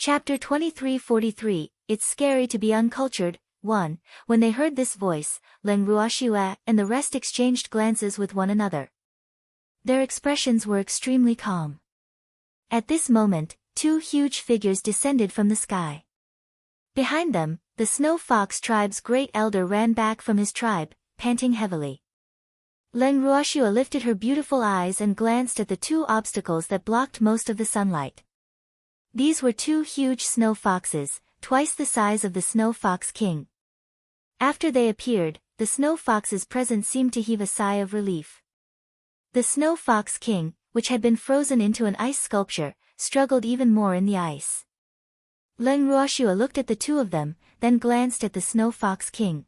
Chapter 2343, It's Scary to Be Uncultured. 1. When they heard this voice, Leng Ruoxue and the rest exchanged glances with one another. Their expressions were extremely calm. At this moment, two huge figures descended from the sky. Behind them, the Snow Fox tribe's great elder ran back from his tribe, panting heavily. Leng Ruoxue lifted her beautiful eyes and glanced at the two obstacles that blocked most of the sunlight. These were two huge snow foxes, twice the size of the Snow Fox King. After they appeared, the Snow Fox's presence seemed to heave a sigh of relief. The Snow Fox King, which had been frozen into an ice sculpture, struggled even more in the ice. Leng Ruoxue looked at the two of them, then glanced at the Snow Fox King.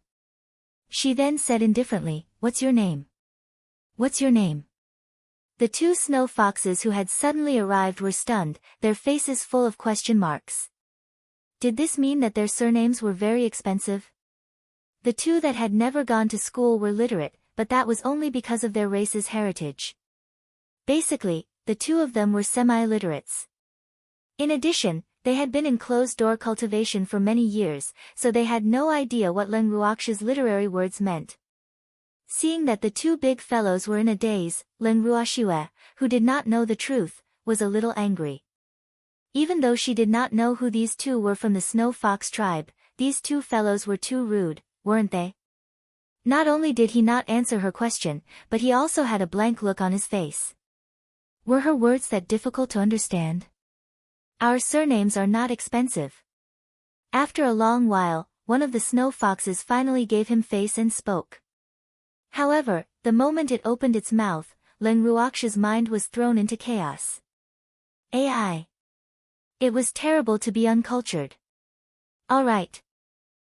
She then said indifferently, "What's your name? What's your name?" The two snow foxes who had suddenly arrived were stunned, their faces full of question marks. Did this mean that their surnames were very expensive? The two that had never gone to school were literate, but that was only because of their race's heritage. Basically, the two of them were semi-literates. In addition, they had been in closed-door cultivation for many years, so they had no idea what Leng Ruoxue's literary words meant. Seeing that the two big fellows were in a daze, Leng Ruoxue, who did not know the truth, was a little angry. Even though she did not know who these two were from the Snow Fox tribe, these two fellows were too rude, weren't they? Not only did he not answer her question, but he also had a blank look on his face. Were her words that difficult to understand? Our surnames are not expensive. After a long while, one of the snow foxes finally gave him face and spoke. However, the moment it opened its mouth, Leng Ruoxue's mind was thrown into chaos. AI. It was terrible to be uncultured. All right.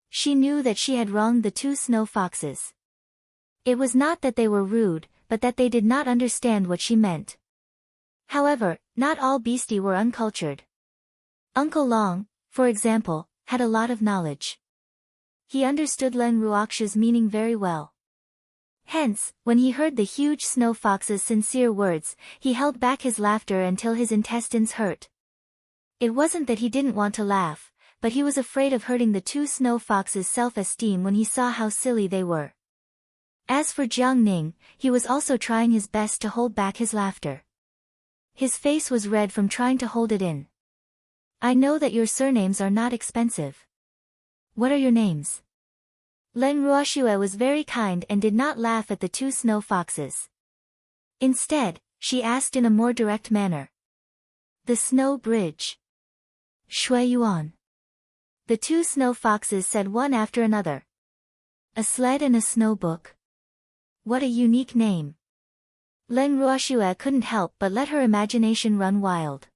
She knew that she had wronged the two snow foxes. It was not that they were rude, but that they did not understand what she meant. However, not all beastie were uncultured. Uncle Long, for example, had a lot of knowledge. He understood Leng Ruoxue's meaning very well. Hence, when he heard the huge snow fox's sincere words, he held back his laughter until his intestines hurt. It wasn't that he didn't want to laugh, but he was afraid of hurting the two snow foxes' self-esteem when he saw how silly they were. As for Jiang Ning, he was also trying his best to hold back his laughter. His face was red from trying to hold it in. I know that your surnames are not expensive. What are your names? Leng Ruoxue was very kind and did not laugh at the two snow foxes. Instead, she asked in a more direct manner. The Snow Bridge. Shui Yuan. The two snow foxes said one after another. A sled and a snow book. What a unique name. Leng Ruoxue couldn't help but let her imagination run wild.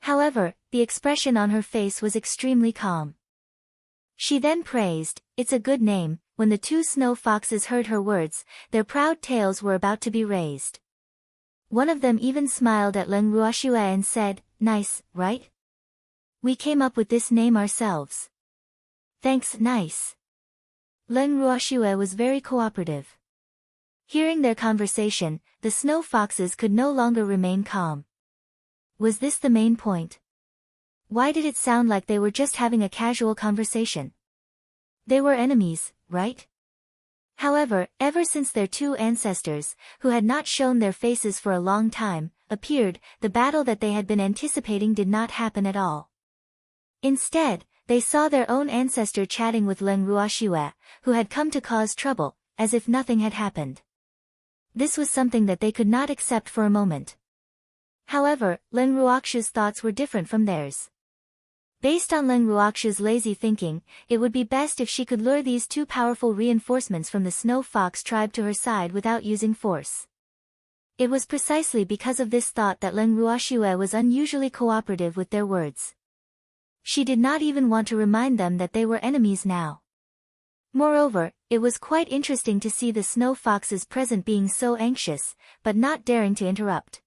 However, the expression on her face was extremely calm. She then praised, "It's a good name." When the two snow foxes heard her words, their proud tails were about to be raised. One of them even smiled at Leng Ruoxue and said, "Nice, right? We came up with this name ourselves." "Thanks, nice." Leng Ruoxue was very cooperative. Hearing their conversation, the snow foxes could no longer remain calm. Was this the main point? Why did it sound like they were just having a casual conversation? They were enemies, right? However, ever since their two ancestors, who had not shown their faces for a long time, appeared, the battle that they had been anticipating did not happen at all. Instead, they saw their own ancestor chatting with Leng Ruoxue, who had come to cause trouble, as if nothing had happened. This was something that they could not accept for a moment. However, Leng Ruoxue's thoughts were different from theirs. Based on Leng Ruoxue's lazy thinking, it would be best if she could lure these two powerful reinforcements from the Snow Fox tribe to her side without using force. It was precisely because of this thought that Leng Ruoxue was unusually cooperative with their words. She did not even want to remind them that they were enemies now. Moreover, it was quite interesting to see the Snow Foxes present being so anxious, but not daring to interrupt.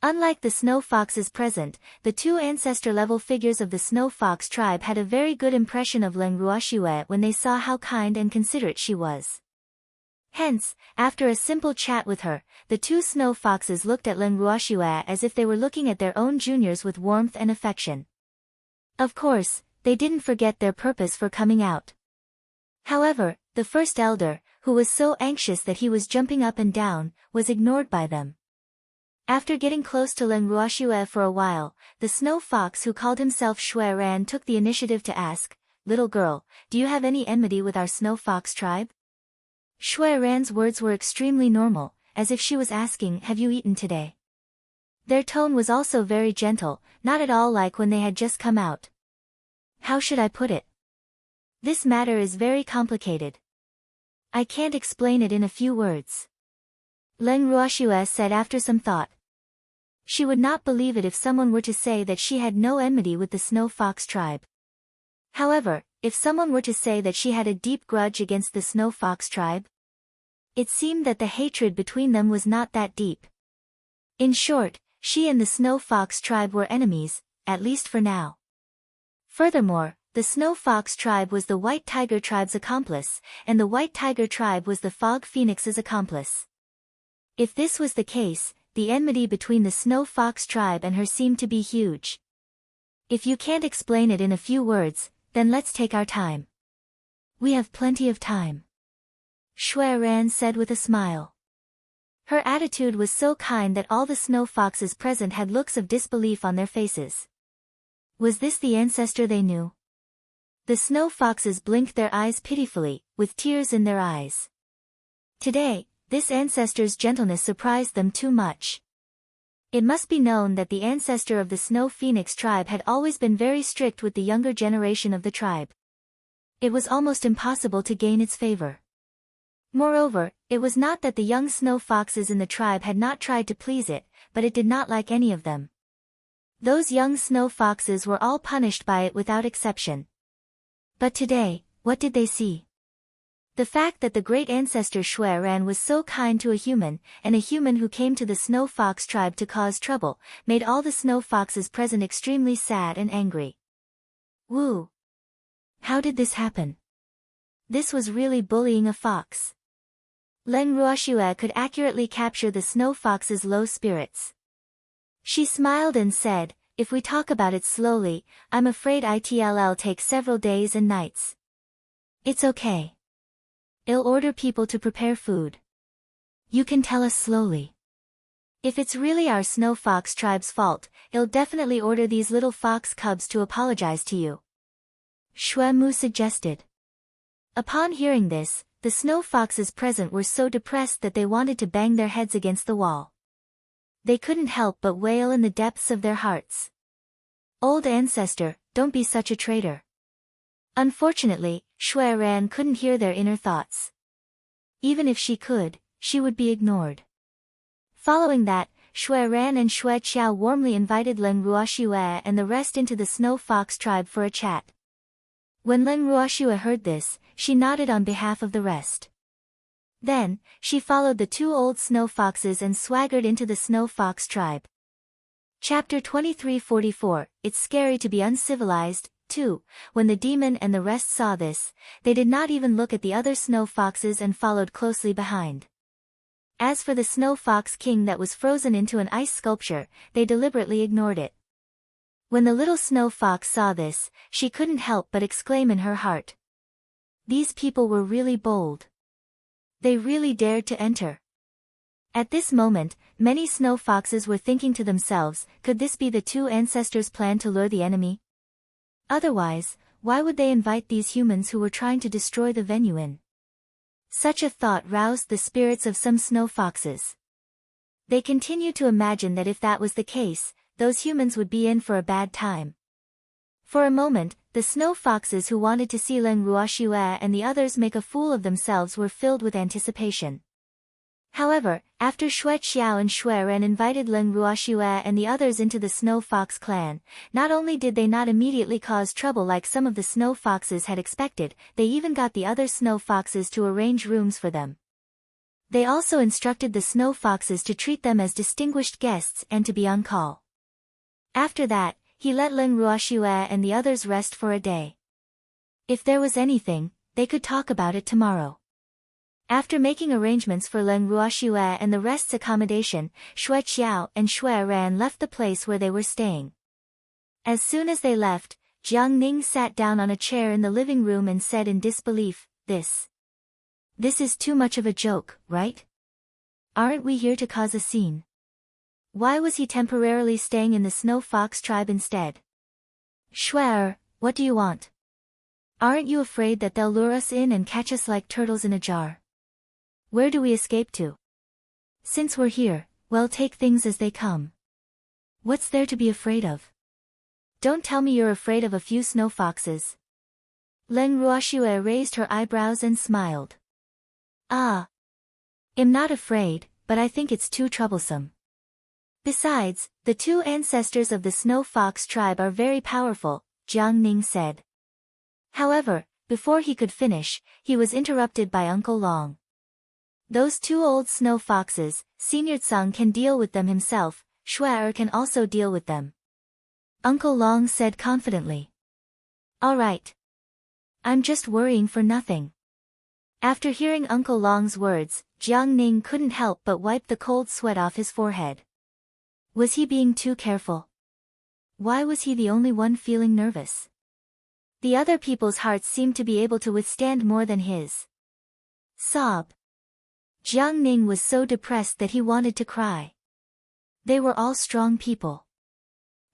Unlike the Snow Foxes present, the two ancestor-level figures of the Snow Fox tribe had a very good impression of Leng Ruoxue when they saw how kind and considerate she was. Hence, after a simple chat with her, the two snow foxes looked at Leng Ruoxue as if they were looking at their own juniors with warmth and affection. Of course, they didn't forget their purpose for coming out. However, the first elder, who was so anxious that he was jumping up and down, was ignored by them. After getting close to Leng Ruoxue for a while, the snow fox who called himself Shui Ran took the initiative to ask, "Little girl, do you have any enmity with our snow fox tribe?" Shui Ran's words were extremely normal, as if she was asking, "Have you eaten today?" Their tone was also very gentle, not at all like when they had just come out. How should I put it? This matter is very complicated. I can't explain it in a few words. Leng Ruoxue said after some thought. She would not believe it if someone were to say that she had no enmity with the snow fox tribe. However, if someone were to say that she had a deep grudge against the snow fox tribe, it seemed that the hatred between them was not that deep. In short, she and the snow fox tribe were enemies, at least for now. Furthermore, the snow fox tribe was the white tiger tribe's accomplice, and the white tiger tribe was the fog phoenix's accomplice. If this was the case, the enmity between the snow fox tribe and her seemed to be huge. If you can't explain it in a few words, then let's take our time. We have plenty of time. Shui Ran said with a smile. Her attitude was so kind that all the snow foxes present had looks of disbelief on their faces. Was this the ancestor they knew? The snow foxes blinked their eyes pitifully, with tears in their eyes. Today, this ancestor's gentleness surprised them too much. It must be known that the ancestor of the Snow Phoenix tribe had always been very strict with the younger generation of the tribe. It was almost impossible to gain its favor. Moreover, it was not that the young snow foxes in the tribe had not tried to please it, but it did not like any of them. Those young snow foxes were all punished by it without exception. But today, what did they see? The fact that the great ancestor Shui Ran was so kind to a human, and a human who came to the snow fox tribe to cause trouble, made all the snow foxes present extremely sad and angry. Woo! How did this happen? This was really bullying a fox. Leng Ruoxue could accurately capture the snow fox's low spirits. She smiled and said, "If we talk about it slowly, I'm afraid it'll take several days and nights. It's okay. I'll order people to prepare food. You can tell us slowly. If it's really our snow fox tribe's fault, I'll definitely order these little fox cubs to apologize to you," Shui Mu suggested. Upon hearing this, the snow foxes present were so depressed that they wanted to bang their heads against the wall. They couldn't help but wail in the depths of their hearts. "Old ancestor, don't be such a traitor." Unfortunately, Shui Ran couldn't hear their inner thoughts. Even if she could, she would be ignored. Following that, Shui Ran and Shui Qiao warmly invited Leng Ruoxue and the rest into the snow fox tribe for a chat. When Leng Ruoxue heard this, she nodded on behalf of the rest. Then, she followed the two old snow foxes and swaggered into the snow fox tribe. Chapter 2344, It's Scary to be Uncivilized. 2. When the demon and the rest saw this, they did not even look at the other snow foxes and followed closely behind. As for the snow fox king that was frozen into an ice sculpture, they deliberately ignored it. When the little snow fox saw this, she couldn't help but exclaim in her heart. These people were really bold. They really dared to enter. At this moment, many snow foxes were thinking to themselves, could this be the two ancestors' plan to lure the enemy? Otherwise, why would they invite these humans who were trying to destroy the venue in? Such a thought roused the spirits of some snow foxes. They continued to imagine that if that was the case, those humans would be in for a bad time. For a moment, the snow foxes who wanted to see Leng Ruoxue and the others make a fool of themselves were filled with anticipation. However, after Shui Qiao and Shui Ren invited Leng Ruoxue and the others into the Snow Fox clan, not only did they not immediately cause trouble like some of the snow foxes had expected, they even got the other snow foxes to arrange rooms for them. They also instructed the snow foxes to treat them as distinguished guests and to be on call. After that, he let Leng Ruoxue and the others rest for a day. If there was anything, they could talk about it tomorrow. After making arrangements for Leng Ruoxue and the rest's accommodation, Shui Qiao and Shui Ran left the place where they were staying. As soon as they left, Jiang Ning sat down on a chair in the living room and said in disbelief, This is too much of a joke, right? Aren't we here to cause a scene? Why was he temporarily staying in the Snow Fox tribe instead? Shuai, what do you want? Aren't you afraid that they'll lure us in and catch us like turtles in a jar? Where do we escape to? Since we're here, well, take things as they come. What's there to be afraid of? Don't tell me you're afraid of a few snow foxes. Leng Ruoxue raised her eyebrows and smiled. I'm not afraid, but I think it's too troublesome. Besides, the two ancestors of the Snow Fox tribe are very powerful, Jiang Ning said. However, before he could finish, he was interrupted by Uncle Long. Those two old snow foxes, Senior Tsang can deal with them himself, Shuai can also deal with them. Uncle Long said confidently. All right. I'm just worrying for nothing. After hearing Uncle Long's words, Jiang Ning couldn't help but wipe the cold sweat off his forehead. Was he being too careful? Why was he the only one feeling nervous? The other people's hearts seemed to be able to withstand more than his. Sob. Jiang Ning was so depressed that he wanted to cry. They were all strong people.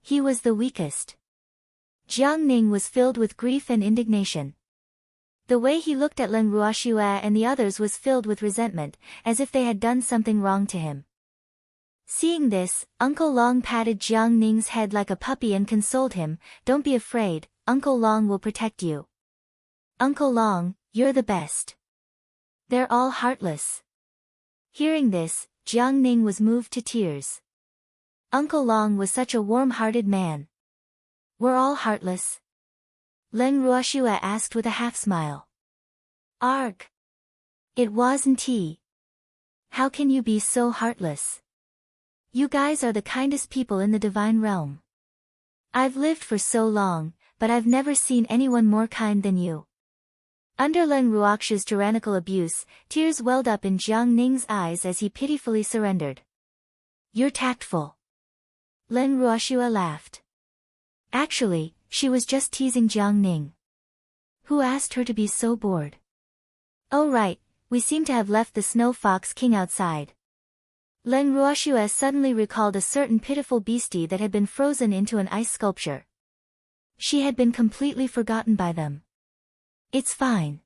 He was the weakest. Jiang Ning was filled with grief and indignation. The way he looked at Leng Ruoxue and the others was filled with resentment, as if they had done something wrong to him. Seeing this, Uncle Long patted Jiang Ning's head like a puppy and consoled him, Don't be afraid, Uncle Long will protect you. Uncle Long, you're the best. They're all heartless. Hearing this, Jiang Ning was moved to tears. Uncle Long was such a warm-hearted man. We're all heartless? Leng Ruoxue asked with a half-smile. Arg. It wasn't he. How can you be so heartless? You guys are the kindest people in the divine realm. I've lived for so long, but I've never seen anyone more kind than you. Under Leng Ruoxue's tyrannical abuse, tears welled up in Jiang Ning's eyes as he pitifully surrendered. You're tactful. Leng Ruoxue laughed. Actually, she was just teasing Jiang Ning. Who asked her to be so bored? Oh right, we seem to have left the Snow Fox King outside. Leng Ruoxue suddenly recalled a certain pitiful beastie that had been frozen into an ice sculpture. She had been completely forgotten by them. It's fine.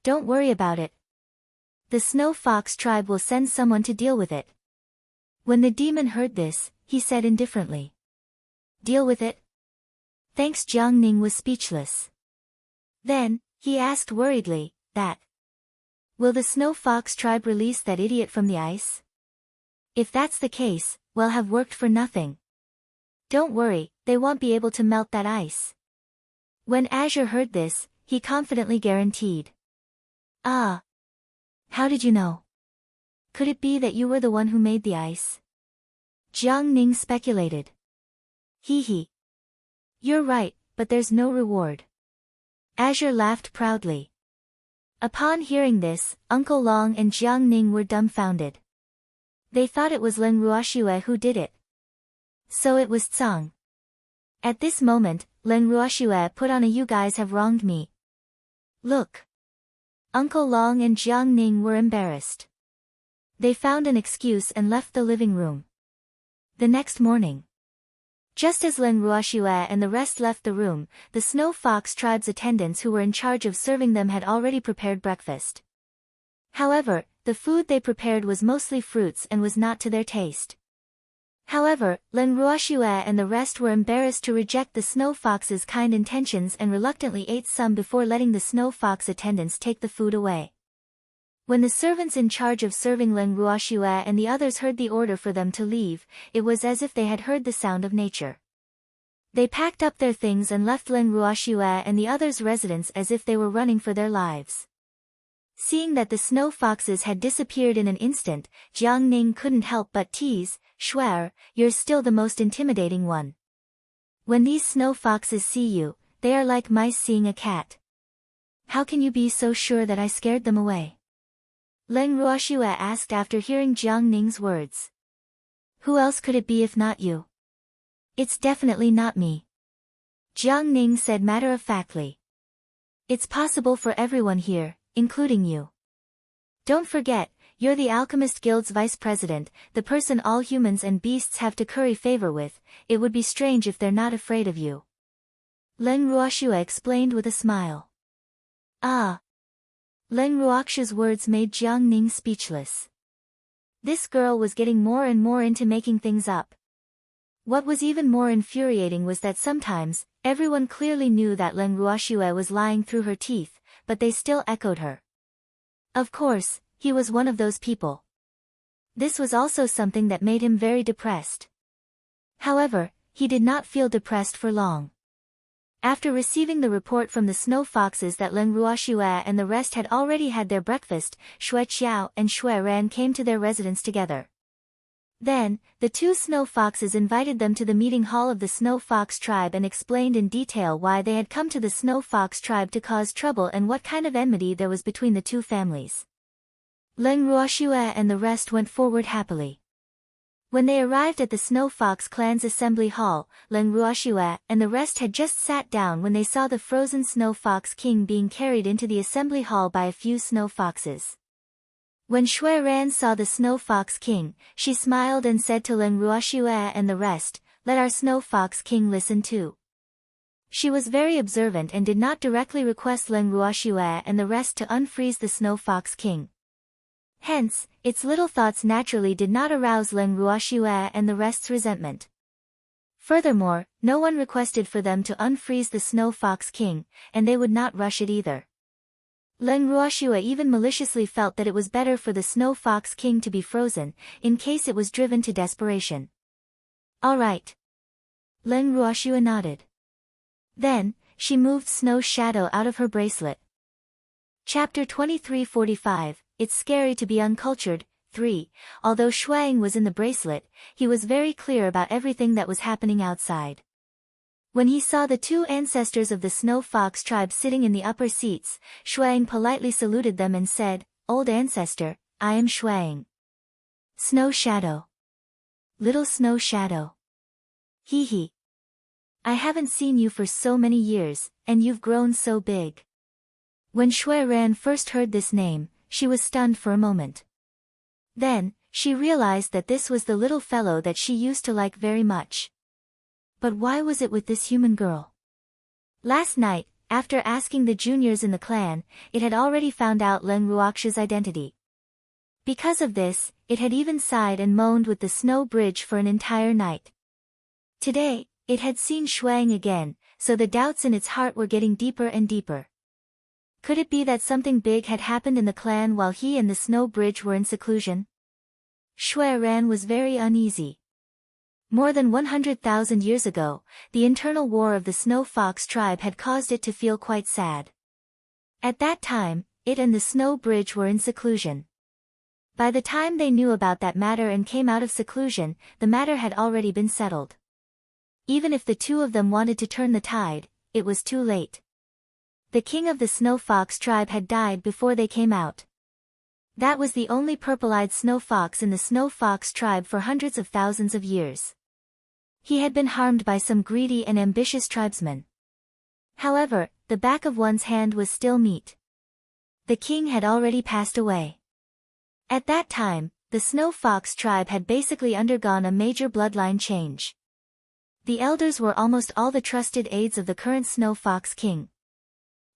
Don't worry about it. The Snow Fox tribe will send someone to deal with it. When the demon heard this, he said indifferently. Deal with it? Thanks. Jiang Ning was speechless. Then, he asked worriedly, Will the Snow Fox tribe release that idiot from the ice? If that's the case, we'll have worked for nothing. Don't worry, they won't be able to melt that ice. When Azure heard this, he confidently guaranteed. How did you know? Could it be that you were the one who made the ice? Jiang Ning speculated. Hee. You're right, but there's no reward. Azure laughed proudly. Upon hearing this, Uncle Long and Jiang Ning were dumbfounded. They thought it was Leng Ruoxue who did it. So it was Tsang. At this moment, Leng Ruoxue put on a "You guys have wronged me. Look." Uncle Long and Jiang Ning were embarrassed. They found an excuse and left the living room. The next morning, just as Leng Ruoxue and the rest left the room, the Snow Fox tribe's attendants who were in charge of serving them had already prepared breakfast. However, the food they prepared was mostly fruits and was not to their taste. However, Leng Ruoxue and the rest were embarrassed to reject the Snow Fox's kind intentions and reluctantly ate some before letting the Snow Fox attendants take the food away. When the servants in charge of serving Leng Ruoxue and the others heard the order for them to leave, it was as if they had heard the sound of nature. They packed up their things and left Leng Ruoxue and the others' residence as if they were running for their lives. Seeing that the Snow Foxes had disappeared in an instant, Jiang Ning couldn't help but tease, Shuai, you're still the most intimidating one. When these Snow Foxes see you, they are like mice seeing a cat. How can you be so sure that I scared them away? Leng Ruoxue asked after hearing Jiang Ning's words. Who else could it be if not you? It's definitely not me. Jiang Ning said matter-of-factly. It's possible for everyone here, including you. Don't forget, you're the Alchemist Guild's vice president, the person all humans and beasts have to curry favor with. It would be strange if they're not afraid of you. Leng Ruoxue explained with a smile. Ah. Leng Ruoxue's words made Jiang Ning speechless. This girl was getting more and more into making things up. What was even more infuriating was that sometimes, everyone clearly knew that Leng Ruoxue was lying through her teeth, but they still echoed her. Of course, he was one of those people. This was also something that made him very depressed. However, he did not feel depressed for long. After receiving the report from the snow foxes that Leng Ruoxue and the rest had already had their breakfast, Xue Qiao and Xue Ran came to their residence together. Then, the two snow foxes invited them to the meeting hall of the Snow Fox tribe and explained in detail why they had come to the Snow Fox tribe to cause trouble and what kind of enmity there was between the two families. Leng Ruoxue and the rest went forward happily. When they arrived at the Snow Fox clan's assembly hall, Leng Ruoxue and the rest had just sat down when they saw the frozen Snow Fox King being carried into the assembly hall by a few snow foxes. When Xue Ran saw the Snow Fox King, she smiled and said to Leng Ruoxue and the rest, "Let our Snow Fox King listen too." She was very observant and did not directly request Leng Ruoxue and the rest to unfreeze the Snow Fox King. Hence, its little thoughts naturally did not arouse Leng Ruoxue and the rest's resentment. Furthermore, no one requested for them to unfreeze the Snow Fox King, and they would not rush it either. Leng Ruoxue even maliciously felt that it was better for the Snow Fox King to be frozen, in case it was driven to desperation. All right. Leng Ruoxue nodded. Then, she moved Snow's shadow out of her bracelet. Chapter 2345, It's Scary to be Uncultured, 3. Although Shuang was in the bracelet, he was very clear about everything that was happening outside. When he saw the two ancestors of the Snow Fox tribe sitting in the upper seats, Shuang politely saluted them and said, "Old ancestor, I am Shuang." Snow Shadow. Little Snow Shadow. Hee hee. I haven't seen you for so many years, and you've grown so big. When Xue Ran first heard this name, she was stunned for a moment. Then, she realized that this was the little fellow that she used to like very much. But why was it with this human girl? Last night, after asking the juniors in the clan, it had already found out Leng Ruoxue's identity. Because of this, it had even sighed and moaned with the snow bridge for an entire night. Today, it had seen Shuang again, so the doubts in its heart were getting deeper and deeper. Could it be that something big had happened in the clan while he and the snow bridge were in seclusion? Xue Ran was very uneasy. More than 100,000 years ago, the internal war of the Snow Fox tribe had caused it to feel quite sad. At that time, it and the snow bridge were in seclusion. By the time they knew about that matter and came out of seclusion, the matter had already been settled. Even if the two of them wanted to turn the tide, it was too late. The king of the Snow Fox tribe had died before they came out. That was the only purple-eyed snow fox in the Snow Fox tribe for hundreds of thousands of years. He had been harmed by some greedy and ambitious tribesmen. However, the back of one's hand was still meat. The king had already passed away. At that time, the Snow Fox tribe had basically undergone a major bloodline change. The elders were almost all the trusted aides of the current Snow Fox king.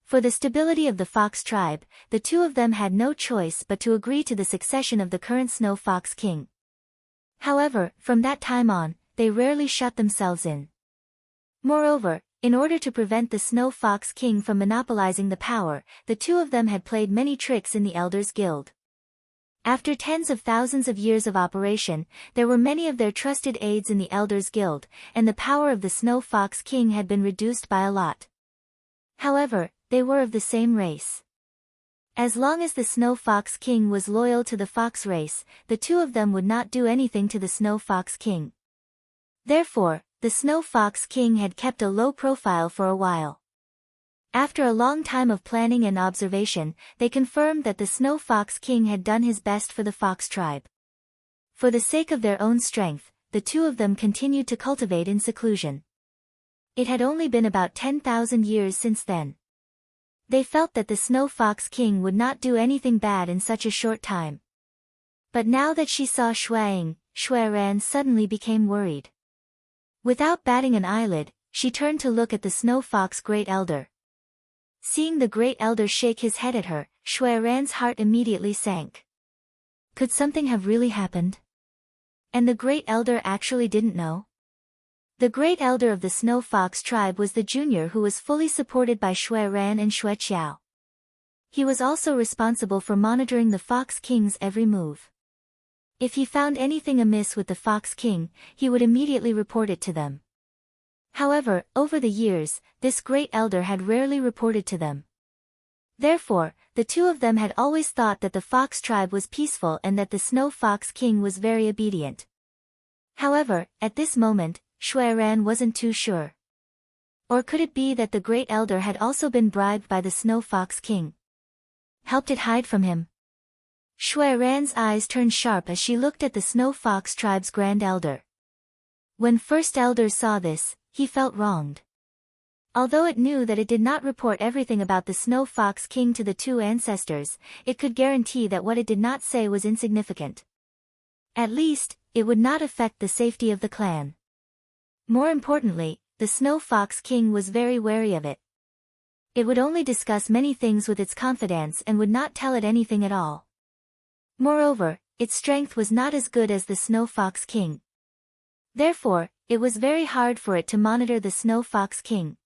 For the stability of the Fox tribe, the two of them had no choice but to agree to the succession of the current Snow Fox king. However, from that time on, they rarely shut themselves in. Moreover, in order to prevent the Snow Fox king from monopolizing the power, the two of them had played many tricks in the Elders Guild. After tens of thousands of years of operation, there were many of their trusted aides in the Elders Guild, and the power of the Snow Fox king had been reduced by a lot. However, they were of the same race. As long as the Snow Fox king was loyal to the fox race, the two of them would not do anything to the Snow Fox king. Therefore, the Snow Fox king had kept a low profile for a while. After a long time of planning and observation, they confirmed that the Snow Fox king had done his best for the fox tribe. For the sake of their own strength, the two of them continued to cultivate in seclusion. It had only been about 10,000 years since then. They felt that the Snow Fox King would not do anything bad in such a short time. But now that she saw Shuang, Shuiran suddenly became worried. Without batting an eyelid, she turned to look at the Snow Fox Great Elder. Seeing the Great Elder shake his head at her, Shuiran's heart immediately sank. Could something have really happened? And the Great Elder actually didn't know? The Great Elder of the Snow Fox tribe was the junior who was fully supported by Shuiran and Xueqiao. He was also responsible for monitoring the Fox King's every move. If he found anything amiss with the Fox King, he would immediately report it to them. However, over the years, this Great Elder had rarely reported to them. Therefore, the two of them had always thought that the Fox tribe was peaceful and that the Snow Fox King was very obedient. However, at this moment, Shuiran wasn't too sure. Or could it be that the Great Elder had also been bribed by the Snow Fox King? Helped it hide from him? Shuiran's eyes turned sharp as she looked at the Snow Fox tribe's Grand Elder. When First Elder saw this, he felt wronged. Although it knew that it did not report everything about the Snow Fox King to the two ancestors, it could guarantee that what it did not say was insignificant. At least, it would not affect the safety of the clan. More importantly, the Snow Fox King was very wary of it. It would only discuss many things with its confidants and would not tell it anything at all. Moreover, its strength was not as good as the Snow Fox King. Therefore, it was very hard for it to monitor the Snow Fox King.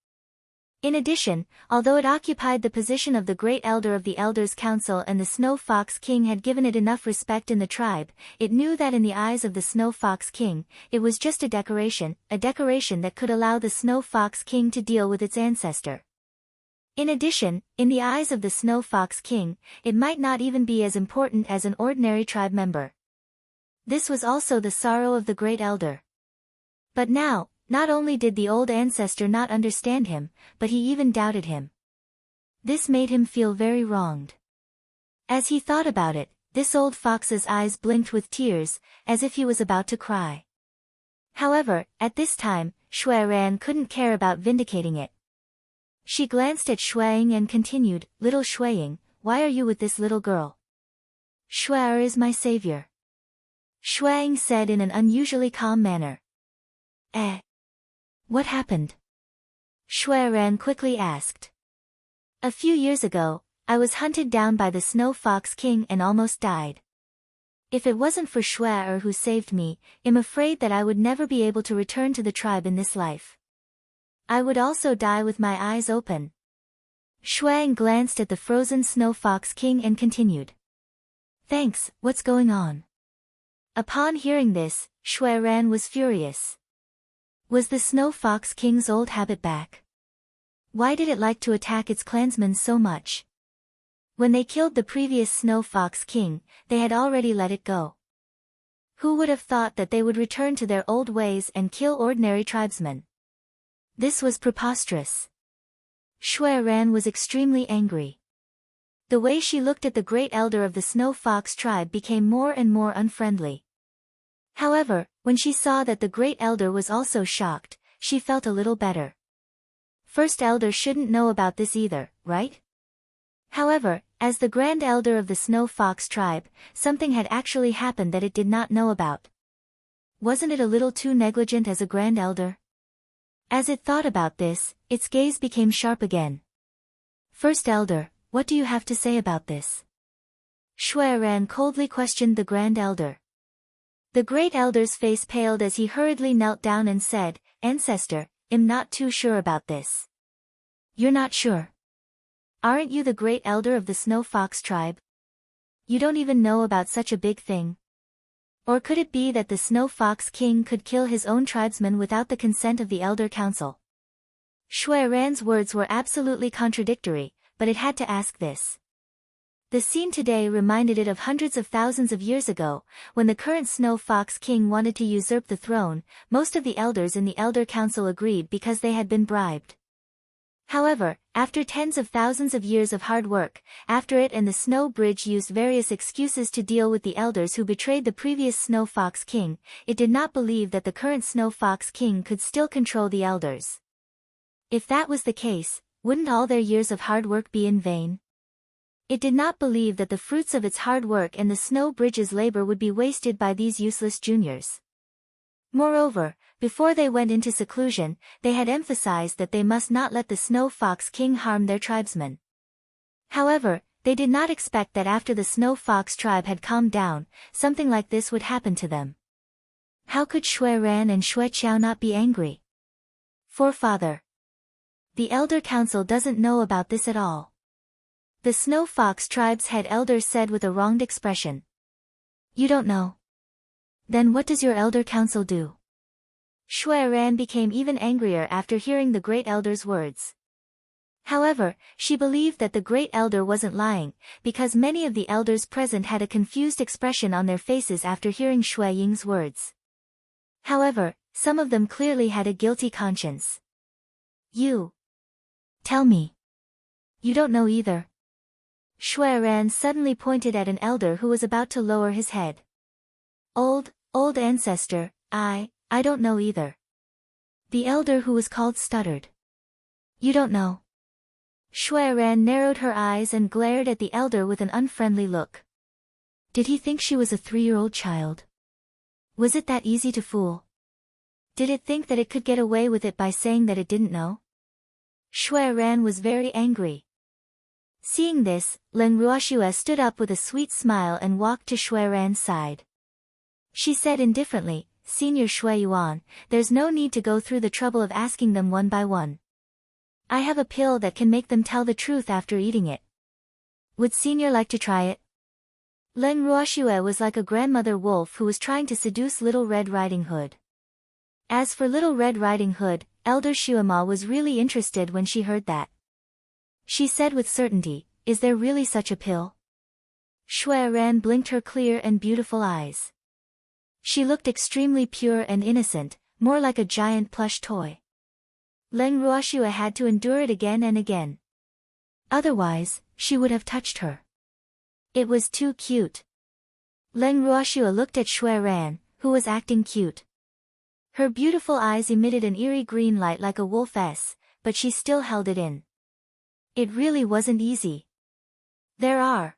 In addition, although it occupied the position of the Great Elder of the Elders' Council and the Snow Fox King had given it enough respect in the tribe, it knew that in the eyes of the Snow Fox King, it was just a decoration that could allow the Snow Fox King to deal with its ancestor. In addition, in the eyes of the Snow Fox King, it might not even be as important as an ordinary tribe member. This was also the sorrow of the Great Elder. But now, not only did the old ancestor not understand him, but he even doubted him. This made him feel very wronged. As he thought about it, this old fox's eyes blinked with tears, as if he was about to cry. However, at this time, Shuiran couldn't care about vindicating it. She glanced at Shuang and continued, "Little Shuang, why are you with this little girl?" "Shuai is my savior," Shuang said in an unusually calm manner. What happened?" Shuiran quickly asked. "A few years ago, I was hunted down by the Snow Fox King and almost died. If it wasn't for Shuai who saved me, I'm afraid that I would never be able to return to the tribe in this life. I would also die with my eyes open." Shuang glanced at the frozen Snow Fox King and continued. "Thanks, what's going on?" Upon hearing this, Shuiran was furious. Was the Snow Fox King's old habit back? Why did it like to attack its clansmen so much? When they killed the previous Snow Fox King, they had already let it go. Who would have thought that they would return to their old ways and kill ordinary tribesmen? This was preposterous. Shuiran was extremely angry. The way she looked at the Great Elder of the Snow Fox tribe became more and more unfriendly. However, when she saw that the Great Elder was also shocked, she felt a little better. First Elder shouldn't know about this either, right? However, as the Grand Elder of the Snow Fox tribe, something had actually happened that it did not know about. Wasn't it a little too negligent as a Grand Elder? As it thought about this, its gaze became sharp again. "First Elder, what do you have to say about this?" Shuiran coldly questioned the Grand Elder. The Great Elder's face paled as he hurriedly knelt down and said, "Ancestor, I'm not too sure about this." "You're not sure? Aren't you the Great Elder of the Snow Fox tribe? You don't even know about such a big thing? Or could it be that the Snow Fox King could kill his own tribesmen without the consent of the Elder Council?" Shuiran's words were absolutely contradictory, but it had to ask this. The scene today reminded it of hundreds of thousands of years ago, when the current Snow Fox King wanted to usurp the throne. Most of the elders in the Elder Council agreed because they had been bribed. However, after tens of thousands of years of hard work, after it and the Snow Bridge used various excuses to deal with the elders who betrayed the previous Snow Fox King, it did not believe that the current Snow Fox King could still control the elders. If that was the case, wouldn't all their years of hard work be in vain? It did not believe that the fruits of its hard work and the snow bridge's labor would be wasted by these useless juniors. Moreover, before they went into seclusion, they had emphasized that they must not let the Snow Fox King harm their tribesmen. However, they did not expect that after the Snow Fox tribe had calmed down, something like this would happen to them. How could Shui Ran and Shui Qiao not be angry? Forefather. The Elder Council doesn't know about this at all. The Snow Fox tribe's head elder said with a wronged expression. You don't know? Then what does your Elder Council do? Shui Ran became even angrier after hearing the Great Elder's words. However, she believed that the Great Elder wasn't lying, because many of the elders present had a confused expression on their faces after hearing Shui Ying's words. However, some of them clearly had a guilty conscience. You. Tell me. You don't know either. Shui Ran suddenly pointed at an elder who was about to lower his head. Old ancestor, I don't know either. The elder who was called stuttered. You don't know. Shui Ran narrowed her eyes and glared at the elder with an unfriendly look. Did he think she was a 3-year-old child? Was it that easy to fool? Did it think that it could get away with it by saying that it didn't know? Shui Ran was very angry. Seeing this, Leng Ruoxue stood up with a sweet smile and walked to Shui Ran's side. She said indifferently, Senior Shui Yuan, there's no need to go through the trouble of asking them one by one. I have a pill that can make them tell the truth after eating it. Would Senior like to try it? Leng Ruoxue was like a grandmother wolf who was trying to seduce Little Red Riding Hood. As for Little Red Riding Hood, Elder Shuima was really interested when she heard that. She said with certainty, is there really such a pill? Shui Ran blinked her clear and beautiful eyes. She looked extremely pure and innocent, more like a giant plush toy. Leng Ruoxue had to endure it again and again. Otherwise, she would have touched her. It was too cute. Leng Ruoxue looked at Shui Ran, who was acting cute. Her beautiful eyes emitted an eerie green light like a wolf's, but she still held it in. It really wasn't easy. I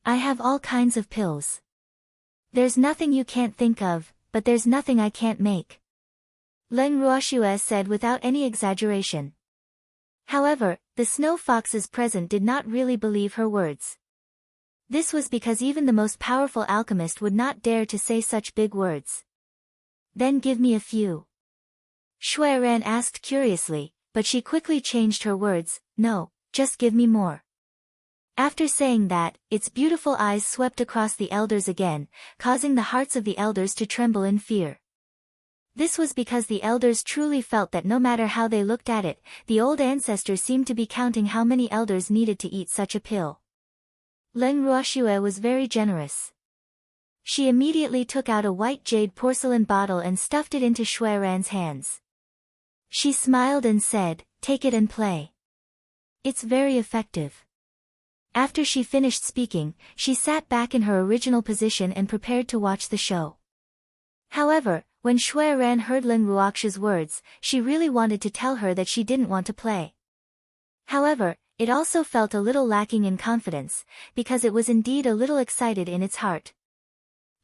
have all kinds of pills. There's nothing you can't think of, but there's nothing I can't make. Leng Ruoxue said without any exaggeration. However, the snow foxes present did not really believe her words. This was because even the most powerful alchemist would not dare to say such big words. Then give me a few. Shui Ran asked curiously, but she quickly changed her words, no, just give me more. After saying that, its beautiful eyes swept across the elders again, causing the hearts of the elders to tremble in fear. This was because the elders truly felt that no matter how they looked at it, the old ancestor seemed to be counting how many elders needed to eat such a pill. Leng Ruoxue was very generous. She immediately took out a white jade porcelain bottle and stuffed it into Shui Ran's hands. She smiled and said, take it and play. It's very effective. After she finished speaking, she sat back in her original position and prepared to watch the show. However, when Shui Ran heard Leng Ruoxue's words, she really wanted to tell her that she didn't want to play. However, it also felt a little lacking in confidence, because it was indeed a little excited in its heart.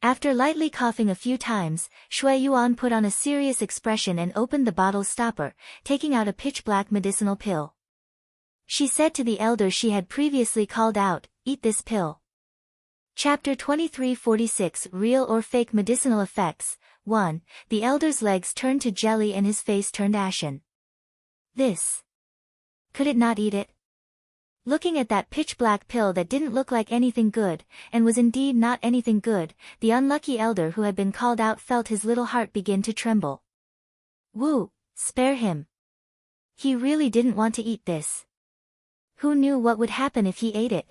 After lightly coughing a few times, Shui Yuan put on a serious expression and opened the bottle's stopper, taking out a pitch-black medicinal pill. She said to the elder she had previously called out, eat this pill. Chapter 2346 Real or Fake Medicinal Effects 1. The elder's legs turned to jelly and his face turned ashen. This. Could it not eat it? Looking at that pitch-black pill that didn't look like anything good, and was indeed not anything good, the unlucky elder who had been called out felt his little heart begin to tremble. Woo, spare him. He really didn't want to eat this. Who knew what would happen if he ate it?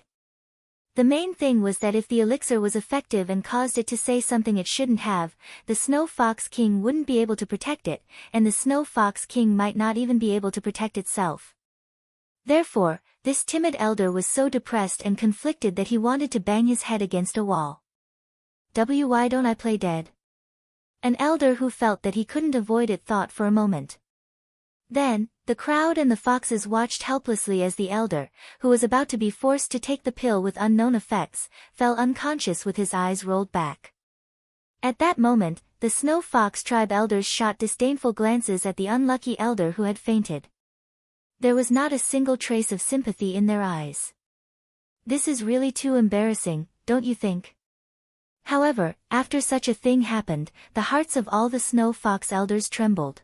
The main thing was that if the elixir was effective and caused it to say something it shouldn't have, the Snow Fox King wouldn't be able to protect it, and the Snow Fox King might not even be able to protect itself. Therefore, this timid elder was so depressed and conflicted that he wanted to bang his head against a wall. Why don't I play dead? An elder who felt that he couldn't avoid it thought for a moment. Then, the crowd and the foxes watched helplessly as the elder, who was about to be forced to take the pill with unknown effects, fell unconscious with his eyes rolled back. At that moment, the Snow Fox tribe elders shot disdainful glances at the unlucky elder who had fainted. There was not a single trace of sympathy in their eyes. This is really too embarrassing, don't you think? However, after such a thing happened, the hearts of all the Snow Fox elders trembled.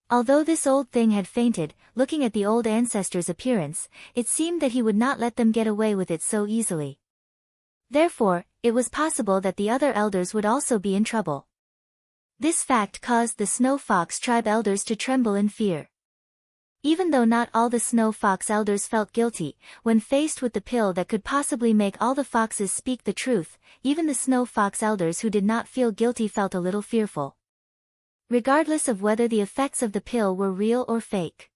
Although this old thing had fainted, looking at the old ancestor's appearance, it seemed that he would not let them get away with it so easily. Therefore, it was possible that the other elders would also be in trouble. This fact caused the Snow Fox tribe elders to tremble in fear. Even though not all the Snow Fox elders felt guilty, when faced with the pill that could possibly make all the foxes speak the truth, even the Snow Fox elders who did not feel guilty felt a little fearful. Regardless of whether the effects of the pill were real or fake.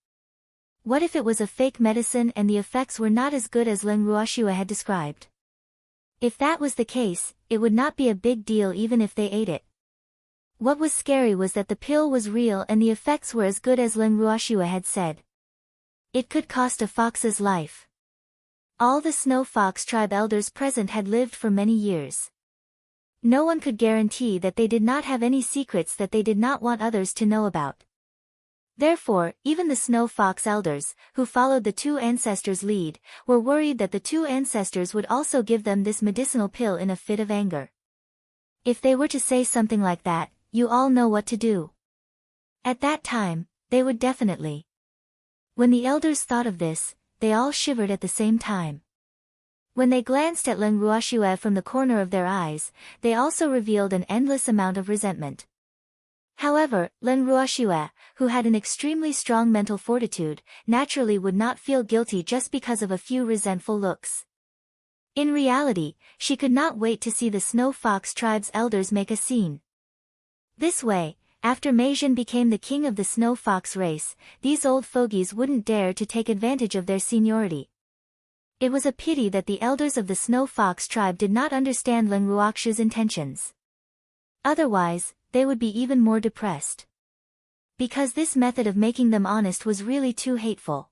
What if it was a fake medicine and the effects were not as good as Leng Ruoxue had described? If that was the case, it would not be a big deal even if they ate it. What was scary was that the pill was real and the effects were as good as Leng Ruoxue had said. It could cost a fox's life. All the Snow Fox tribe elders present had lived for many years. No one could guarantee that they did not have any secrets that they did not want others to know about. Therefore, even the Snow Fox elders, who followed the two ancestors' lead, were worried that the two ancestors would also give them this medicinal pill in a fit of anger. If they were to say something like that, you all know what to do. At that time, they would definitely. When the elders thought of this, they all shivered at the same time. When they glanced at Leng Ruoxue from the corner of their eyes, they also revealed an endless amount of resentment. However, Leng Ruoxue, who had an extremely strong mental fortitude, naturally would not feel guilty just because of a few resentful looks. In reality, she could not wait to see the Snow Fox tribe's elders make a scene. This way, after Meijin became the king of the Snow Fox race, these old fogies wouldn't dare to take advantage of their seniority. It was a pity that the elders of the Snow Fox tribe did not understand Leng Ruoxue's intentions. Otherwise, they would be even more depressed. Because this method of making them honest was really too hateful.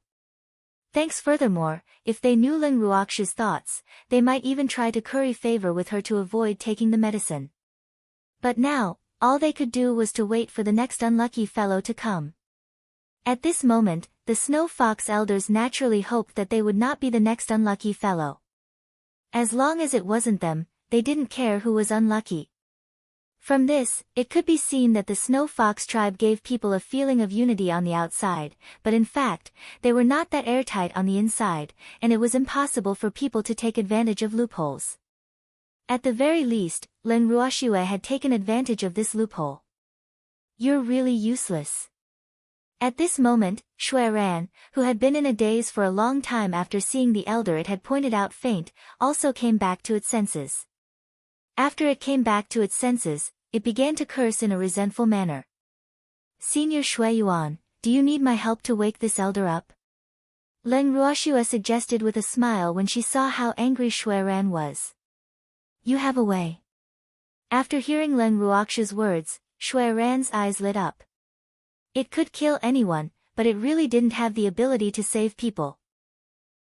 Thanks furthermore, if they knew Leng Ruoxue's thoughts, they might even try to curry favor with her to avoid taking the medicine. But now, all they could do was to wait for the next unlucky fellow to come. At this moment, the Snow Fox elders naturally hoped that they would not be the next unlucky fellow. As long as it wasn't them, they didn't care who was unlucky. From this, it could be seen that the Snow Fox tribe gave people a feeling of unity on the outside, but in fact, they were not that airtight on the inside, and it was impossible for people to take advantage of loopholes. At the very least, Leng Ruoxue had taken advantage of this loophole. You're really useless. At this moment, Shui Ran, who had been in a daze for a long time after seeing the elder it had pointed out faint, also came back to its senses. After it came back to its senses, it began to curse in a resentful manner. Senior Shui Yuan, do you need my help to wake this elder up? Leng Ruoxue suggested with a smile when she saw how angry Shui Ran was. You have a way. After hearing Leng Ruoxue's words, Shui Ran's eyes lit up. It could kill anyone, but it really didn't have the ability to save people.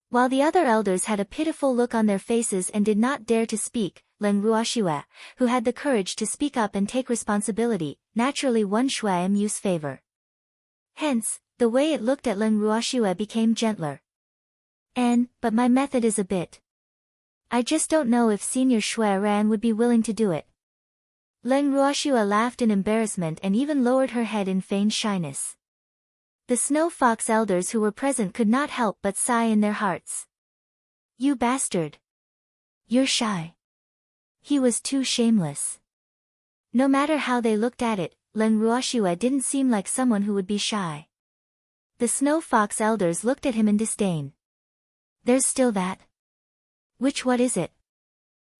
While the other elders had a pitiful look on their faces and did not dare to speak, Leng Ruoxue, who had the courage to speak up and take responsibility, naturally won Shui Mu's favor. Hence, the way it looked at Leng Ruoxue became gentler. But my method is a bit. I just don't know if Senior Shui Ran would be willing to do it. Leng Ruoxue laughed in embarrassment and even lowered her head in feigned shyness. The Snow Fox elders who were present could not help but sigh in their hearts. You bastard! You're shy. He was too shameless. No matter how they looked at it, Leng Ruoxue didn't seem like someone who would be shy. The Snow Fox elders looked at him in disdain. There's still that. What is it?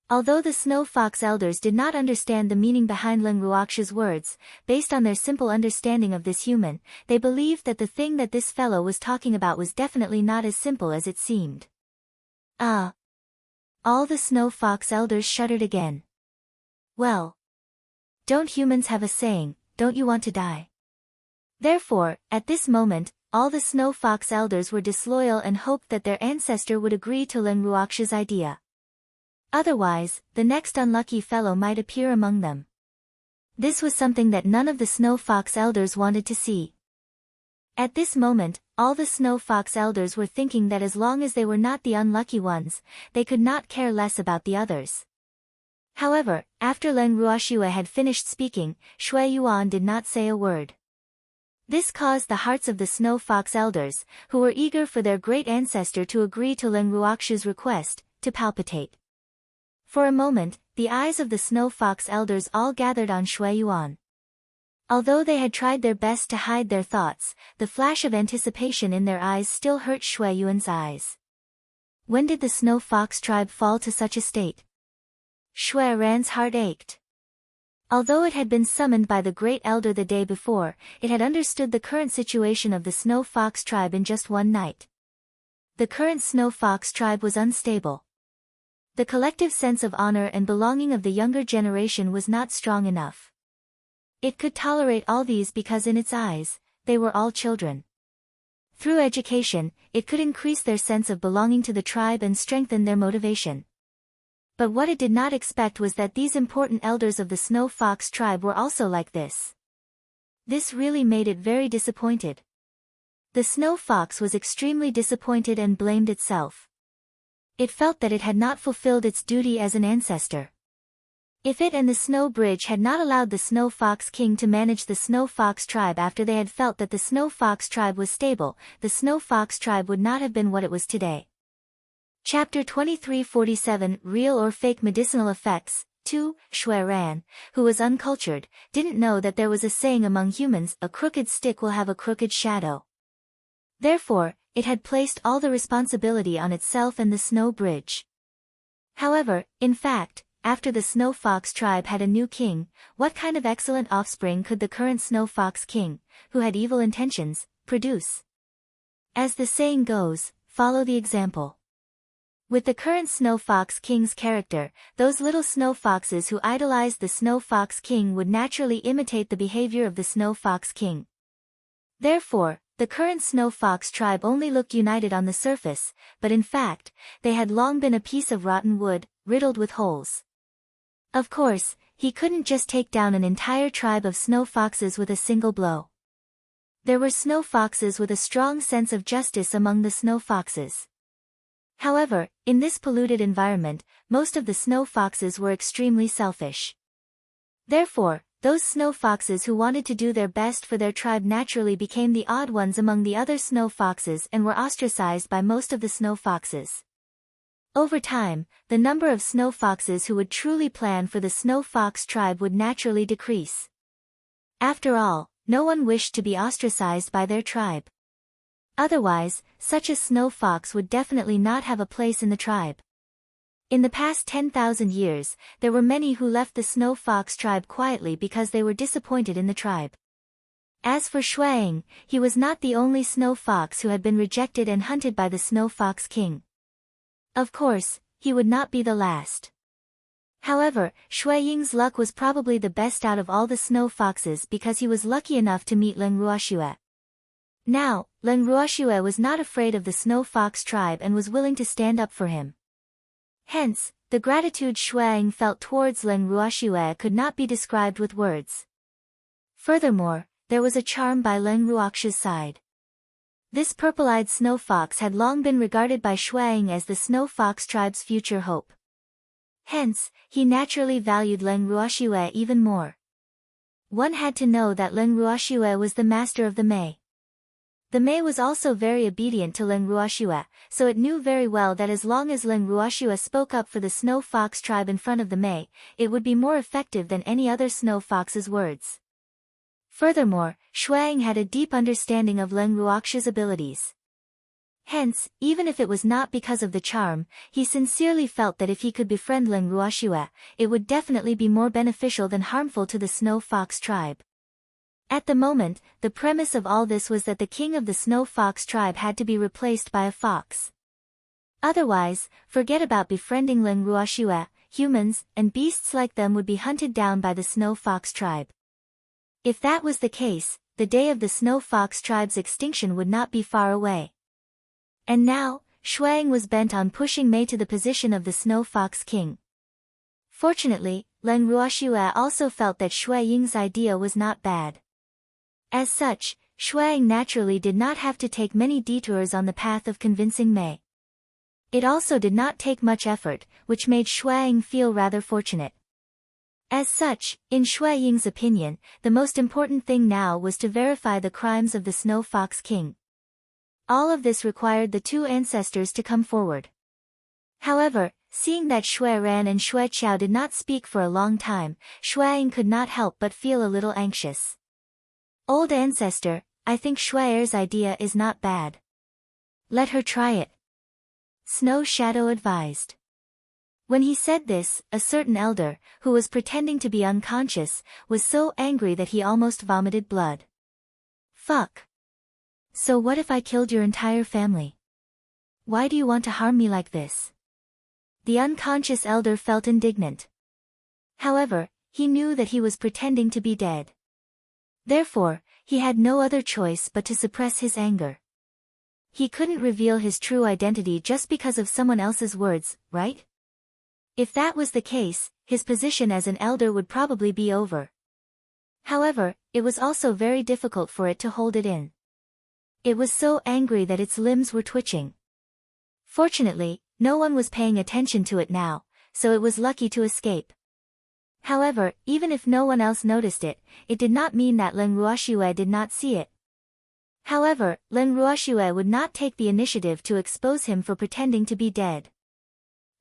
Although the Snow Fox elders did not understand the meaning behind Leng Ruoxue's words, based on their simple understanding of this human, they believed that the thing that this fellow was talking about was definitely not as simple as it seemed. Ah! All the Snow Fox elders shuddered again. Well. Don't humans have a saying, don't you want to die? Therefore, at this moment, all the snow fox elders were disloyal and hoped that their ancestor would agree to Leng Ruox's idea. Otherwise, the next unlucky fellow might appear among them. This was something that none of the snow fox elders wanted to see. At this moment, all the snow fox elders were thinking that as long as they were not the unlucky ones, they could not care less about the others. However, after Leng Ruoxue had finished speaking, Shui Yuan did not say a word. This caused the hearts of the snow fox elders, who were eager for their great ancestor to agree to Leng Ruoxue's request, to palpitate. For a moment, the eyes of the snow fox elders all gathered on Shui Yuan. Although they had tried their best to hide their thoughts, the flash of anticipation in their eyes still hurt Shui Yuan's eyes. When did the snow fox tribe fall to such a state? Shui Ran's heart ached. Although it had been summoned by the great elder the day before, it had understood the current situation of the snow fox tribe in just one night. The current snow fox tribe was unstable. The collective sense of honor and belonging of the younger generation was not strong enough. It could tolerate all these because in its eyes, they were all children. Through education, it could increase their sense of belonging to the tribe and strengthen their motivation. But what it did not expect was that these important elders of the snow fox tribe were also like this. This really made it very disappointed. The snow fox was extremely disappointed and blamed itself. It felt that it had not fulfilled its duty as an ancestor. If it and the Snow Bridge had not allowed the Snow Fox King to manage the Snow Fox tribe after they had felt that the Snow Fox tribe was stable, the Snow Fox tribe would not have been what it was today. Chapter 2347 Real or Fake Medicinal Effects 2. Shui Ran, who was uncultured, didn't know that there was a saying among humans, a crooked stick will have a crooked shadow. Therefore, it had placed all the responsibility on itself and the Snow Bridge. However, in fact, after the Snow Fox tribe had a new king, what kind of excellent offspring could the current Snow Fox King, who had evil intentions, produce? As the saying goes, follow the example. With the current Snow Fox King's character, those little snow foxes who idolized the Snow Fox King would naturally imitate the behavior of the Snow Fox King. Therefore, the current Snow Fox tribe only looked united on the surface, but in fact, they had long been a piece of rotten wood, riddled with holes. Of course, he couldn't just take down an entire tribe of snow foxes with a single blow. There were snow foxes with a strong sense of justice among the snow foxes. However, in this polluted environment, most of the snow foxes were extremely selfish. Therefore, those snow foxes who wanted to do their best for their tribe naturally became the odd ones among the other snow foxes and were ostracized by most of the snow foxes. Over time, the number of snow foxes who would truly plan for the snow fox tribe would naturally decrease. After all, no one wished to be ostracized by their tribe. Otherwise, such a snow fox would definitely not have a place in the tribe. In the past 10,000 years, there were many who left the snow fox tribe quietly because they were disappointed in the tribe. As for Shuang, he was not the only snow fox who had been rejected and hunted by the Snow Fox King. Of course, he would not be the last. However, Shui Ying's luck was probably the best out of all the snow foxes because he was lucky enough to meet Leng Ruoxue. Now, Leng Ruoxue was not afraid of the snow fox tribe and was willing to stand up for him. Hence, the gratitude Shuang felt towards Leng Ruoxue could not be described with words. Furthermore, there was a charm by Leng Ruoxue's side. This purple-eyed snow fox had long been regarded by Shuang as the snow fox tribe's future hope. Hence, he naturally valued Leng Ruoxue even more. One had to know that Leng Ruoxue was the master of the Mei. The Mei was also very obedient to Leng Ruoxue, so it knew very well that as long as Leng Ruoxue spoke up for the snow fox tribe in front of the Mei, it would be more effective than any other snow fox's words. Furthermore, Shuang had a deep understanding of Leng Ruoxue's abilities. Hence, even if it was not because of the charm, he sincerely felt that if he could befriend Leng Ruoxue, it would definitely be more beneficial than harmful to the snow fox tribe. At the moment, the premise of all this was that the king of the snow fox tribe had to be replaced by a fox. Otherwise, forget about befriending Leng Ruoxue, humans and beasts like them would be hunted down by the snow fox tribe. If that was the case, the day of the Snow Fox tribe's extinction would not be far away. And now, Shuang was bent on pushing Mei to the position of the Snow Fox King. Fortunately, Leng Ruoxue also felt that Shui Ying's idea was not bad. As such, Shuang naturally did not have to take many detours on the path of convincing Mei. It also did not take much effort, which made Shuang feel rather fortunate. As such, in Shui Ying's opinion, the most important thing now was to verify the crimes of the Snow Fox King. All of this required the two ancestors to come forward. However, seeing that Shui Ran and Shui Qiao did not speak for a long time, Shuang could not help but feel a little anxious. Old ancestor, I think Shui Er's idea is not bad. Let her try it, Snow Shadow advised. When he said this, a certain elder, who was pretending to be unconscious, was so angry that he almost vomited blood. Fuck. So what if I killed your entire family? Why do you want to harm me like this? The unconscious elder felt indignant. However, he knew that he was pretending to be dead. Therefore, he had no other choice but to suppress his anger. He couldn't reveal his true identity just because of someone else's words, right? If that was the case, his position as an elder would probably be over. However, it was also very difficult for it to hold it in. It was so angry that its limbs were twitching. Fortunately, no one was paying attention to it now, so it was lucky to escape. However, even if no one else noticed it, it did not mean that Leng Ruoxue did not see it. However, Leng Ruoxue would not take the initiative to expose him for pretending to be dead.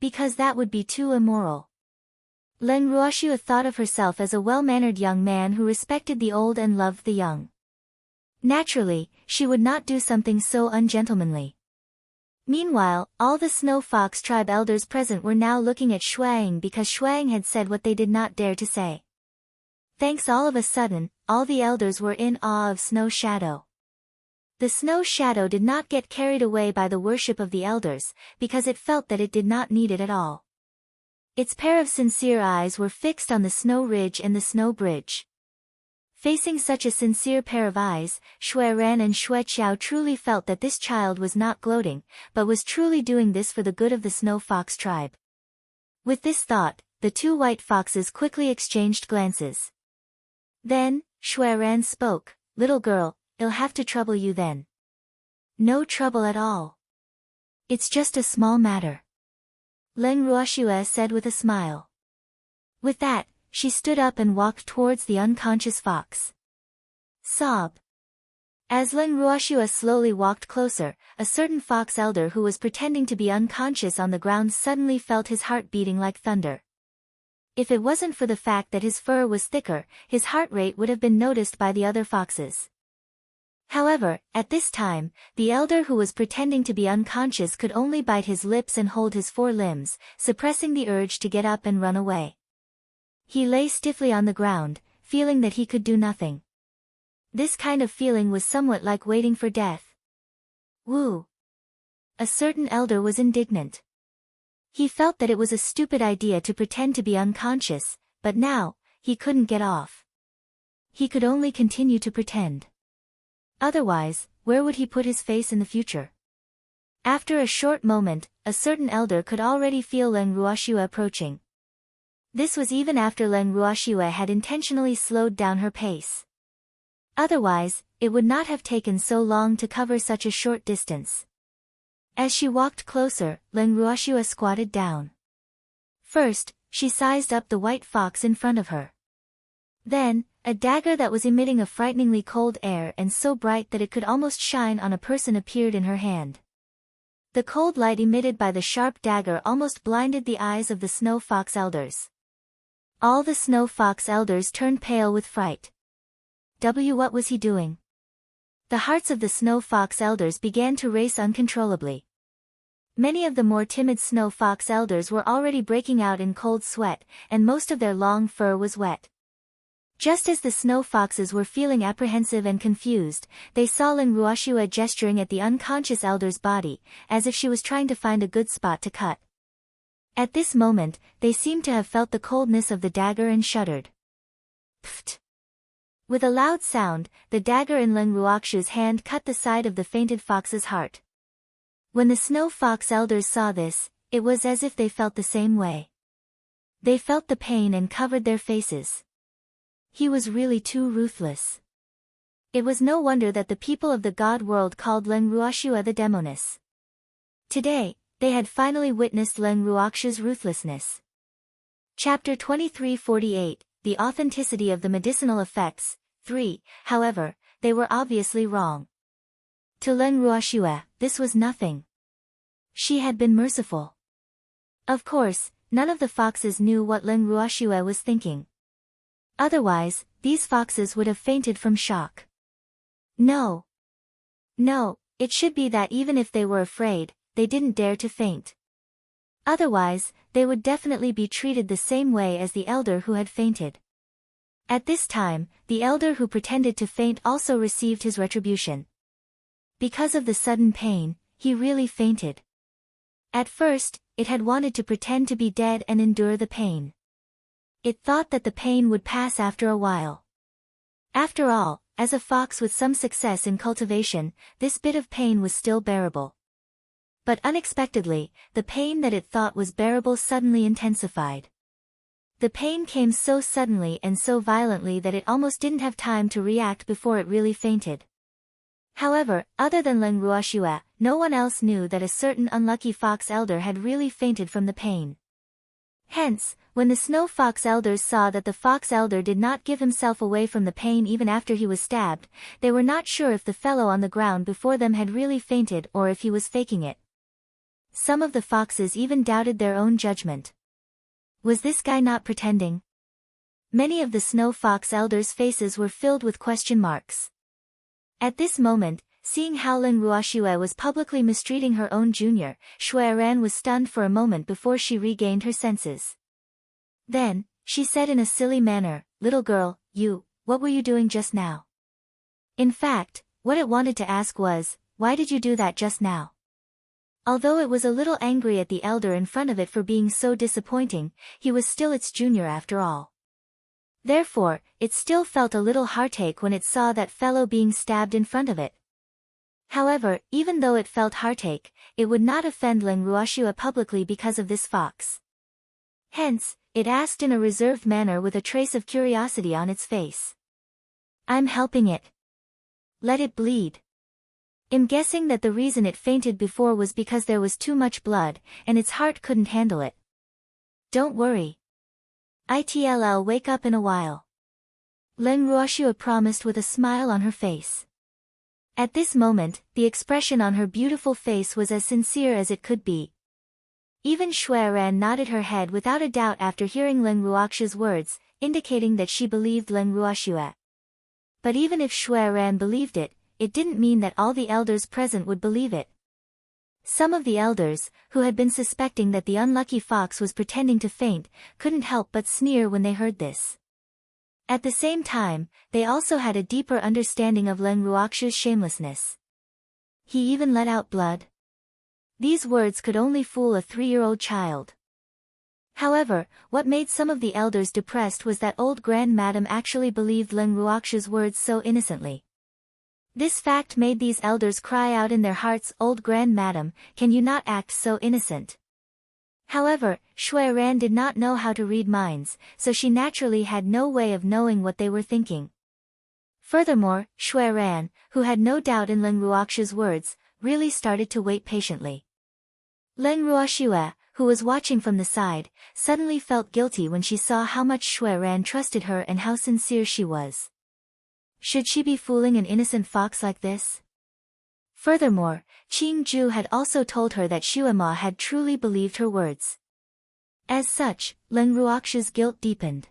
Because that would be too immoral. Leng Ruoxue thought of herself as a well-mannered young man who respected the old and loved the young. Naturally, she would not do something so ungentlemanly. Meanwhile, all the Snow Fox tribe elders present were now looking at Shuang because Shuang had said what they did not dare to say. Thanks all of a sudden, all the elders were in awe of Snow Shadow. The Snow Shadow did not get carried away by the worship of the elders, because it felt that it did not need it at all. Its pair of sincere eyes were fixed on the snow ridge and the snow bridge. Facing such a sincere pair of eyes, Shui Ran and Shui Qiao truly felt that this child was not gloating, but was truly doing this for the good of the Snow Fox tribe. With this thought, the two white foxes quickly exchanged glances. Then, Shui Ran spoke, "Little girl, I'll have to trouble you then." "No trouble at all. It's just a small matter," Leng Ruoxue said with a smile. With that, she stood up and walked towards the unconscious fox. Sob. As Leng Ruoxue slowly walked closer, a certain fox elder who was pretending to be unconscious on the ground suddenly felt his heart beating like thunder. If it wasn't for the fact that his fur was thicker, his heart rate would have been noticed by the other foxes. However, at this time, the elder who was pretending to be unconscious could only bite his lips and hold his forelimbs, suppressing the urge to get up and run away. He lay stiffly on the ground, feeling that he could do nothing. This kind of feeling was somewhat like waiting for death. Woo! A certain elder was indignant. He felt that it was a stupid idea to pretend to be unconscious, but now, he couldn't get off. He could only continue to pretend. Otherwise, where would he put his face in the future? After a short moment, a certain elder could already feel Leng Ruoxue approaching. This was even after Leng Ruoxue had intentionally slowed down her pace. Otherwise, it would not have taken so long to cover such a short distance. As she walked closer, Leng Ruoxue squatted down. First, she sized up the white fox in front of her. Then, a dagger that was emitting a frighteningly cold air and so bright that it could almost shine on a person appeared in her hand. The cold light emitted by the sharp dagger almost blinded the eyes of the Snow Fox elders. All the Snow Fox elders turned pale with fright. What was he doing? The hearts of the Snow Fox elders began to race uncontrollably. Many of the more timid Snow Fox elders were already breaking out in cold sweat, and most of their long fur was wet. Just as the Snow Foxes were feeling apprehensive and confused, they saw Leng Ruoxue gesturing at the unconscious elder's body, as if she was trying to find a good spot to cut. At this moment, they seemed to have felt the coldness of the dagger and shuddered. Pfft! With a loud sound, the dagger in Leng Ruoxu's hand cut the side of the fainted fox's heart. When the snow fox elders saw this, it was as if they felt the same way. They felt the pain and covered their faces. He was really too ruthless. It was no wonder that the people of the god world called Leng Ruoxu the Demoness. Today, they had finally witnessed Leng Ruoxu's ruthlessness. Chapter 2348, The Authenticity of the Medicinal Effects, 3. However, they were obviously wrong. To Leng Ruoxu, this was nothing. She had been merciful. Of course, none of the foxes knew what Leng Ruoxu was thinking. Otherwise, these foxes would have fainted from shock. No. No, it should be that even if they were afraid, they didn't dare to faint. Otherwise, they would definitely be treated the same way as the elder who had fainted. At this time, the elder who pretended to faint also received his retribution. Because of the sudden pain, he really fainted. At first, it had wanted to pretend to be dead and endure the pain. It thought that the pain would pass after a while. After all, as a fox with some success in cultivation, this bit of pain was still bearable. But unexpectedly, the pain that it thought was bearable suddenly intensified. The pain came so suddenly and so violently that it almost didn't have time to react before it really fainted. However, other than Leng Ruoxu, no one else knew that a certain unlucky fox elder had really fainted from the pain. Hence, when the snow fox elders saw that the fox elder did not give himself away from the pain even after he was stabbed, they were not sure if the fellow on the ground before them had really fainted or if he was faking it. Some of the foxes even doubted their own judgment. Was this guy not pretending? Many of the snow fox elders' faces were filled with question marks. At this moment, seeing how Leng Ruoxu was publicly mistreating her own junior, Shuiran was stunned for a moment before she regained her senses. Then, she said in a silly manner, "Little girl, what were you doing just now?" In fact, what it wanted to ask was, why did you do that just now? Although it was a little angry at the elder in front of it for being so disappointing, he was still its junior after all. Therefore, it still felt a little heartache when it saw that fellow being stabbed in front of it. However, even though it felt heartache, it would not offend Leng Ruoxu publicly because of this fox. Hence, it asked in a reserved manner with a trace of curiosity on its face. "I'm helping it. Let it bleed." I'm guessing that the reason it fainted before was because there was too much blood, and its heart couldn't handle it. "Don't worry. It'll wake up in a while," Leng Ruoxu promised with a smile on her face. At this moment, the expression on her beautiful face was as sincere as it could be. Even Shuiran nodded her head without a doubt after hearing Leng Ruoxu's words, indicating that she believed Leng Ruoxu. But even if Shuiran believed it, it didn't mean that all the elders present would believe it. Some of the elders, who had been suspecting that the unlucky fox was pretending to faint, couldn't help but sneer when they heard this. At the same time, they also had a deeper understanding of Leng Ruoxu's shamelessness. He even let out blood? These words could only fool a 3-year-old child. However, what made some of the elders depressed was that old Grand Madam actually believed Leng Ruoxu's words so innocently. This fact made these elders cry out in their hearts, "Old Grand Madam, can you not act so innocent?" However, Shuiran did not know how to read minds, so she naturally had no way of knowing what they were thinking. Furthermore, Shuiran, who had no doubt in Leng Ruoxu's words, really started to wait patiently. Leng Ruoxu, who was watching from the side, suddenly felt guilty when she saw how much Shuiran trusted her and how sincere she was. Should she be fooling an innocent fox like this? Furthermore, Qing Ju had also told her that Shuima had truly believed her words. As such, Leng Ruoxu's guilt deepened.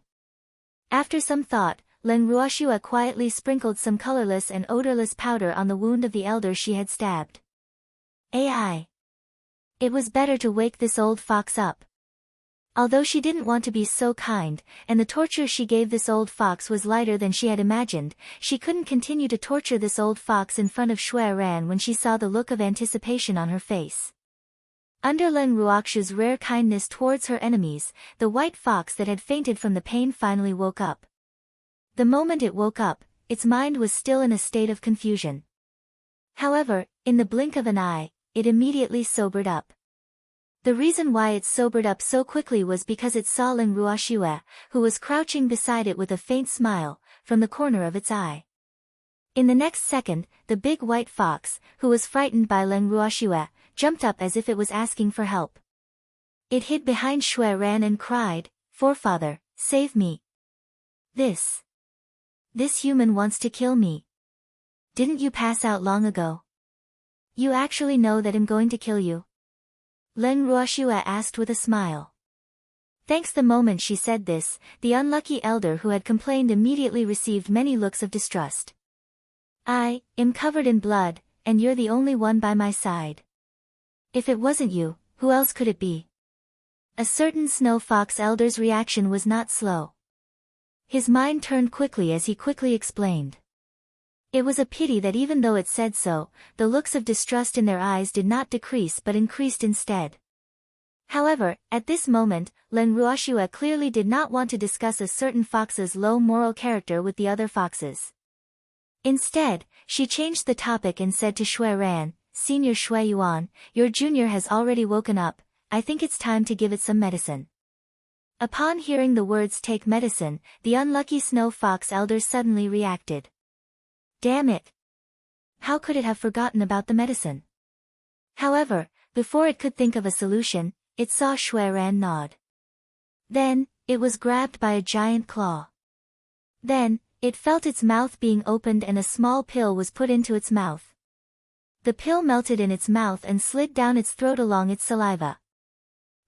After some thought, Leng Ruoxu quietly sprinkled some colorless and odorless powder on the wound of the elder she had stabbed. Ai! It was better to wake this old fox up. Although she didn't want to be so kind, and the torture she gave this old fox was lighter than she had imagined, she couldn't continue to torture this old fox in front of Shuiran when she saw the look of anticipation on her face. Under Leng Ruoxu's rare kindness towards her enemies, the white fox that had fainted from the pain finally woke up. The moment it woke up, its mind was still in a state of confusion. However, in the blink of an eye, it immediately sobered up. The reason why it sobered up so quickly was because it saw Leng Ruoxue, who was crouching beside it with a faint smile, from the corner of its eye. In the next second, the big white fox, who was frightened by Leng Ruoxue, jumped up as if it was asking for help. It hid behind Shui Ran and cried, "Forefather, save me. This human wants to kill me. Didn't you pass out long ago? You actually know that I'm going to kill you?" Leng Ruoxue asked with a smile. Thanks. The moment she said this, the unlucky elder who had complained immediately received many looks of distrust. "I am covered in blood, and you're the only one by my side. If it wasn't you, who else could it be?" A certain snow fox elder's reaction was not slow. His mind turned quickly as he quickly explained. It was a pity that even though it said so, the looks of distrust in their eyes did not decrease but increased instead. However, at this moment, Leng Ruoxue clearly did not want to discuss a certain fox's low moral character with the other foxes. Instead, she changed the topic and said to Shui Ran, "Senior Shui Yuan, your junior has already woken up. I think it's time to give it some medicine." Upon hearing the words "take medicine," the unlucky snow fox elder suddenly reacted. Damn it! How could it have forgotten about the medicine? However, before it could think of a solution, it saw Shui Ran nod. Then, it was grabbed by a giant claw. Then, it felt its mouth being opened and a small pill was put into its mouth. The pill melted in its mouth and slid down its throat along its saliva.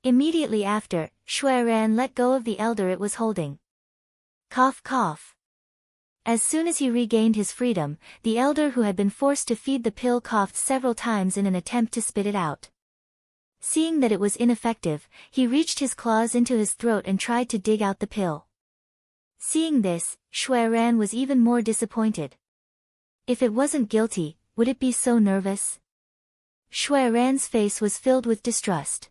Immediately after, Shui Ran let go of the elder it was holding. Cough cough. As soon as he regained his freedom, the elder who had been forced to feed the pill coughed several times in an attempt to spit it out. Seeing that it was ineffective, he reached his claws into his throat and tried to dig out the pill. Seeing this, Shui Ran was even more disappointed. If it wasn't guilty, would it be so nervous? Shui Ran's face was filled with distrust.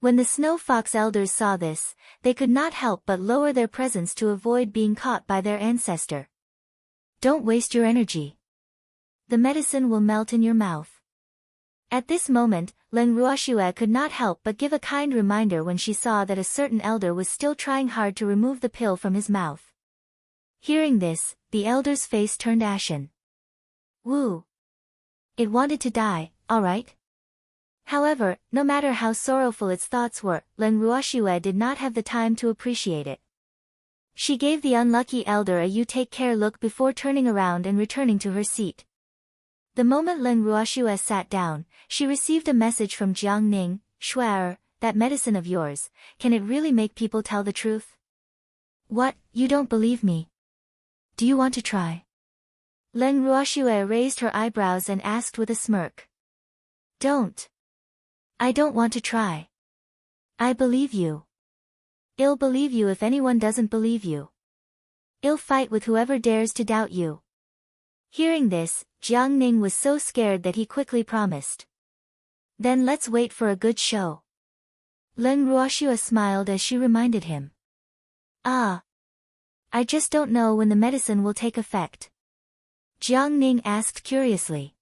When the snow fox elders saw this, they could not help but lower their presence to avoid being caught by their ancestor. Don't waste your energy. The medicine will melt in your mouth. At this moment, Leng Ruoxue could not help but give a kind reminder when she saw that a certain elder was still trying hard to remove the pill from his mouth. Hearing this, the elder's face turned ashen. Woo! It wanted to die, alright? However, no matter how sorrowful its thoughts were, Leng Ruoxue did not have the time to appreciate it. She gave the unlucky elder a "you take care" look before turning around and returning to her seat. The moment Leng Ruoxue sat down, she received a message from Jiang Ning. "Shuai, that medicine of yours, can it really make people tell the truth?" "What, you don't believe me? Do you want to try?" Leng Ruoxue raised her eyebrows and asked with a smirk. "Don't. I don't want to try. I believe you. I'll believe you if anyone doesn't believe you. I'll fight with whoever dares to doubt you." Hearing this, Jiang Ning was so scared that he quickly promised. "Then let's wait for a good show." Leng Ruoxue smiled as she reminded him. "Ah. I just don't know when the medicine will take effect." Jiang Ning asked curiously.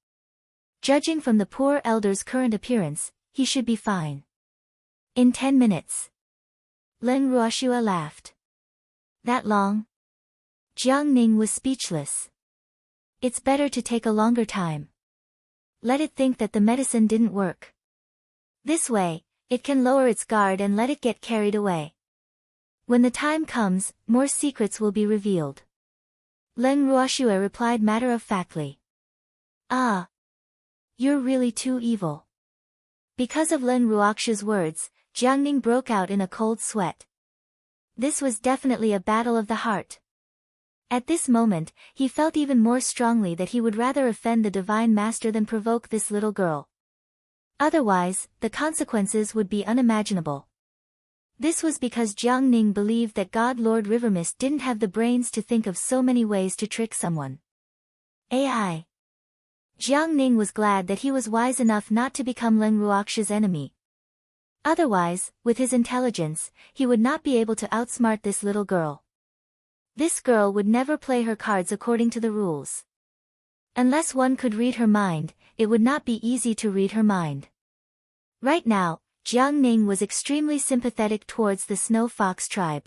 Judging from the poor elder's current appearance, he should be fine. "In 10 minutes. Leng Ruoxue laughed. "That long?" Jiang Ning was speechless. "It's better to take a longer time. Let it think that the medicine didn't work. This way, it can lower its guard and let it get carried away. When the time comes, more secrets will be revealed." Leng Ruoxue replied matter-of-factly. "Ah. You're really too evil." Because of Leng Ruoxue's words, Jiang Ning broke out in a cold sweat. This was definitely a battle of the heart. At this moment, he felt even more strongly that he would rather offend the Divine Master than provoke this little girl. Otherwise, the consequences would be unimaginable. This was because Jiang Ning believed that God Lord Rivermist didn't have the brains to think of so many ways to trick someone. AI. Jiang Ning was glad that he was wise enough not to become Leng Ruoxue's enemy. Otherwise, with his intelligence, he would not be able to outsmart this little girl. This girl would never play her cards according to the rules. Unless one could read her mind, it would not be easy to read her mind. Right now, Jiang Ning was extremely sympathetic towards the Snow Fox tribe.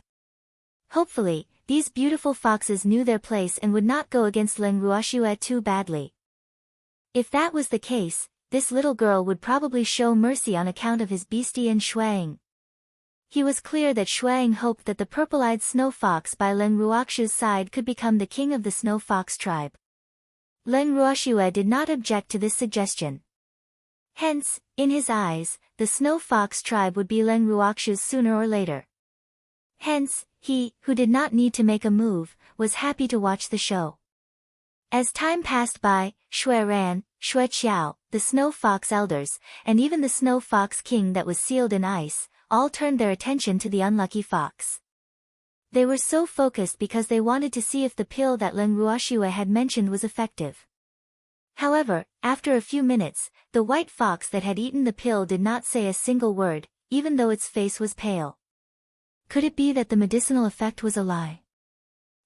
Hopefully, these beautiful foxes knew their place and would not go against Leng Ruoxue too badly. If that was the case, this little girl would probably show mercy on account of his bestie and Shuang. He was clear that Shuang hoped that the purple-eyed snow fox by Leng Ruoxue's side could become the king of the Snow Fox tribe. Leng Ruoxue did not object to this suggestion. Hence, in his eyes, the Snow Fox tribe would be Leng Ruoxue's sooner or later. Hence, he, who did not need to make a move, was happy to watch the show. As time passed by, Shui Ran, Shui Qiao, the Snow Fox elders, and even the Snow Fox king that was sealed in ice, all turned their attention to the unlucky fox. They were so focused because they wanted to see if the pill that Leng Ruoxue had mentioned was effective. However, after a few minutes, the white fox that had eaten the pill did not say a single word, even though its face was pale. Could it be that the medicinal effect was a lie?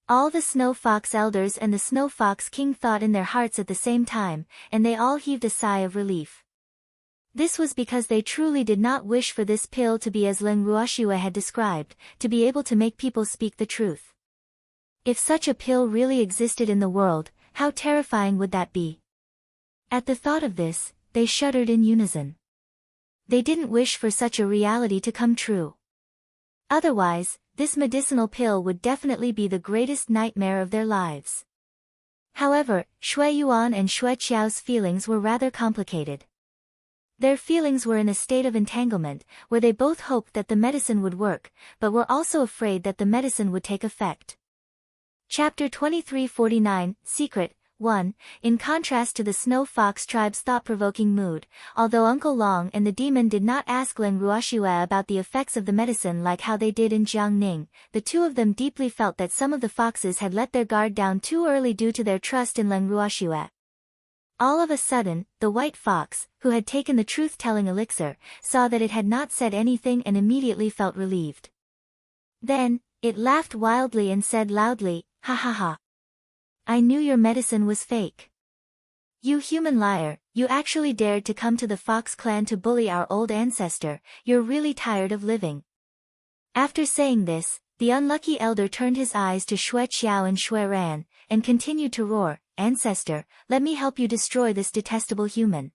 All the Snow Fox elders and the Snow Fox king thought in their hearts at the same time, and they all heaved a sigh of relief. This was because they truly did not wish for this pill to be as Leng Ruoxue had described, to be able to make people speak the truth. If such a pill really existed in the world, how terrifying would that be? At the thought of this, they shuddered in unison. They didn't wish for such a reality to come true. Otherwise, this medicinal pill would definitely be the greatest nightmare of their lives. However, Shui Yuan and Shui Qiao's feelings were rather complicated. Their feelings were in a state of entanglement, where they both hoped that the medicine would work, but were also afraid that the medicine would take effect. Chapter 2349, Secret 1. In contrast to the Snow Fox tribe's thought-provoking mood, although Uncle Long and the demon did not ask Leng Ruoxue about the effects of the medicine like how they did in Jiangning, the two of them deeply felt that some of the foxes had let their guard down too early due to their trust in Leng Ruoxue. All of a sudden, the white fox, who had taken the truth-telling elixir, saw that it had not said anything and immediately felt relieved. Then, it laughed wildly and said loudly, "Ha ha ha. I knew your medicine was fake. You human liar, you actually dared to come to the Fox clan to bully our old ancestor, you're really tired of living." After saying this, the unlucky elder turned his eyes to Shui Qiao and Shui Ran, and continued to roar, "Ancestor, let me help you destroy this detestable human."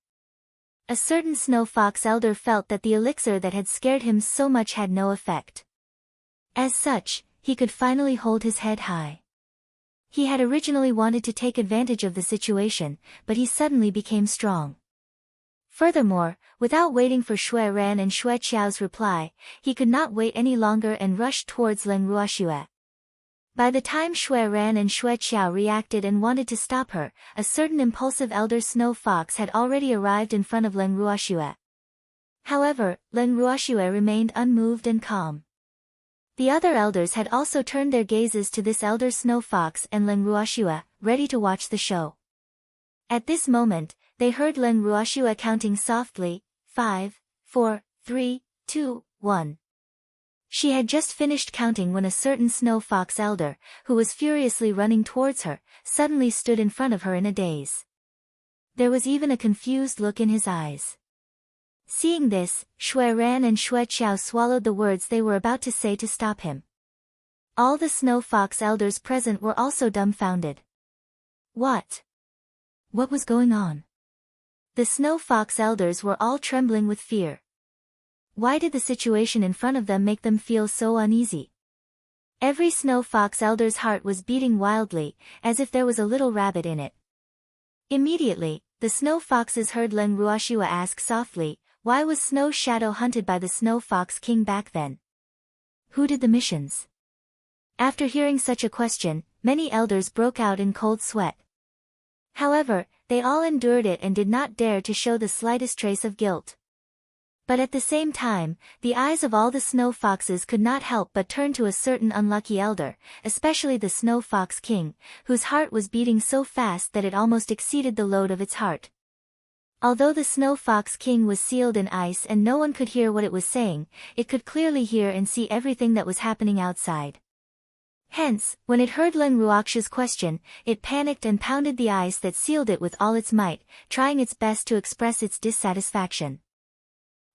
A certain Snow Fox elder felt that the elixir that had scared him so much had no effect. As such, he could finally hold his head high. He had originally wanted to take advantage of the situation, but he suddenly became strong. Furthermore, without waiting for Shui Ran and Shui Qiao's reply, he could not wait any longer and rushed towards Leng Ruoxue. By the time Shui Ran and Shui Qiao reacted and wanted to stop her, a certain impulsive elder Snow Fox had already arrived in front of Leng Ruoxue. However, Leng Ruoxue remained unmoved and calm. The other elders had also turned their gazes to this elder Snow Fox and Leng Ruoxue, ready to watch the show. At this moment, they heard Leng Ruoxue counting softly, 5, 4, 3, 2, 1. She had just finished counting when a certain Snow Fox elder, who was furiously running towards her, suddenly stood in front of her in a daze. There was even a confused look in his eyes. Seeing this, Shui Ran and Shui Qiao swallowed the words they were about to say to stop him. All the Snow Fox elders present were also dumbfounded. What was going on? The Snow Fox elders were all trembling with fear. Why did the situation in front of them make them feel so uneasy? Every Snow Fox elder's heart was beating wildly, as if there was a little rabbit in it. Immediately, the Snow Foxes heard Leng Ruoxue ask softly, "Why was Snow Shadow hunted by the Snow Fox King back then? Who did the missions?" After hearing such a question, many elders broke out in cold sweat. However, they all endured it and did not dare to show the slightest trace of guilt. But at the same time, the eyes of all the Snow Foxes could not help but turn to a certain unlucky elder, especially the Snow Fox King, whose heart was beating so fast that it almost exceeded the load of its heart. Although the Snow Fox King was sealed in ice and no one could hear what it was saying, it could clearly hear and see everything that was happening outside. Hence, when it heard Leng Ruoxia's question, it panicked and pounded the ice that sealed it with all its might, trying its best to express its dissatisfaction.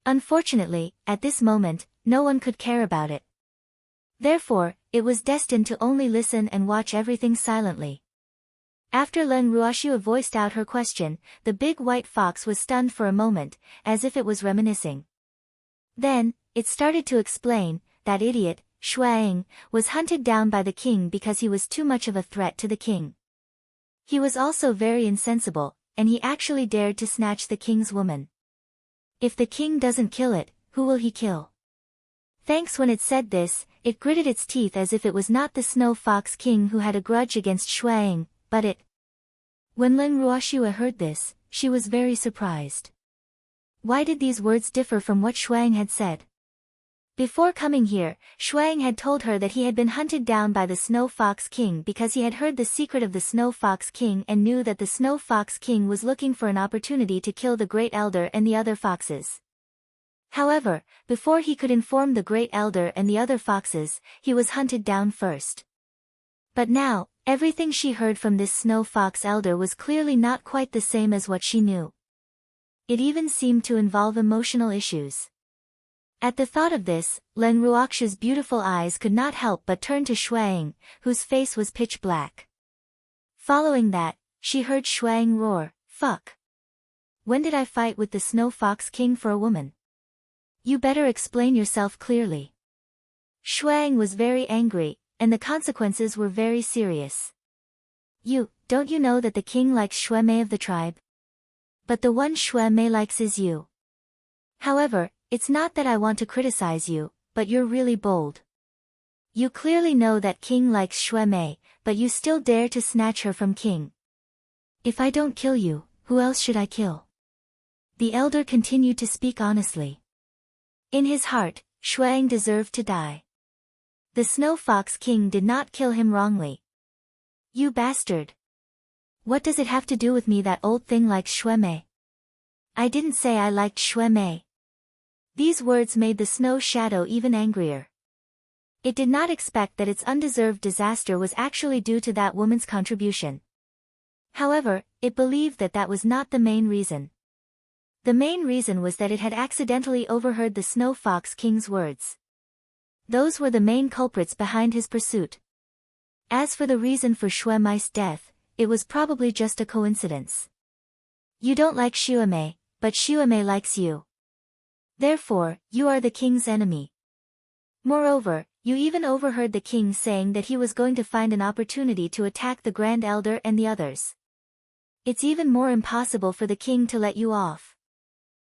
Unfortunately, at this moment, no one could care about it. Therefore, it was destined to only listen and watch everything silently. After Leng Ruoxia voiced out her question, the big white fox was stunned for a moment, as if it was reminiscing. Then, it started to explain, that idiot, Shuang, was hunted down by the king because he was too much of a threat to the king. He was also very insensible, and he actually dared to snatch the king's woman. If the king doesn't kill it, who will he kill? Thanks. When it said this, it gritted its teeth as if it was not the Snow Fox King who had a grudge against Shuang, but it. When Leng Ruoxia heard this, she was very surprised. Why did these words differ from what Shuang had said? Before coming here, Shuang had told her that he had been hunted down by the Snow Fox King because he had heard the secret of the Snow Fox King and knew that the Snow Fox King was looking for an opportunity to kill the Great Elder and the other foxes. However, before he could inform the Great Elder and the other foxes, he was hunted down first. But now, everything she heard from this Snow Fox Elder was clearly not quite the same as what she knew. It even seemed to involve emotional issues. At the thought of this, Leng Ruoxia's beautiful eyes could not help but turn to Shuang, whose face was pitch black. Following that, she heard Shuang roar, "Fuck! When did I fight with the Snow Fox King for a woman? You better explain yourself clearly." Shuang was very angry, and the consequences were very serious. Don't you know that the king likes Shuemei of the tribe? But the one Shuemei likes is you. However, it's not that I want to criticize you, but you're really bold. You clearly know that king likes Shuemei, but you still dare to snatch her from king. If I don't kill you, who else should I kill? The elder continued to speak honestly. In his heart, Shuang deserved to die. The Snow Fox King did not kill him wrongly. You bastard! What does it have to do with me that old thing likes Shuemei? I didn't say I liked Shuemei. These words made the Snow Shadow even angrier. It did not expect that its undeserved disaster was actually due to that woman's contribution. However, it believed that that was not the main reason. The main reason was that it had accidentally overheard the Snow Fox King's words. Those were the main culprits behind his pursuit. As for the reason for Shuemei's death, it was probably just a coincidence. You don't like Shuemei, but Shuemei likes you. Therefore, you are the king's enemy. Moreover, you even overheard the king saying that he was going to find an opportunity to attack the Grand Elder and the others. It's even more impossible for the king to let you off.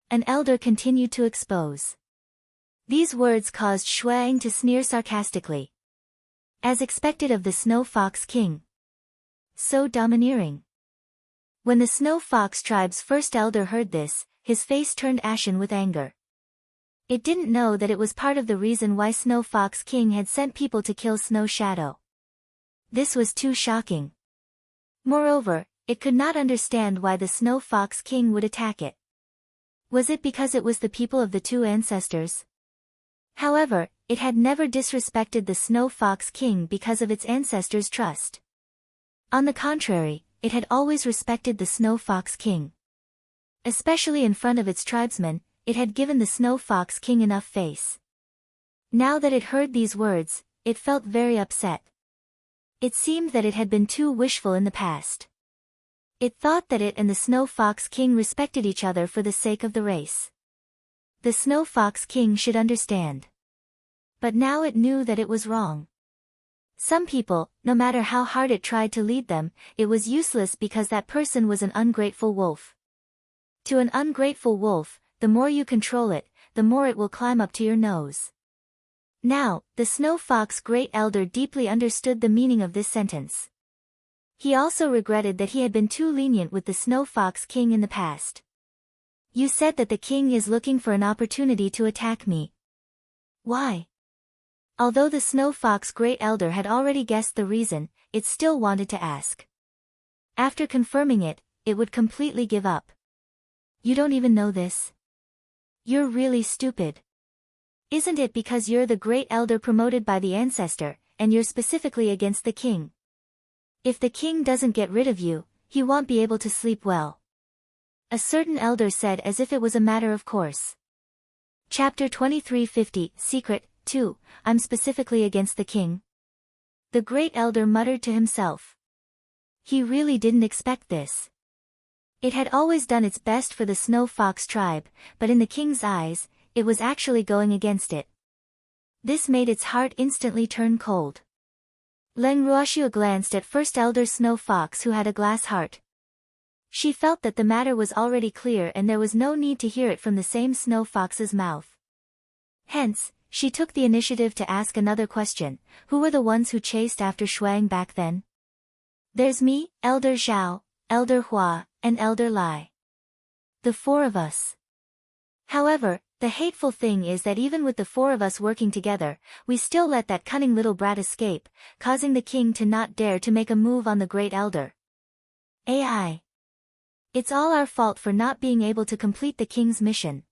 An elder continued to expose. These words caused Shuang to sneer sarcastically. As expected of the Snow Fox King. So domineering. When the Snow Fox tribe's first elder heard this, his face turned ashen with anger. It didn't know that it was part of the reason why Snow Fox King had sent people to kill Snow Shadow. This was too shocking. Moreover, it could not understand why the Snow Fox King would attack it. Was it because it was the people of the two ancestors? However, it had never disrespected the Snow Fox King because of its ancestors' trust. On the contrary, it had always respected the Snow Fox King. Especially in front of its tribesmen, it had given the Snow Fox King enough face. Now that it heard these words, it felt very upset. It seemed that it had been too wishful in the past. It thought that it and the Snow Fox King respected each other for the sake of the race. The Snow Fox King should understand. But now it knew that it was wrong. Some people, no matter how hard it tried to lead them, it was useless because that person was an ungrateful wolf. To an ungrateful wolf, the more you control it, the more it will climb up to your nose. Now, the Snow Fox Great Elder deeply understood the meaning of this sentence. He also regretted that he had been too lenient with the Snow Fox King in the past. You said that the king is looking for an opportunity to attack me. Why? Although the Snow Fox Great Elder had already guessed the reason, it still wanted to ask. After confirming it, it would completely give up. You don't even know this? You're really stupid. Isn't it because you're the Great Elder promoted by the ancestor, and you're specifically against the king. If the king doesn't get rid of you, he won't be able to sleep well. A certain elder said as if it was a matter of course. Chapter 2350, Secret, 2, I'm specifically against the king. The great elder muttered to himself. He really didn't expect this. It had always done its best for the Snow Fox tribe, but in the king's eyes, it was actually going against it. This made its heart instantly turn cold. Leng Ruoxiu glanced at First Elder Snow Fox, who had a glass heart. She felt that the matter was already clear and there was no need to hear it from the same Snow Fox's mouth. Hence, she took the initiative to ask another question: who were the ones who chased after Shuang back then? There's me, Elder Zhao, Elder Hua, and Elder Lai. The four of us. However, the hateful thing is that even with the four of us working together, we still let that cunning little brat escape, causing the king to not dare to make a move on the great elder. AI. It's all our fault for not being able to complete the king's mission.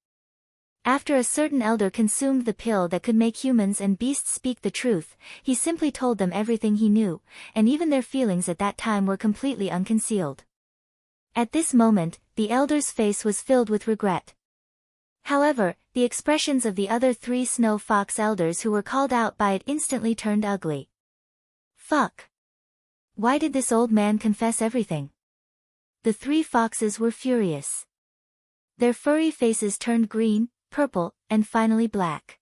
After a certain elder consumed the pill that could make humans and beasts speak the truth, he simply told them everything he knew, and even their feelings at that time were completely unconcealed. At this moment, the elder's face was filled with regret. However, the expressions of the other 3 Snow Fox elders who were called out by it instantly turned ugly. Fuck. Why did this old man confess everything? The 3 foxes were furious. Their furry faces turned green, purple, and finally black.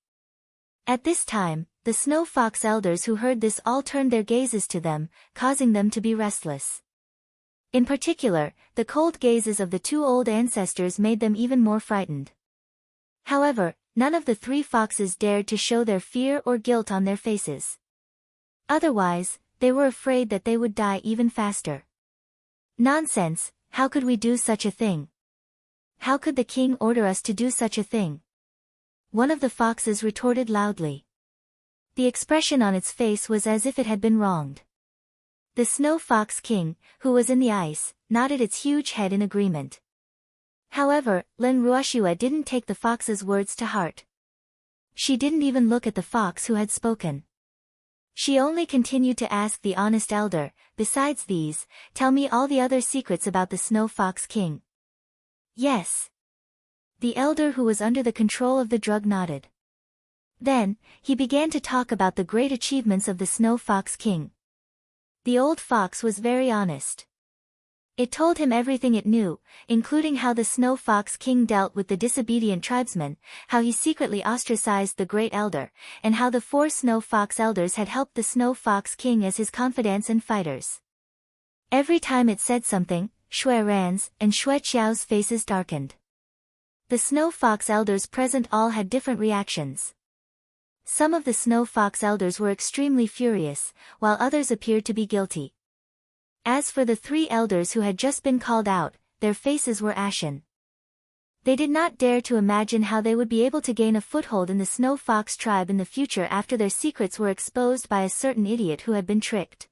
At this time, the Snow Fox elders who heard this all turned their gazes to them, causing them to be restless. In particular, the cold gazes of the 2 old ancestors made them even more frightened. However, none of the 3 foxes dared to show their fear or guilt on their faces. Otherwise, they were afraid that they would die even faster. Nonsense, how could we do such a thing? How could the king order us to do such a thing? One of the foxes retorted loudly. The expression on its face was as if it had been wronged. The Snow Fox King, who was in the ice, nodded its huge head in agreement. However, Leng Ruoxiu didn't take the fox's words to heart. She didn't even look at the fox who had spoken. She only continued to ask the honest elder, besides these, tell me all the other secrets about the Snow Fox King. Yes. The elder who was under the control of the drug nodded. Then, he began to talk about the great achievements of the Snow Fox King. The old fox was very honest. It told him everything it knew, including how the Snow Fox King dealt with the disobedient tribesmen, how he secretly ostracized the great elder, and how the 4 Snow Fox elders had helped the Snow Fox King as his confidants and fighters. Every time it said something, Shui Ran's and Shui Qiao's faces darkened. The Snow Fox elders present all had different reactions. Some of the Snow Fox elders were extremely furious, while others appeared to be guilty. As for the 3 elders who had just been called out, their faces were ashen. They did not dare to imagine how they would be able to gain a foothold in the Snow Fox tribe in the future after their secrets were exposed by a certain idiot who had been tricked.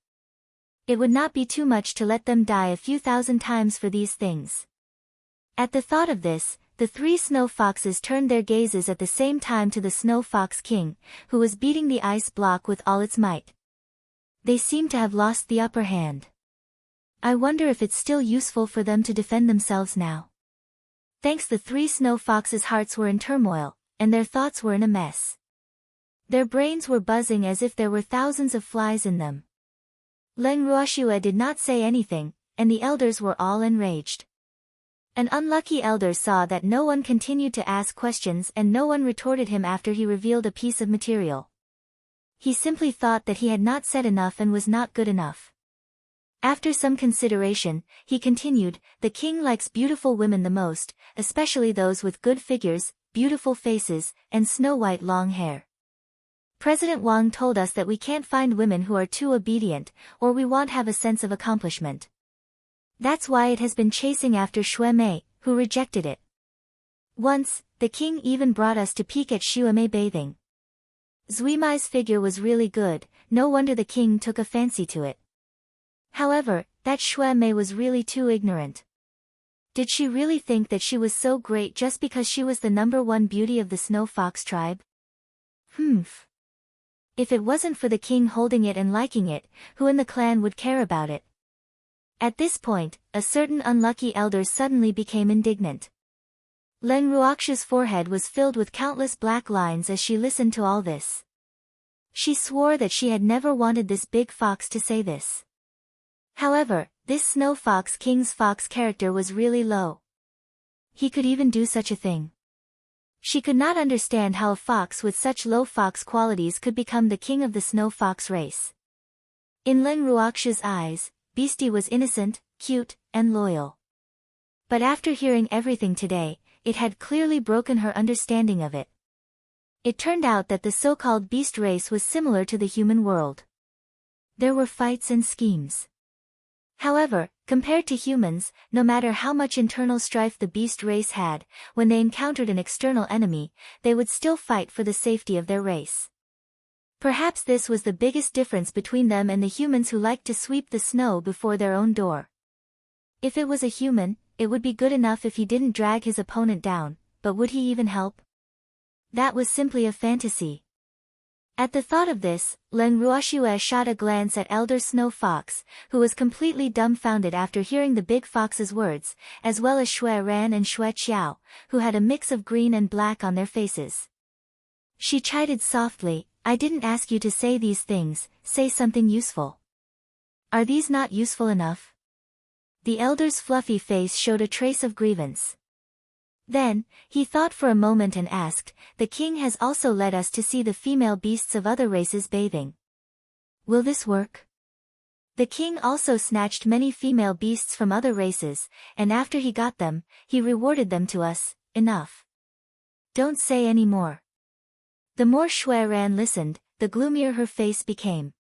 It would not be too much to let them die a few thousand times for these things. At the thought of this, the 3 Snow Foxes turned their gazes at the same time to the Snow Fox King, who was beating the ice block with all its might. They seemed to have lost the upper hand. I wonder if it's still useful for them to defend themselves now. Thanks, the 3 Snow Foxes' hearts were in turmoil, and their thoughts were in a mess. Their brains were buzzing as if there were thousands of flies in them. Leng Ruoxiu did not say anything, and the elders were all enraged. An unlucky elder saw that no one continued to ask questions and no one retorted him after he revealed a piece of material. He simply thought that he had not said enough and was not good enough. After some consideration, he continued, the king likes beautiful women the most, especially those with good figures, beautiful faces, and snow-white long hair. President Wang told us that we can't find women who are too obedient, or we won't have a sense of accomplishment. That's why it has been chasing after Xue Mei, who rejected it. Once, the king even brought us to peek at Xue Mei bathing. Zui Mai's figure was really good, no wonder the king took a fancy to it. However, that Xue Mei was really too ignorant. Did she really think that she was so great just because she was the #1 beauty of the Snow Fox tribe? If it wasn't for the king holding it and liking it, who in the clan would care about it? At this point, a certain unlucky elder suddenly became indignant. Leng Ruoxia's forehead was filled with countless black lines as she listened to all this. She swore that she had never wanted this big fox to say this. However, this Snow Fox King's fox character was really low. He could even do such a thing. She could not understand how a fox with such low fox qualities could become the king of the snow fox race. In Leng Ruoxia's eyes, Beastie was innocent, cute, and loyal. But after hearing everything today, it had clearly broken her understanding of it. It turned out that the so-called beast race was similar to the human world. There were fights and schemes. However, compared to humans, no matter how much internal strife the beast race had, when they encountered an external enemy, they would still fight for the safety of their race. Perhaps this was the biggest difference between them and the humans who liked to sweep the snow before their own door. If it was a human, it would be good enough if he didn't drag his opponent down, but would he even help? That was simply a fantasy. At the thought of this, Leng Ruoxia shot a glance at Elder Snow Fox, who was completely dumbfounded after hearing the big fox's words, as well as Shui Ran and Shui Qiao, who had a mix of green and black on their faces. She chided softly, "I didn't ask you to say these things, say something useful. Are these not useful enough?" The elder's fluffy face showed a trace of grievance. Then, he thought for a moment and asked, "The king has also led us to see the female beasts of other races bathing. Will this work?" The king also snatched many female beasts from other races, and after he got them, he rewarded them to us. Enough. Don't say any more. The more Shui Ran listened, the gloomier her face became.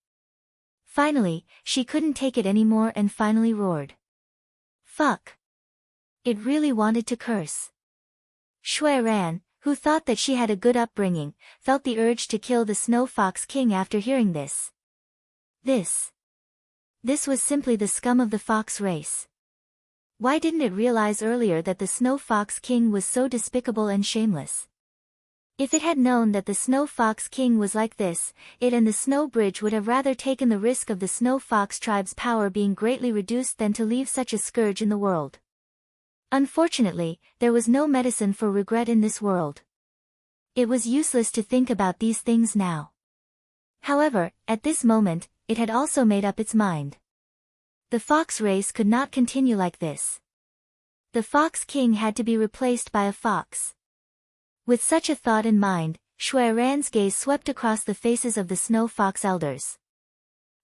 Finally, she couldn't take it anymore and finally roared. Fuck. It really wanted to curse. Shui Ran, who thought that she had a good upbringing, felt the urge to kill the Snow Fox King after hearing this. This was simply the scum of the fox race. Why didn't it realize earlier that the Snow Fox King was so despicable and shameless? If it had known that the Snow Fox King was like this, it and the Snow Bridge would have rather taken the risk of the Snow Fox tribe's power being greatly reduced than to leave such a scourge in the world. Unfortunately, there was no medicine for regret in this world. It was useless to think about these things now. However, at this moment, it had also made up its mind. The fox race could not continue like this. The Fox King had to be replaced by a fox. With such a thought in mind, Shui Ran's gaze swept across the faces of the Snow Fox elders.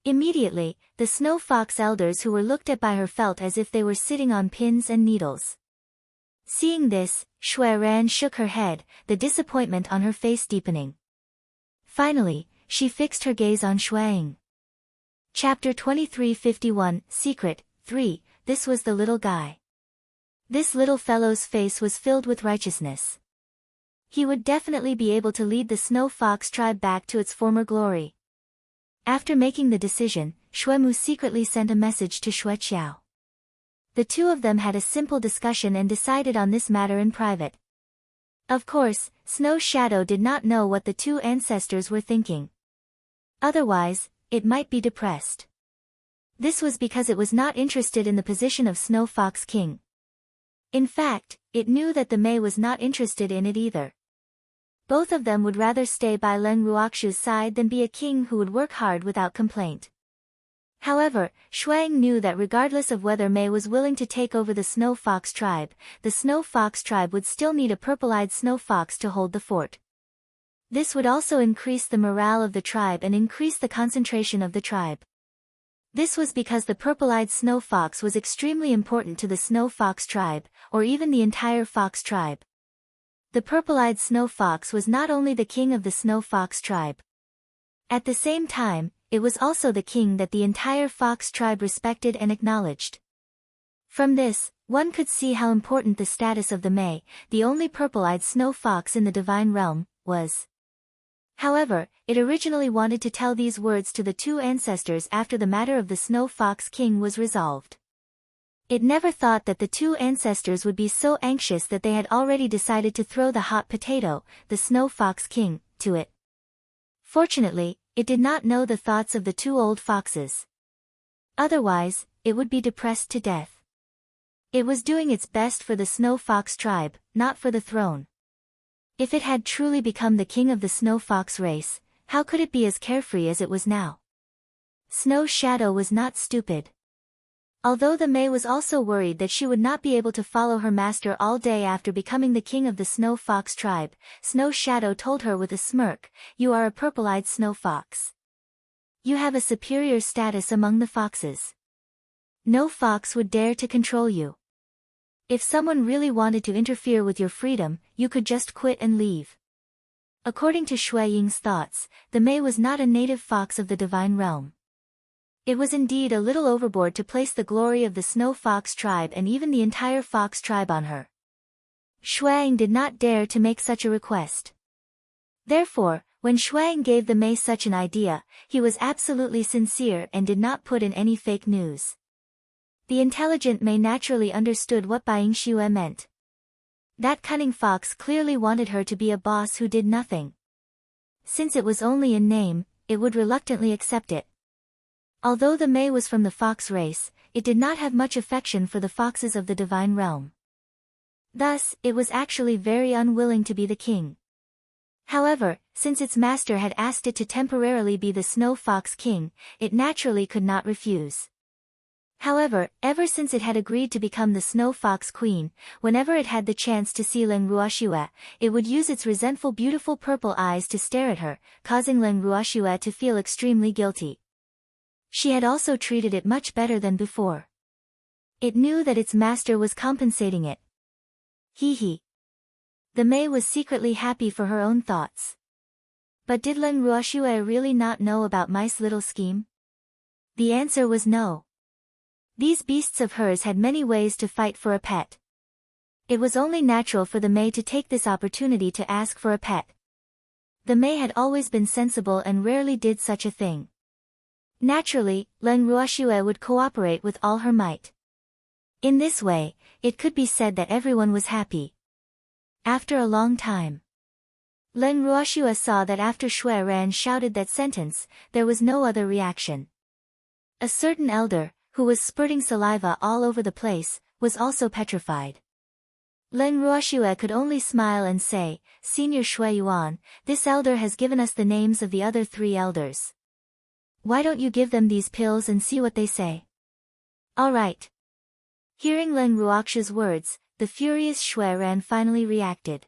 Immediately, the Snow Fox elders who were looked at by her felt as if they were sitting on pins and needles. Seeing this, Shui Ran shook her head, the disappointment on her face deepening. Finally, she fixed her gaze on Shuang. Chapter 2351, Secret, 3, This was the little guy. This little fellow's face was filled with righteousness. He would definitely be able to lead the Snow Fox tribe back to its former glory. After making the decision, Shuemu secretly sent a message to Shui Qiao. The two of them had a simple discussion and decided on this matter in private. Of course, Snow Shadow did not know what the two ancestors were thinking. Otherwise, it might be depressed. This was because it was not interested in the position of Snow Fox King. In fact, it knew that the Mei was not interested in it either. Both of them would rather stay by Leng Ruoxia's side than be a king who would work hard without complaint. However, Shuang knew that regardless of whether Mei was willing to take over the Snow Fox tribe, the Snow Fox tribe would still need a purple-eyed snow fox to hold the fort. This would also increase the morale of the tribe and increase the concentration of the tribe. This was because the purple-eyed snow fox was extremely important to the Snow Fox tribe, or even the entire fox tribe. The purple-eyed snow fox was not only the king of the Snow Fox tribe. At the same time, it was also the king that the entire fox tribe respected and acknowledged. From this, one could see how important the status of the Mei, the only purple-eyed snow fox in the divine realm, was. However, it originally wanted to tell these words to the two ancestors after the matter of the Snow Fox King was resolved. It never thought that the two ancestors would be so anxious that they had already decided to throw the hot potato, the Snow Fox King, to it. Fortunately, it did not know the thoughts of the two old foxes. Otherwise, it would be depressed to death. It was doing its best for the Snow Fox tribe, not for the throne. If it had truly become the king of the Snow Fox race, how could it be as carefree as it was now? Snow Shadow was not stupid. Although the May was also worried that she would not be able to follow her master all day after becoming the king of the Snow Fox tribe, Snow Shadow told her with a smirk, "You are a purple-eyed snow fox. You have a superior status among the foxes. No fox would dare to control you. If someone really wanted to interfere with your freedom, you could just quit and leave." According to Shui Ying's thoughts, the May was not a native fox of the divine realm. It was indeed a little overboard to place the glory of the Snow Fox tribe and even the entire fox tribe on her. Shuang did not dare to make such a request. Therefore, when Shuang gave the May such an idea, he was absolutely sincere and did not put in any fake news. The intelligent May naturally understood what Buying Shue meant. That cunning fox clearly wanted her to be a boss who did nothing. Since it was only in name, it would reluctantly accept it. Although the May was from the fox race, it did not have much affection for the foxes of the divine realm. Thus, it was actually very unwilling to be the king. However, since its master had asked it to temporarily be the Snow Fox king, it naturally could not refuse. However, ever since it had agreed to become the Snow Fox queen, whenever it had the chance to see Leng Ruoxue, it would use its resentful beautiful purple eyes to stare at her, causing Leng Ruoxue to feel extremely guilty. She had also treated it much better than before. It knew that its master was compensating it. Hee. The May was secretly happy for her own thoughts. But did Leng Ruoxue really not know about Mai's little scheme? The answer was no. These beasts of hers had many ways to fight for a pet. It was only natural for the May to take this opportunity to ask for a pet. The May had always been sensible and rarely did such a thing. Naturally, Leng Ruoxue would cooperate with all her might. In this way, it could be said that everyone was happy. After a long time, Leng Ruoxue saw that after Shui Ran shouted that sentence, there was no other reaction. A certain elder, who was spurting saliva all over the place, was also petrified. Leng Ruoxue could only smile and say, "Senior Shui Yuan, this elder has given us the names of the other 3 elders. Why don't you give them these pills and see what they say?" "All right." Hearing Leng Ruoxue's words, the furious Shui Ran finally reacted.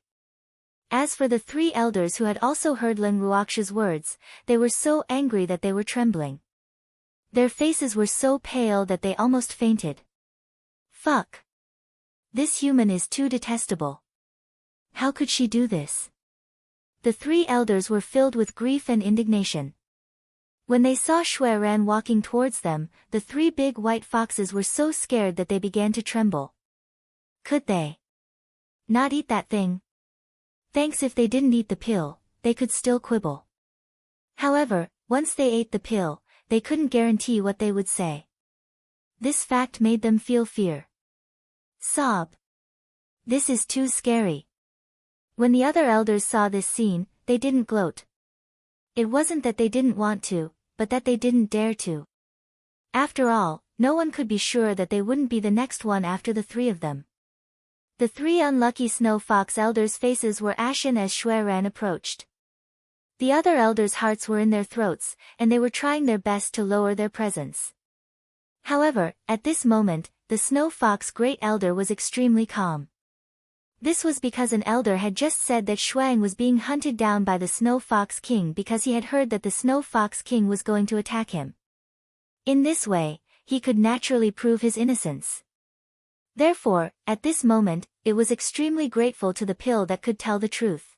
As for the 3 elders who had also heard Leng Ruoxue's words, they were so angry that they were trembling. Their faces were so pale that they almost fainted. Fuck. This human is too detestable. How could she do this? The 3 elders were filled with grief and indignation. When they saw Shui Ran walking towards them, the 3 big white foxes were so scared that they began to tremble. Could they not eat that thing? Thanks, if they didn't eat the pill, they could still quibble. However, once they ate the pill, they couldn't guarantee what they would say. This fact made them feel fear. Sob. This is too scary. When the other elders saw this scene, they didn't gloat. It wasn't that they didn't want to, but that they didn't dare to. After all, no one could be sure that they wouldn't be the next one after the 3 of them. The 3 unlucky Snow Fox elders' faces were ashen as Shui Ran approached. The other elders' hearts were in their throats, and they were trying their best to lower their presence. However, at this moment, the Snow Fox Great Elder was extremely calm. This was because an elder had just said that Shuang was being hunted down by the Snow Fox King because he had heard that the Snow Fox King was going to attack him. In this way, he could naturally prove his innocence. Therefore, at this moment, it was extremely grateful to the pill that could tell the truth.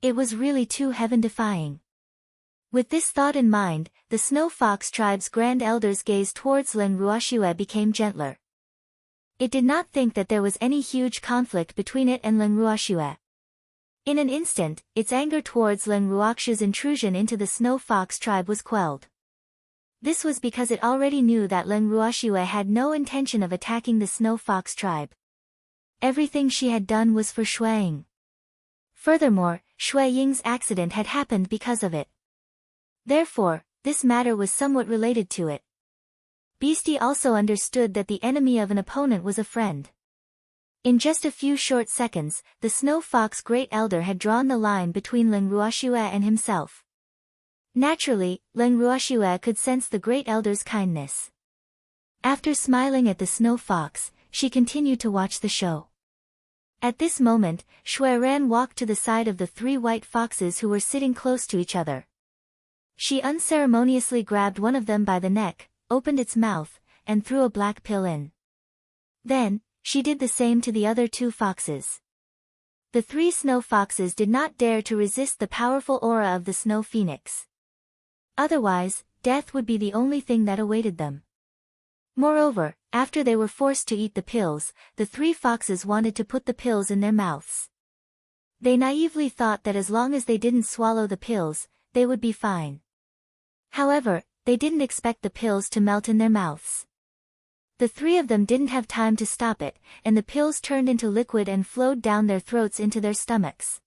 It was really too heaven-defying. With this thought in mind, the Snow Fox tribe's grand elder's gaze towards Leng Ruoxue became gentler. It did not think that there was any huge conflict between it and Leng Ruoxue. In an instant, its anger towards Leng Ruoxue's intrusion into the Snow Fox tribe was quelled. This was because it already knew that Leng Ruoxue had no intention of attacking the Snow Fox tribe. Everything she had done was for Shuang. Furthermore, Shui Ying's accident had happened because of it. Therefore, this matter was somewhat related to it. Beastie also understood that the enemy of an opponent was a friend. In just a few short seconds, the Snow Fox Great Elder had drawn the line between Leng Ruoxue and himself. Naturally, Leng Ruoxue could sense the Great Elder's kindness. After smiling at the Snow Fox, she continued to watch the show. At this moment, Shui Ran walked to the side of the three white foxes who were sitting close to each other. She unceremoniously grabbed one of them by the neck, opened its mouth, and threw a black pill in. Then, she did the same to the other two foxes. The three snow foxes did not dare to resist the powerful aura of the snow phoenix. Otherwise, death would be the only thing that awaited them. Moreover, after they were forced to eat the pills, the three foxes wanted to put the pills in their mouths. They naively thought that as long as they didn't swallow the pills, they would be fine. However, they didn't expect the pills to melt in their mouths. The three of them didn't have time to stop it, and the pills turned into liquid and flowed down their throats into their stomachs.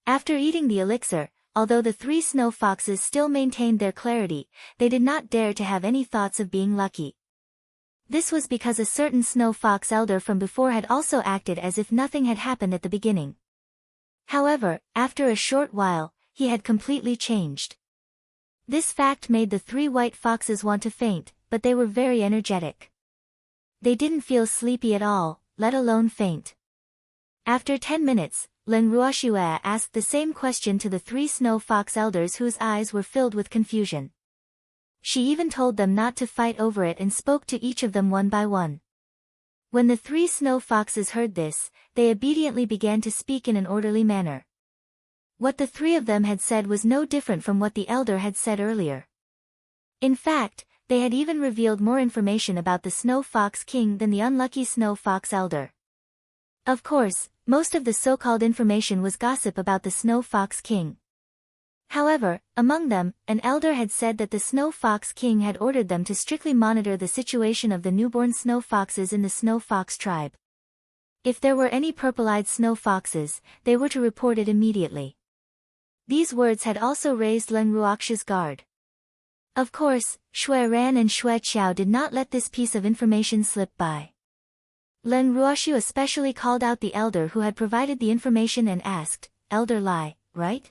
After eating the elixir, although the three snow foxes still maintained their clarity, they did not dare to have any thoughts of being lucky. This was because a certain Snow Fox Elder from before had also acted as if nothing had happened at the beginning. However, after a short while, he had completely changed. This fact made the three white foxes want to faint, but they were very energetic. They didn't feel sleepy at all, let alone faint. After 10 minutes, Leng Ruoxue asked the same question to the three Snow Fox Elders whose eyes were filled with confusion. She even told them not to fight over it and spoke to each of them one by one. When the three snow foxes heard this, they obediently began to speak in an orderly manner. What the three of them had said was no different from what the elder had said earlier. In fact, they had even revealed more information about the Snow Fox King than the unlucky Snow Fox Elder. Of course, most of the so-called information was gossip about the Snow Fox King. However, among them, an elder had said that the Snow Fox King had ordered them to strictly monitor the situation of the newborn snow foxes in the Snow Fox tribe. If there were any purple-eyed snow foxes, they were to report it immediately. These words had also raised Leng Ruoxue's guard. Of course, Shui Ran and Shui Qiao did not let this piece of information slip by. Leng Ruoxue especially called out the elder who had provided the information and asked, "Elder Lai, right?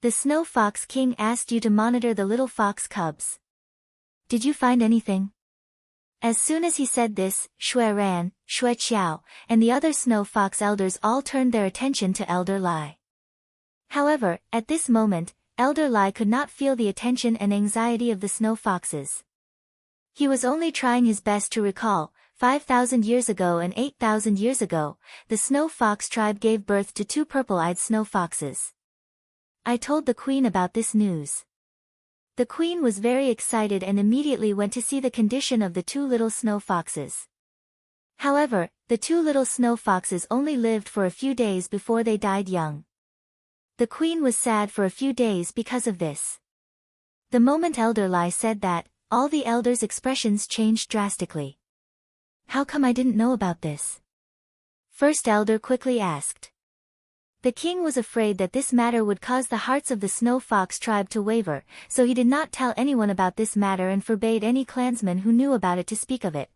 The Snow Fox King asked you to monitor the little fox cubs. Did you find anything?" As soon as he said this, Shui Ran, Shui Qiao, and the other Snow Fox Elders all turned their attention to Elder Lai. However, at this moment, Elder Lai could not feel the attention and anxiety of the snow foxes. He was only trying his best to recall, 5,000 years ago and 8,000 years ago, the Snow Fox tribe gave birth to two purple-eyed snow foxes. I told the queen about this news. The queen was very excited and immediately went to see the condition of the two little snow foxes. However, the two little snow foxes only lived for a few days before they died young. The queen was sad for a few days because of this. The moment Elder Lai said that, all the elders' expressions changed drastically. How come I didn't know about this? First Elder quickly asked. The king was afraid that this matter would cause the hearts of the Snow Fox tribe to waver, so he did not tell anyone about this matter and forbade any clansman who knew about it to speak of it.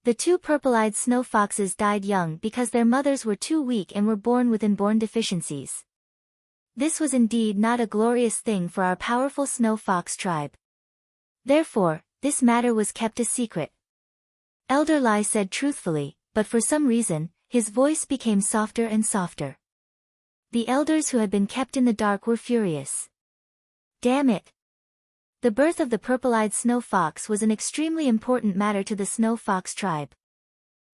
The two purple-eyed snow foxes died young because their mothers were too weak and were born with inborn deficiencies. This was indeed not a glorious thing for our powerful Snow Fox tribe. Therefore, this matter was kept a secret. Elder Lai said truthfully, but for some reason, his voice became softer and softer. The elders who had been kept in the dark were furious. Damn it! The birth of the purple-eyed snow fox was an extremely important matter to the Snow Fox tribe.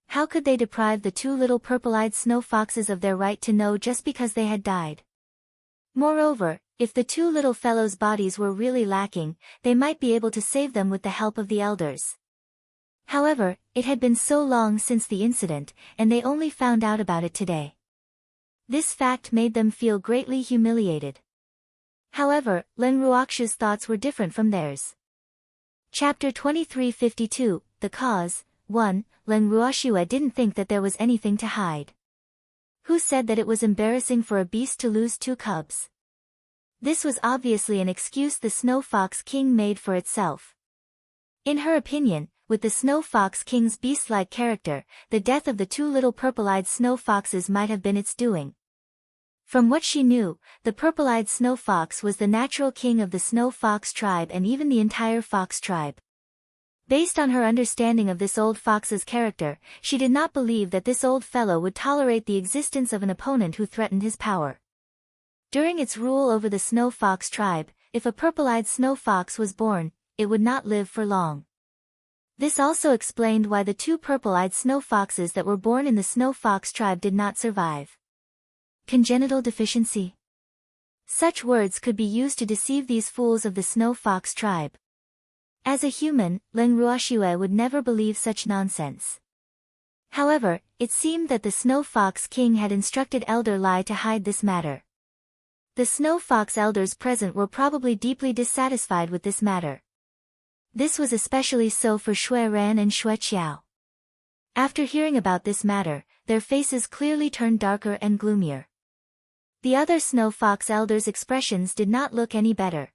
How could they deprive the two little purple-eyed snow foxes of their right to know just because they had died? Moreover, if the two little fellows' bodies were really lacking, they might be able to save them with the help of the elders. However, it had been so long since the incident, and they only found out about it today. This fact made them feel greatly humiliated. However, Leng Ruoxue's thoughts were different from theirs. Chapter 2352, The Cause. 1. Leng Ruoxue didn't think that there was anything to hide. Who said that it was embarrassing for a beast to lose two cubs? This was obviously an excuse the Snow Fox King made for itself. In her opinion, with the Snow Fox King's beast-like character, the death of the two little purple-eyed snow foxes might have been its doing. From what she knew, the purple-eyed snow fox was the natural king of the snow fox tribe and even the entire fox tribe. Based on her understanding of this old fox's character, she did not believe that this old fellow would tolerate the existence of an opponent who threatened his power. During its rule over the snow fox tribe, if a purple-eyed snow fox was born, it would not live for long. This also explained why the two purple-eyed snow foxes that were born in the snow fox tribe did not survive. Congenital deficiency. Such words could be used to deceive these fools of the snow fox tribe. As a human, Leng Ruoxue would never believe such nonsense. However, it seemed that the Snow Fox King had instructed Elder Lai to hide this matter. The Snow Fox elders present were probably deeply dissatisfied with this matter. This was especially so for Shui Ran and Xue Qiao. After hearing about this matter, their faces clearly turned darker and gloomier. The other Snow Fox elders' expressions did not look any better.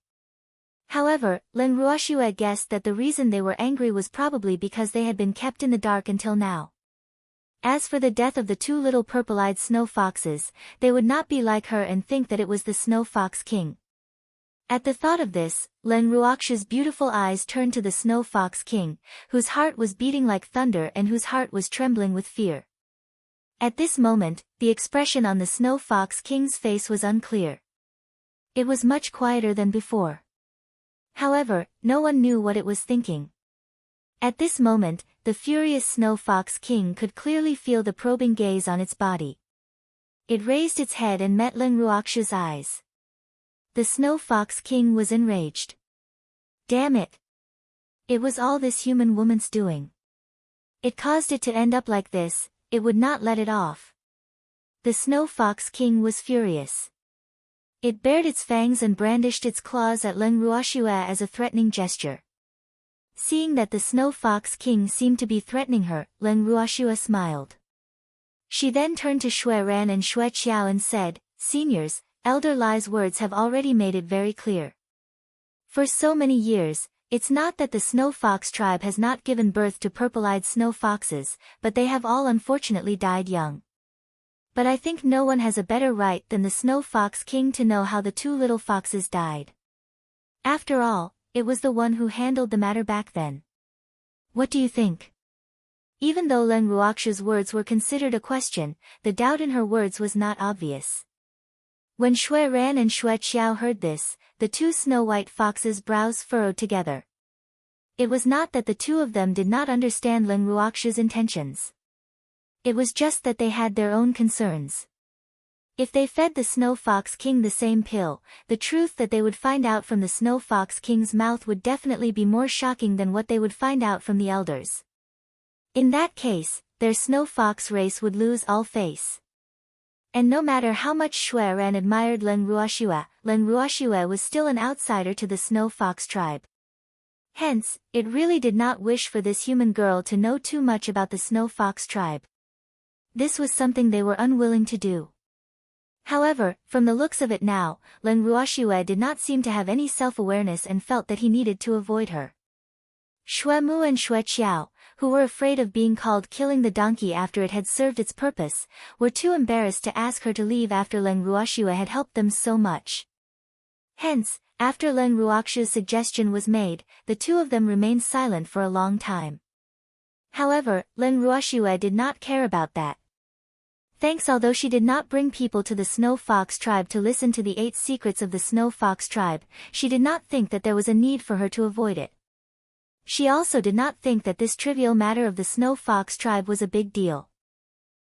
However, Leng Ruoxue guessed that the reason they were angry was probably because they had been kept in the dark until now. As for the death of the two little purple-eyed snow foxes, they would not be like her and think that it was the Snow Fox King. At the thought of this, Leng Ruoxue's beautiful eyes turned to the Snow Fox King, whose heart was beating like thunder and whose heart was trembling with fear. At this moment, the expression on the Snow Fox King's face was unclear. It was much quieter than before. However, no one knew what it was thinking. At this moment, the furious Snow Fox King could clearly feel the probing gaze on its body. It raised its head and met Leng Ruoxue's eyes. The Snow Fox King was enraged. Damn it! It was all this human woman's doing. It caused it to end up like this, it would not let it off. The Snow Fox King was furious. It bared its fangs and brandished its claws at Leng Ruoxue as a threatening gesture. Seeing that the Snow Fox King seemed to be threatening her, Leng Ruoxue smiled. She then turned to Shui Ran and Xue Qiao and said, "Seniors, Elder Lai's words have already made it very clear. For so many years, it's not that the Snow Fox tribe has not given birth to purple-eyed snow foxes, but they have all unfortunately died young. But I think no one has a better right than the Snow Fox King to know how the two little foxes died. After all, it was the one who handled the matter back then. What do you think?" Even though Leng Ruoxue's words were considered a question, the doubt in her words was not obvious. When Shui Ran and Xue Qiao heard this, the two snow-white foxes' brows furrowed together. It was not that the two of them did not understand Leng Ruoxue's intentions. It was just that they had their own concerns. If they fed the Snow Fox King the same pill, the truth that they would find out from the Snow Fox King's mouth would definitely be more shocking than what they would find out from the elders. In that case, their Snow Fox race would lose all face. And no matter how much Shui Ran admired Leng Ruoxue was still an outsider to the Snow Fox tribe. Hence, it really did not wish for this human girl to know too much about the Snow Fox tribe. This was something they were unwilling to do. However, from the looks of it now, Leng Ruoxue did not seem to have any self-awareness and felt that he needed to avoid her. Xue Mu and Xue Qiao, who were afraid of being called killing the donkey after it had served its purpose, were too embarrassed to ask her to leave after Leng Ruoxue had helped them so much. Hence, after Leng Ruoxue's suggestion was made, the two of them remained silent for a long time. However, Leng Ruoxue did not care about that. Thanks, although she did not bring people to the Snow Fox tribe to listen to the 8 secrets of the Snow Fox tribe, she did not think that there was a need for her to avoid it. She also did not think that this trivial matter of the Snow Fox tribe was a big deal.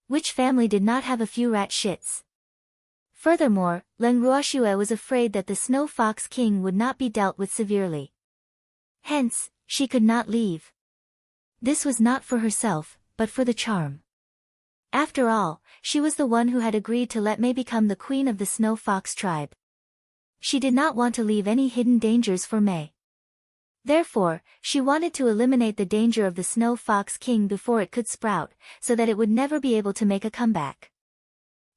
Which family did not have a few rat shits? Furthermore, Leng Ruoxue was afraid that the Snow Fox King would not be dealt with severely. Hence, she could not leave. This was not for herself, but for the charm. After all, she was the one who had agreed to let Mei become the queen of the Snow Fox tribe. She did not want to leave any hidden dangers for Mei. Therefore, she wanted to eliminate the danger of the Snow Fox King before it could sprout, so that it would never be able to make a comeback.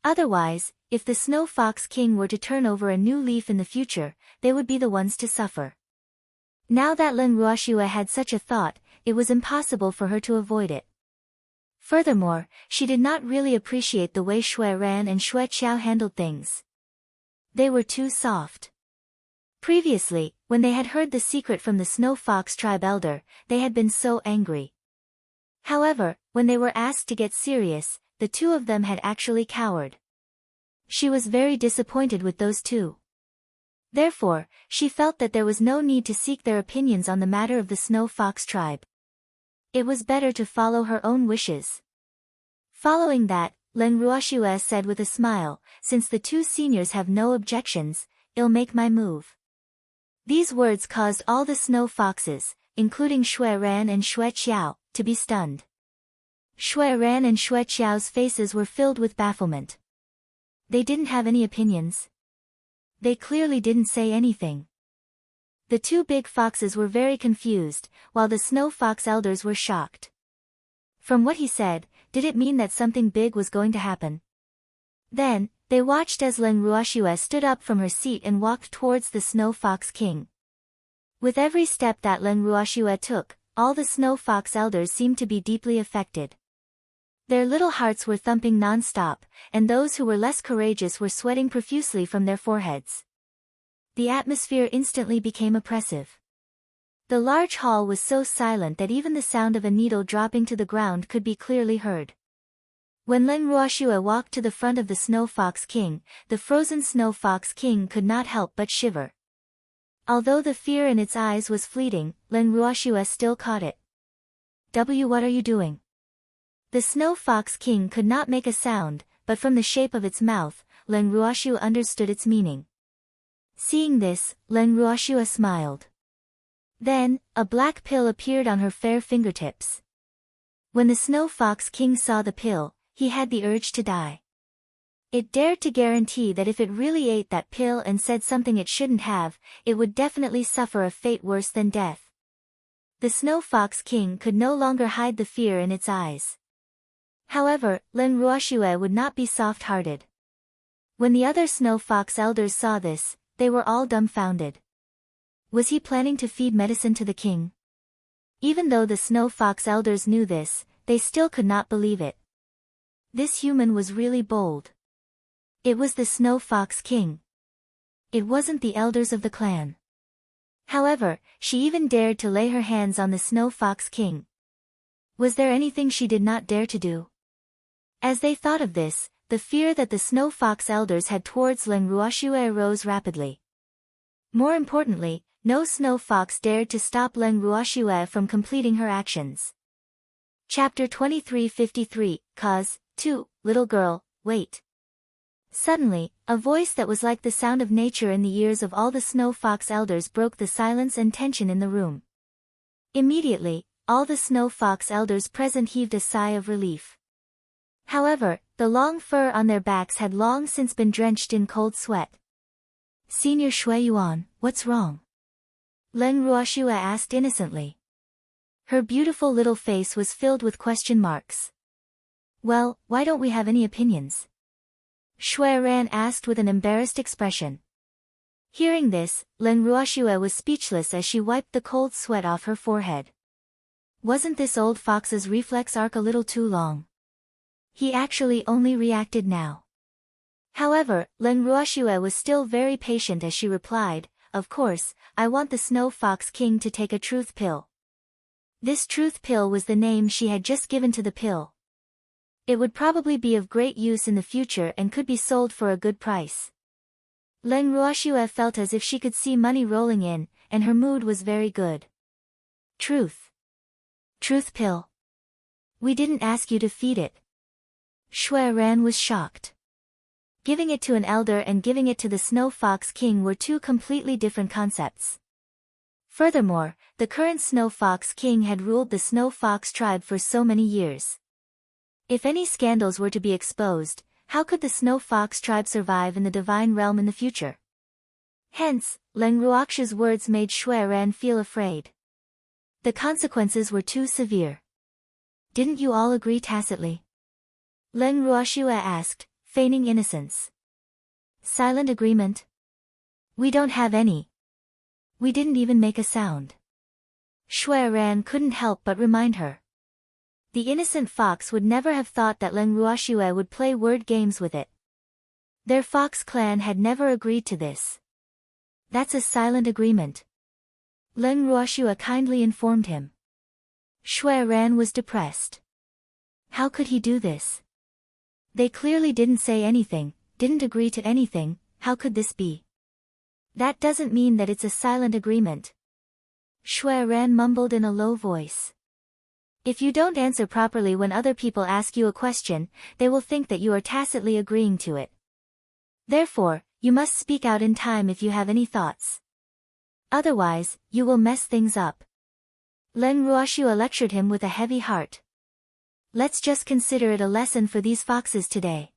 Otherwise, if the Snow Fox King were to turn over a new leaf in the future, they would be the ones to suffer. Now that Leng Ruoxue had such a thought, it was impossible for her to avoid it. Furthermore, she did not really appreciate the way Shui Ran and Shui Qiao handled things. They were too soft. Previously, when they had heard the secret from the Snow Fox tribe elder, they had been so angry. However, when they were asked to get serious, the two of them had actually cowered. She was very disappointed with those two. Therefore, she felt that there was no need to seek their opinions on the matter of the Snow Fox tribe. It was better to follow her own wishes. Following that, Leng Ruoxue said with a smile, "Since the two seniors have no objections, I'll make my move." These words caused all the snow foxes, including Shui Ran and Shui Qiao, to be stunned. Shui Ran and Shui Qiao's faces were filled with bafflement. They didn't have any opinions. They clearly didn't say anything. The two big foxes were very confused, while the Snow Fox elders were shocked. From what he said, did it mean that something big was going to happen? Then, they watched as Leng Ruoxue stood up from her seat and walked towards the Snow Fox King. With every step that Leng Ruoxue took, all the Snow Fox elders seemed to be deeply affected. Their little hearts were thumping non-stop, and those who were less courageous were sweating profusely from their foreheads. The atmosphere instantly became oppressive. The large hall was so silent that even the sound of a needle dropping to the ground could be clearly heard. When Leng Ruoxue walked to the front of the Snow Fox King, the frozen Snow Fox King could not help but shiver. Although the fear in its eyes was fleeting, Leng Ruoxue still caught it. What are you doing?" The Snow Fox King could not make a sound, but from the shape of its mouth, Leng Ruoxue understood its meaning. Seeing this, Leng Ruoxue smiled. Then, a black pill appeared on her fair fingertips. When the Snow Fox King saw the pill, he had the urge to die. It dared to guarantee that if it really ate that pill and said something it shouldn't have, it would definitely suffer a fate worse than death. The Snow Fox King could no longer hide the fear in its eyes. However, Leng Ruoxue would not be soft-hearted. When the other Snow Fox elders saw this, they were all dumbfounded. Was he planning to feed medicine to the king? Even though the Snow Fox elders knew this, they still could not believe it. This human was really bold. It was the Snow Fox King. It wasn't the elders of the clan. However, she even dared to lay her hands on the Snow Fox King. Was there anything she did not dare to do? As they thought of this, the fear that the Snow Fox elders had towards Leng Ruoxue rose rapidly. More importantly, no Snow Fox dared to stop Leng Ruoxue from completing her actions. Chapter 2353, Cause, 2, Little Girl, Wait. Suddenly, a voice that was like the sound of nature in the ears of all the Snow Fox elders broke the silence and tension in the room. Immediately, all the Snow Fox elders present heaved a sigh of relief. However, the long fur on their backs had long since been drenched in cold sweat. "Senior Shui Yuan, what's wrong?" Leng Ruoxue asked innocently. Her beautiful little face was filled with question marks. "Well, why don't we have any opinions?" Shui Ran asked with an embarrassed expression. Hearing this, Leng Ruoxue was speechless as she wiped the cold sweat off her forehead. Wasn't this old fox's reflex arc a little too long? He actually only reacted now. However, Leng Ruoxue was still very patient as she replied, "Of course, I want the Snow Fox King to take a truth pill." This truth pill was the name she had just given to the pill. It would probably be of great use in the future and could be sold for a good price. Leng Ruoxue felt as if she could see money rolling in, and her mood was very good. Truth pill. We didn't ask you to feed it. Shui Ran was shocked. Giving it to an elder and giving it to the Snow Fox King were two completely different concepts. Furthermore, the current Snow Fox King had ruled the Snow Fox tribe for so many years. If any scandals were to be exposed, how could the Snow Fox tribe survive in the divine realm in the future? Hence, Leng Ruoxue's words made Shui Ran feel afraid. The consequences were too severe. Didn't you all agree tacitly? Leng Ruoxue asked, feigning innocence. Silent agreement? We don't have any. We didn't even make a sound. Shui Ran couldn't help but remind her. The innocent fox would never have thought that Leng Ruoxue would play word games with it. Their fox clan had never agreed to this. That's a silent agreement. Leng Ruoxue kindly informed him. Shui Ran was depressed. How could he do this? They clearly didn't say anything, didn't agree to anything. How could this be? That doesn't mean that it's a silent agreement. Shui Ran mumbled in a low voice. If you don't answer properly when other people ask you a question, they will think that you are tacitly agreeing to it. Therefore, you must speak out in time if you have any thoughts. Otherwise, you will mess things up. Leng Ruoxue lectured him with a heavy heart. Let's just consider it a lesson for these foxes today.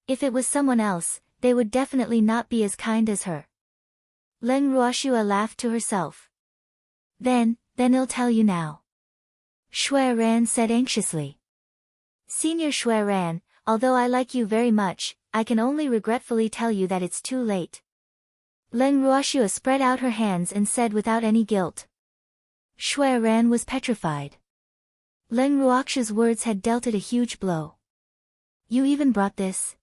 If it was someone else, they would definitely not be as kind as her. Leng Ruoxue laughed to herself. Then I'll tell you now. Shui Ran said anxiously. Senior Shui Ran, although I like you very much, I can only regretfully tell you that it's too late. Leng Ruoxue spread out her hands and said without any guilt. Shui Ran was petrified. Leng Ruoxue's words had dealt it a huge blow. You even brought this?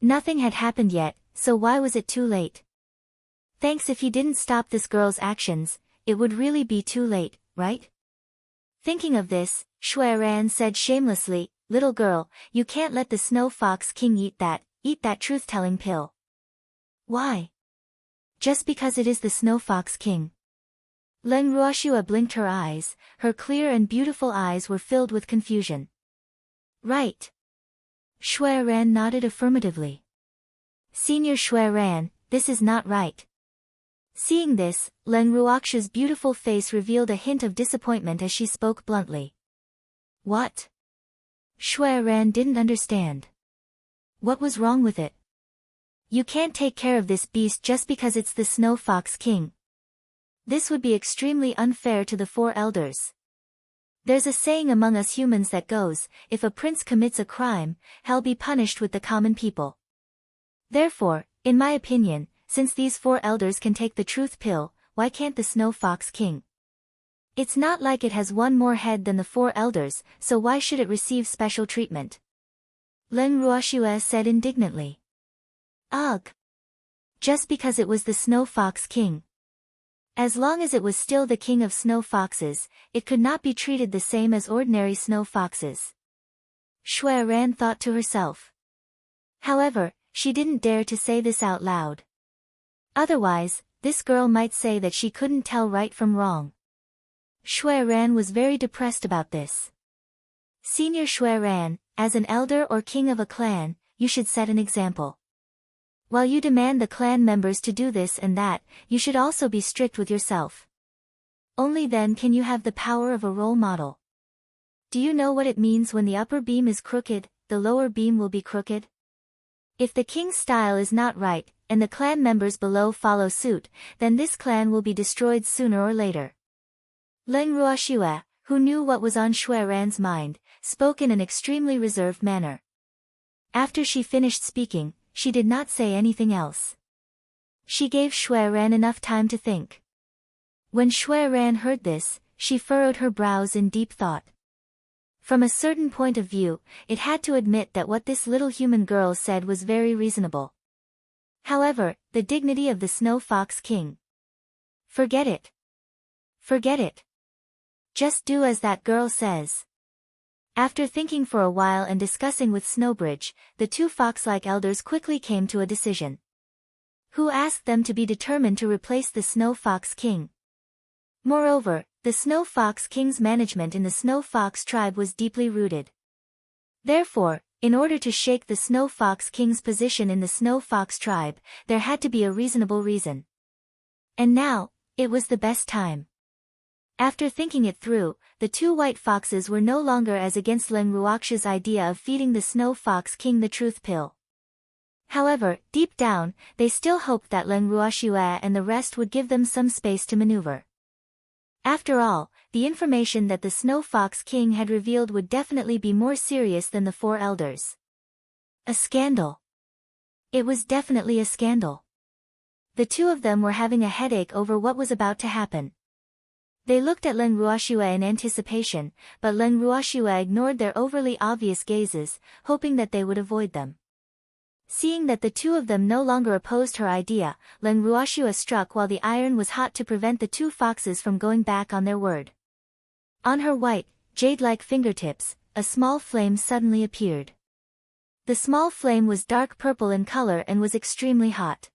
Nothing had happened yet, so why was it too late? Thanks, if he didn't stop this girl's actions, it would really be too late, right? Thinking of this, Shui Ran said shamelessly, little girl, you can't let the Snow Fox King eat that truth-telling pill. Why? Just because it is the Snow Fox King. Leng Ruoxue blinked her eyes, her clear and beautiful eyes were filled with confusion. Right. Shui Ran nodded affirmatively. Senior Shui Ran, this is not right. Seeing this, Leng Ruoxue's beautiful face revealed a hint of disappointment as she spoke bluntly. What? Shui Ran didn't understand. What was wrong with it? You can't take care of this beast just because it's the Snow Fox King. This would be extremely unfair to the four elders. There's a saying among us humans that goes, if a prince commits a crime, he'll be punished with the common people. Therefore, in my opinion, since these four elders can take the truth pill, why can't the Snow Fox King? It's not like it has one more head than the four elders, so why should it receive special treatment? Leng Ruoxue said indignantly. Ugh! Just because it was the Snow Fox King. As long as it was still the king of snow foxes, it could not be treated the same as ordinary snow foxes. Shui Ran thought to herself. However, she didn't dare to say this out loud. Otherwise, this girl might say that she couldn't tell right from wrong. Shui Ran was very depressed about this. Senior Shui Ran, as an elder or king of a clan, you should set an example. While you demand the clan members to do this and that, you should also be strict with yourself. Only then can you have the power of a role model. Do you know what it means when the upper beam is crooked, the lower beam will be crooked? If the king's style is not right, and the clan members below follow suit, then this clan will be destroyed sooner or later. Leng Ruoxue, who knew what was on Shui Ran's mind, spoke in an extremely reserved manner. After she finished speaking, she did not say anything else. She gave Shui Ran enough time to think. When Shui Ran heard this, she furrowed her brows in deep thought. From a certain point of view, it had to admit that what this little human girl said was very reasonable. However, the dignity of the Snow Fox King. Forget it. Forget it. Just do as that girl says. After thinking for a while and discussing with Snowbridge, the two fox-like elders quickly came to a decision. Who asked them to be determined to replace the Snow Fox King. Moreover, the Snow Fox King's management in the Snow Fox tribe was deeply rooted. Therefore, in order to shake the Snow Fox King's position in the Snow Fox tribe, there had to be a reasonable reason. And now, it was the best time. After thinking it through, the two white foxes were no longer as against Leng Ruoxue's idea of feeding the Snow Fox King the truth pill. However, deep down, they still hoped that Leng Ruoxue and the rest would give them some space to maneuver. After all, the information that the Snow Fox King had revealed would definitely be more serious than the four elders. A scandal. It was definitely a scandal. The two of them were having a headache over what was about to happen. They looked at Leng Ruoxue in anticipation, but Leng Ruoxue ignored their overly obvious gazes, hoping that they would avoid them. Seeing that the two of them no longer opposed her idea, Leng Ruoxue struck while the iron was hot to prevent the two foxes from going back on their word. On her white, jade-like fingertips, a small flame suddenly appeared. The small flame was dark purple in color and was extremely hot.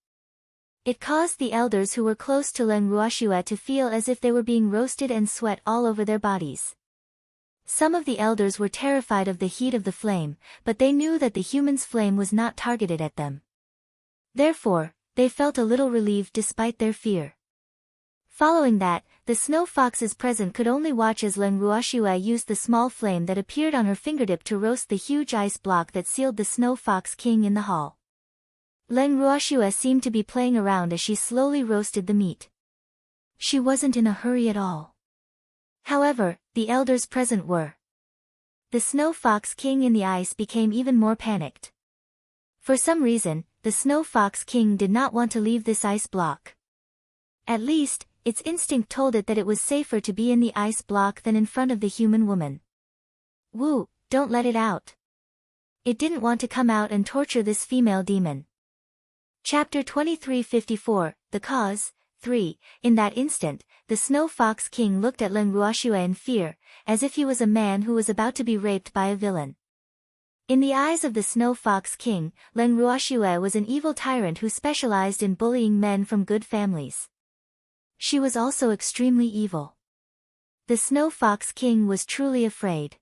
It caused the elders who were close to Leng Ruoxue to feel as if they were being roasted and sweat all over their bodies. Some of the elders were terrified of the heat of the flame, but they knew that the human's flame was not targeted at them. Therefore, they felt a little relieved despite their fear. Following that, the snow foxes present could only watch as Leng Ruoxue used the small flame that appeared on her fingertip to roast the huge ice block that sealed the Snow Fox King in the hall. Leng Ruoxue seemed to be playing around as she slowly roasted the meat. She wasn't in a hurry at all. However, the elders present were. The Snow Fox King in the ice became even more panicked. For some reason, the Snow Fox King did not want to leave this ice block. At least, its instinct told it that it was safer to be in the ice block than in front of the human woman. Woo, don't let it out. It didn't want to come out and torture this female demon. Chapter 2354, The Cause, 3. In that instant, the Snow Fox King looked at Leng Ruoxue in fear, as if he was a man who was about to be raped by a villain. In the eyes of the Snow Fox King, Leng Ruoxue was an evil tyrant who specialized in bullying men from good families. She was also extremely evil. The Snow Fox King was truly afraid.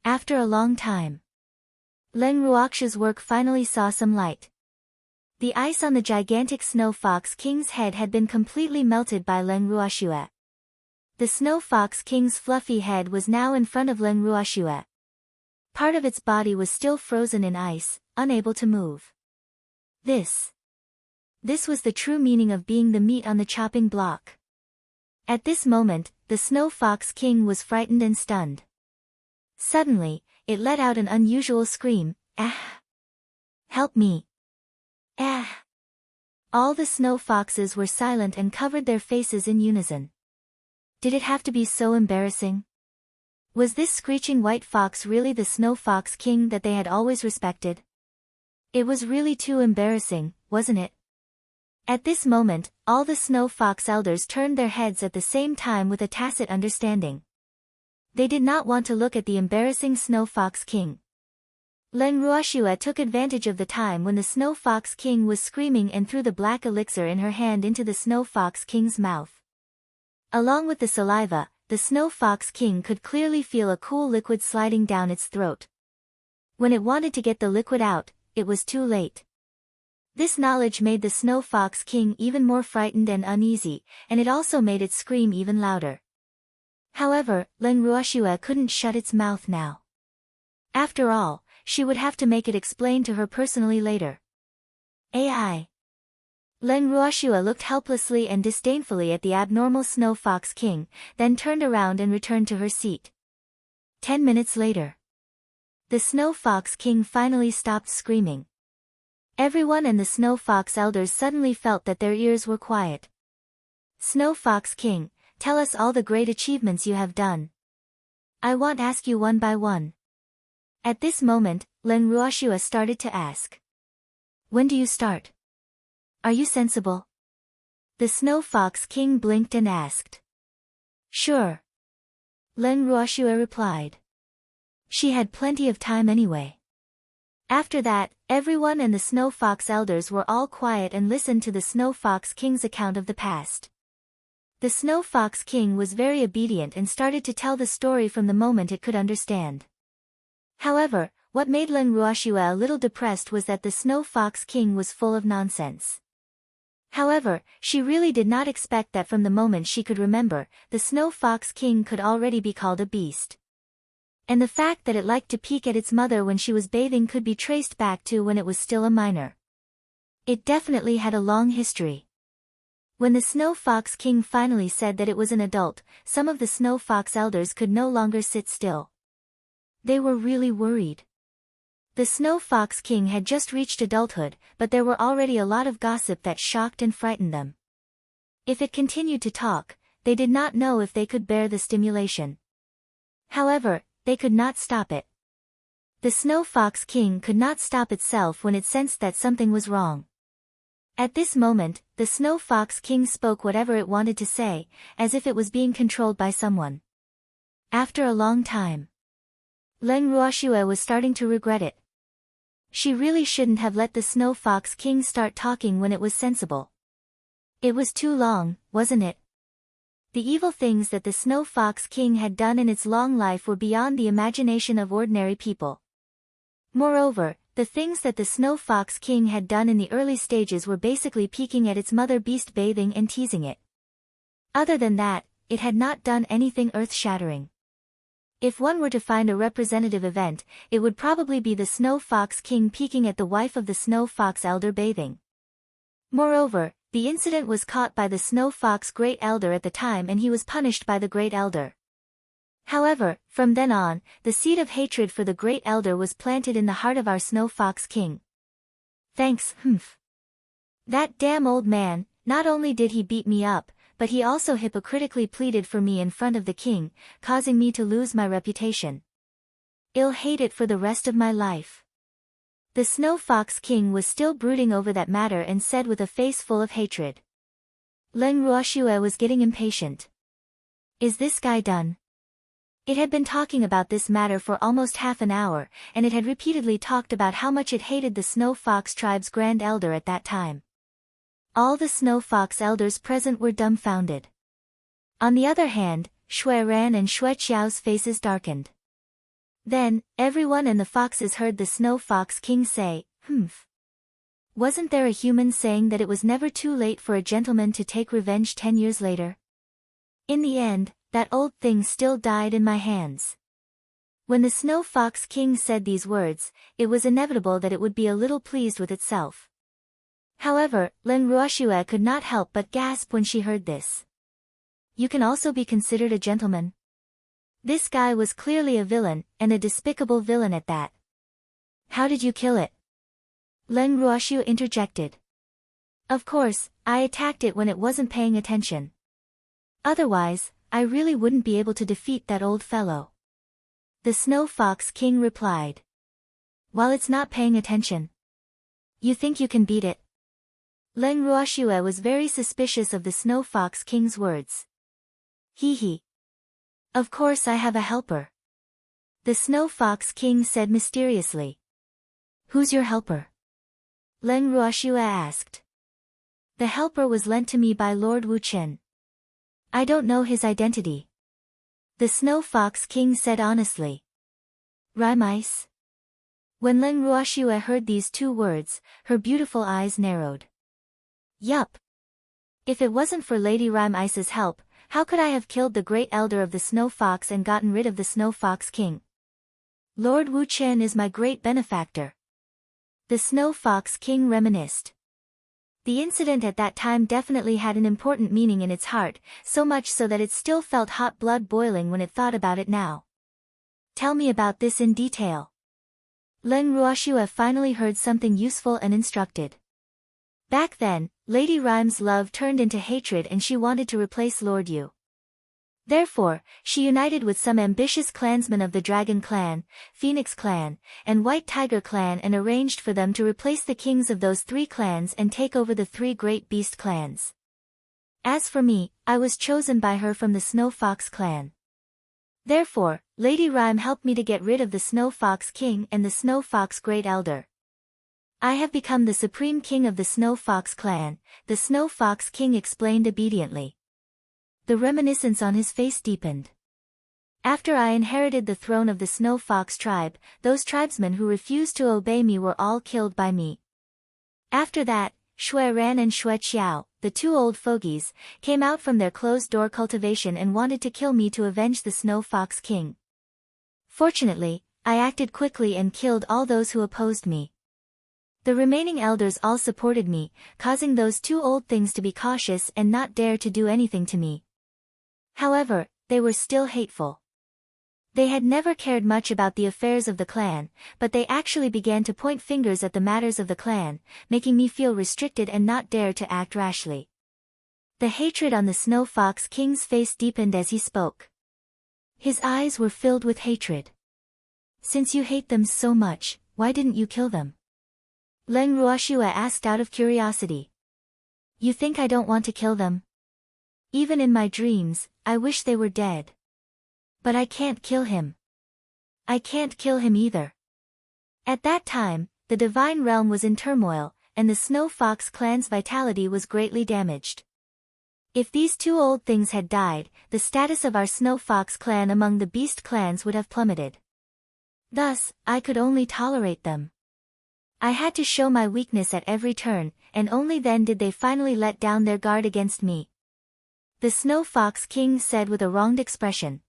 After a long time, Leng Ruoxue's work finally saw some light. The ice on the gigantic Snow Fox King's head had been completely melted by Leng Ruoxue. The Snow Fox King's fluffy head was now in front of Leng Ruoxue. Part of its body was still frozen in ice, unable to move. This was the true meaning of being the meat on the chopping block. At this moment, the Snow Fox King was frightened and stunned. Suddenly, it let out an unusual scream, "Ah! Help me! Ah!" All the snow foxes were silent and covered their faces in unison. Did it have to be so embarrassing? Was this screeching white fox really the Snow Fox King that they had always respected? It was really too embarrassing, wasn't it? At this moment, all the Snow Fox elders turned their heads at the same time with a tacit understanding. They did not want to look at the embarrassing Snow Fox King. Leng Ruoxue took advantage of the time when the Snow Fox King was screaming and threw the black elixir in her hand into the Snow Fox King's mouth. Along with the saliva, the Snow Fox King could clearly feel a cool liquid sliding down its throat. When it wanted to get the liquid out, it was too late. This knowledge made the Snow Fox King even more frightened and uneasy, and it also made it scream even louder. However, Leng Ruoxue couldn't shut its mouth now. After all, she would have to make it explain to her personally later. AI. Leng Ruoxue looked helplessly and disdainfully at the abnormal Snow Fox King, then turned around and returned to her seat. 10 minutes later, the Snow Fox King finally stopped screaming. Everyone and the Snow Fox elders suddenly felt that their ears were quiet. Snow Fox King, tell us all the great achievements you have done. I won't ask you one by one. At this moment, Leng Ruoxue started to ask. When do you start? Are you sensible? The Snow Fox King blinked and asked. Sure. Leng Ruoxue replied. She had plenty of time anyway. After that, everyone and the Snow Fox elders were all quiet and listened to the Snow Fox King's account of the past. The Snow Fox King was very obedient and started to tell the story from the moment it could understand. However, what made Leng Ruoxue a little depressed was that the Snow Fox King was full of nonsense. However, she really did not expect that from the moment she could remember, the Snow Fox King could already be called a beast. And the fact that it liked to peek at its mother when she was bathing could be traced back to when it was still a minor. It definitely had a long history. When the Snow Fox King finally said that it was an adult, some of the Snow Fox elders could no longer sit still. They were really worried. The Snow Fox King had just reached adulthood, but there were already a lot of gossip that shocked and frightened them. If it continued to talk, they did not know if they could bear the stimulation. However, they could not stop it. The Snow Fox King could not stop itself when it sensed that something was wrong. At this moment, the Snow Fox King spoke whatever it wanted to say, as if it was being controlled by someone. After a long time, Leng Ruoxue was starting to regret it. She really shouldn't have let the Snow Fox King start talking when it was sensible. It was too long, wasn't it? The evil things that the Snow Fox King had done in its long life were beyond the imagination of ordinary people. Moreover, the things that the Snow Fox King had done in the early stages were basically peeking at its mother beast, bathing and teasing it. Other than that, it had not done anything earth-shattering. If one were to find a representative event, it would probably be the Snow Fox King peeking at the wife of the Snow Fox Elder bathing. Moreover, the incident was caught by the Snow Fox Great Elder at the time, and he was punished by the Great Elder. However, from then on, the seed of hatred for the Great Elder was planted in the heart of our Snow Fox King. Thanks, That damn old man, not only did he beat me up, but he also hypocritically pleaded for me in front of the king, causing me to lose my reputation. I'll hate it for the rest of my life. The Snow Fox King was still brooding over that matter and said with a face full of hatred. Leng Ruoxue was getting impatient. Is this guy done? It had been talking about this matter for almost half an hour, and it had repeatedly talked about how much it hated the Snow Fox tribe's Grand Elder at that time. All the Snow Fox elders present were dumbfounded. On the other hand, Shui Ran and Shui Qiao's faces darkened. Then, everyone and the foxes heard the Snow Fox King say, Wasn't there a human saying that it was never too late for a gentleman to take revenge 10 years later? In the end, that old thing still died in my hands. When the Snow Fox King said these words, it was inevitable that it would be a little pleased with itself. However, Leng Ruoxue could not help but gasp when she heard this. You can also be considered a gentleman. This guy was clearly a villain, and a despicable villain at that. How did you kill it? Leng Ruoxue interjected. Of course, I attacked it when it wasn't paying attention. Otherwise, I really wouldn't be able to defeat that old fellow. The Snow Fox King replied. While it's not paying attention. You think you can beat it? Leng Ruoxue was very suspicious of the Snow Fox King's words. Hee. Of course I have a helper. The Snow Fox King said mysteriously. Who's your helper? Leng Ruoxue asked. The helper was lent to me by Lord Wuchen. I don't know his identity. The Snow Fox King said honestly. Rhyme ice? When Leng Ruoxue heard these two words, her beautiful eyes narrowed. Yup. If it wasn't for Lady Rhyme Ice's help, how could I have killed the Great Elder of the Snow Fox and gotten rid of the Snow Fox King? Lord Wuchen is my great benefactor. The Snow Fox King reminisced. The incident at that time definitely had an important meaning in its heart, so much so that it still felt hot blood boiling when it thought about it now. Tell me about this in detail. Leng Ruoxue finally heard something useful and instructed. Back then, Lady Rhyme's love turned into hatred and she wanted to replace Lord Yu. Therefore, she united with some ambitious clansmen of the Dragon Clan, Phoenix Clan, and White Tiger Clan and arranged for them to replace the kings of those three clans and take over the three great beast clans. As for me, I was chosen by her from the Snow Fox Clan. Therefore, Lady Rhyme helped me to get rid of the Snow Fox King and the Snow Fox Great Elder. I have become the supreme king of the Snow Fox Clan, the Snow Fox King explained obediently. The reminiscence on his face deepened. After I inherited the throne of the Snow Fox tribe, those tribesmen who refused to obey me were all killed by me. After that, Shui Ran and Shui Qiao, the two old fogies, came out from their closed-door cultivation and wanted to kill me to avenge the Snow Fox King. Fortunately, I acted quickly and killed all those who opposed me. The remaining elders all supported me, causing those two old things to be cautious and not dare to do anything to me. However, they were still hateful. They had never cared much about the affairs of the clan, but they actually began to point fingers at the matters of the clan, making me feel restricted and not dare to act rashly. The hatred on the Snow Fox King's face deepened as he spoke. His eyes were filled with hatred. Since you hate them so much, why didn't you kill them? Leng Ruoshua asked out of curiosity. You think I don't want to kill them? Even in my dreams, I wish they were dead. But I can't kill him. I can't kill him either. At that time, the divine realm was in turmoil, and the Snow Fox clan's vitality was greatly damaged. If these two old things had died, the status of our Snow Fox clan among the beast clans would have plummeted. Thus, I could only tolerate them. I had to show my weakness at every turn, and only then did they finally let down their guard against me. The Snow Fox King said with a wronged expression.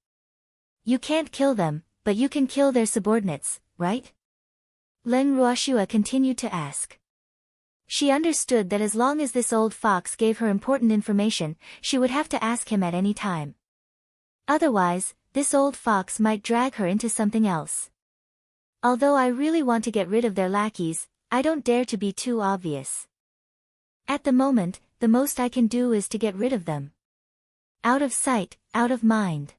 You can't kill them, but you can kill their subordinates, right? Leng Ruoshua continued to ask. She understood that as long as this old fox gave her important information, she would have to ask him at any time. Otherwise, this old fox might drag her into something else. Although I really want to get rid of their lackeys, I don't dare to be too obvious. At the moment, the most I can do is to get rid of them. Out of sight, out of mind.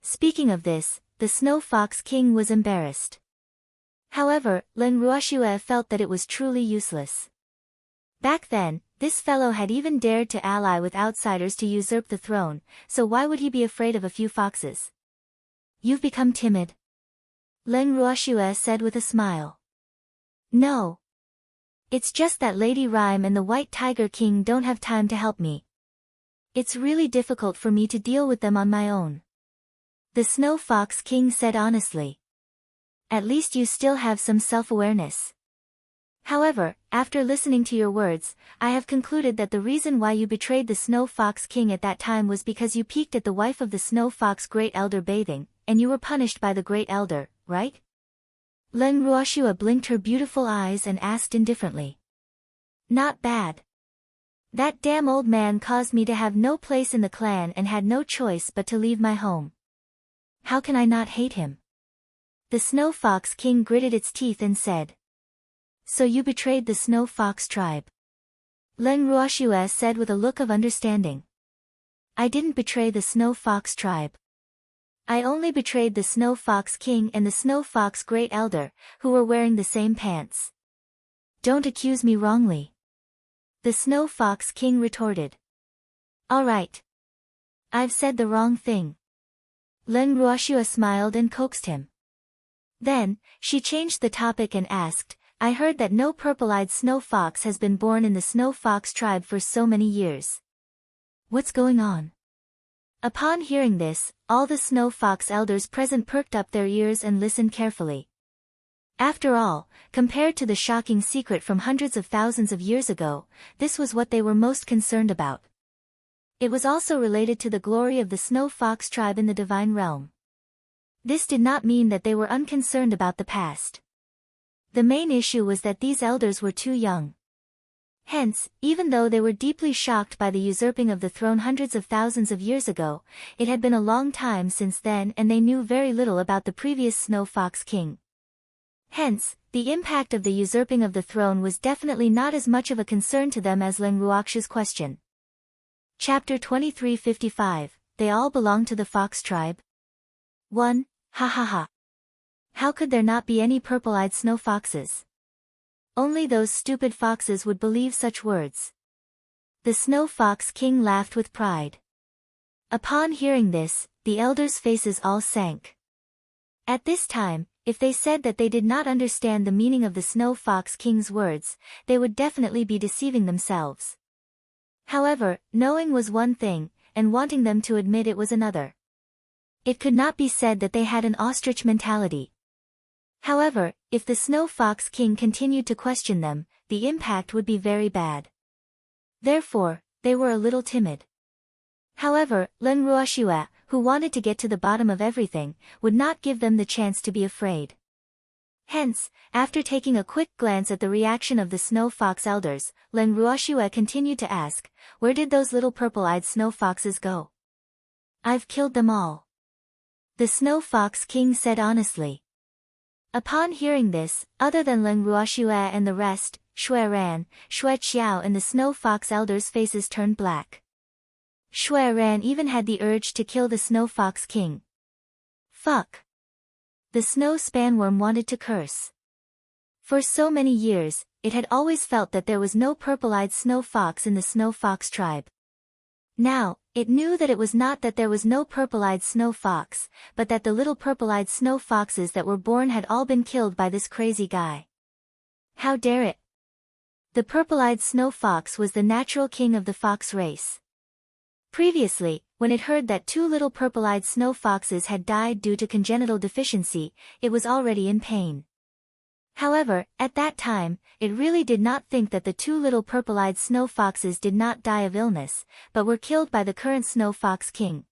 Speaking of this, the Snow Fox King was embarrassed. However, Leng Ruoshua felt that it was truly useless. Back then, this fellow had even dared to ally with outsiders to usurp the throne, so why would he be afraid of a few foxes? You've become timid. Leng Ruoshua said with a smile. No. It's just that Lady Rhyme and the White Tiger King don't have time to help me. It's really difficult for me to deal with them on my own. The Snow Fox King said honestly. At least you still have some self-awareness. However, after listening to your words, I have concluded that the reason why you betrayed the Snow Fox King at that time was because you peeked at the wife of the Snow Fox Great Elder bathing, and you were punished by the Great Elder, right? Leng Ruoshua blinked her beautiful eyes and asked indifferently. Not bad. That damn old man caused me to have no place in the clan and had no choice but to leave my home. How can I not hate him? The Snow Fox King gritted its teeth and said. So you betrayed the Snow Fox tribe. Leng Ruoshua said with a look of understanding. I didn't betray the Snow Fox tribe. I only betrayed the Snow Fox King and the Snow Fox Great Elder, who were wearing the same pants. Don't accuse me wrongly. The Snow Fox King retorted. All right. I've said the wrong thing. Leng Ruoshua smiled and coaxed him. Then, she changed the topic and asked, I heard that no purple-eyed snow fox has been born in the Snow Fox tribe for so many years. What's going on? Upon hearing this, all the Snow Fox elders present perked up their ears and listened carefully. After all, compared to the shocking secret from hundreds of thousands of years ago, this was what they were most concerned about. It was also related to the glory of the Snow Fox tribe in the divine realm. This did not mean that they were unconcerned about the past. The main issue was that these elders were too young. Hence, even though they were deeply shocked by the usurping of the throne hundreds of thousands of years ago, it had been a long time since then and they knew very little about the previous Snow Fox King. Hence, the impact of the usurping of the throne was definitely not as much of a concern to them as Leng Ruoxua's question. Chapter 2355, They all belong to the Fox tribe? 1. Ha ha ha. How could there not be any purple-eyed snow foxes? Only those stupid foxes would believe such words. The Snow Fox King laughed with pride. Upon hearing this, the elders' faces all sank. At this time, if they said that they did not understand the meaning of the Snow Fox King's words, they would definitely be deceiving themselves. However, knowing was one thing, and wanting them to admit it was another. It could not be said that they had an ostrich mentality. However, if the Snow Fox King continued to question them, the impact would be very bad. Therefore, they were a little timid. However, Leng Ruoshua, who wanted to get to the bottom of everything, would not give them the chance to be afraid. Hence, after taking a quick glance at the reaction of the Snow Fox elders, Leng Ruoshua continued to ask, where did those little purple-eyed snow foxes go? I've killed them all. The Snow Fox King said honestly. Upon hearing this, other than Leng Ruoxue and the rest, Shui Ran, Shui Qiao and the Snow Fox elders' faces turned black. Shui Ran even had the urge to kill the Snow Fox King. Fuck. The snow spanworm wanted to curse. For so many years, it had always felt that there was no purple-eyed snow fox in the Snow Fox tribe. Now, it knew that it was not that there was no purple-eyed snow fox, but that the little purple-eyed snow foxes that were born had all been killed by this crazy guy. How dare it? The purple-eyed snow fox was the natural king of the fox race. Previously, when it heard that 2 little purple-eyed snow foxes had died due to congenital deficiency, it was already in pain. However, at that time, it really did not think that the 2 little purple-eyed snow foxes did not die of illness, but were killed by the current Snow Fox King.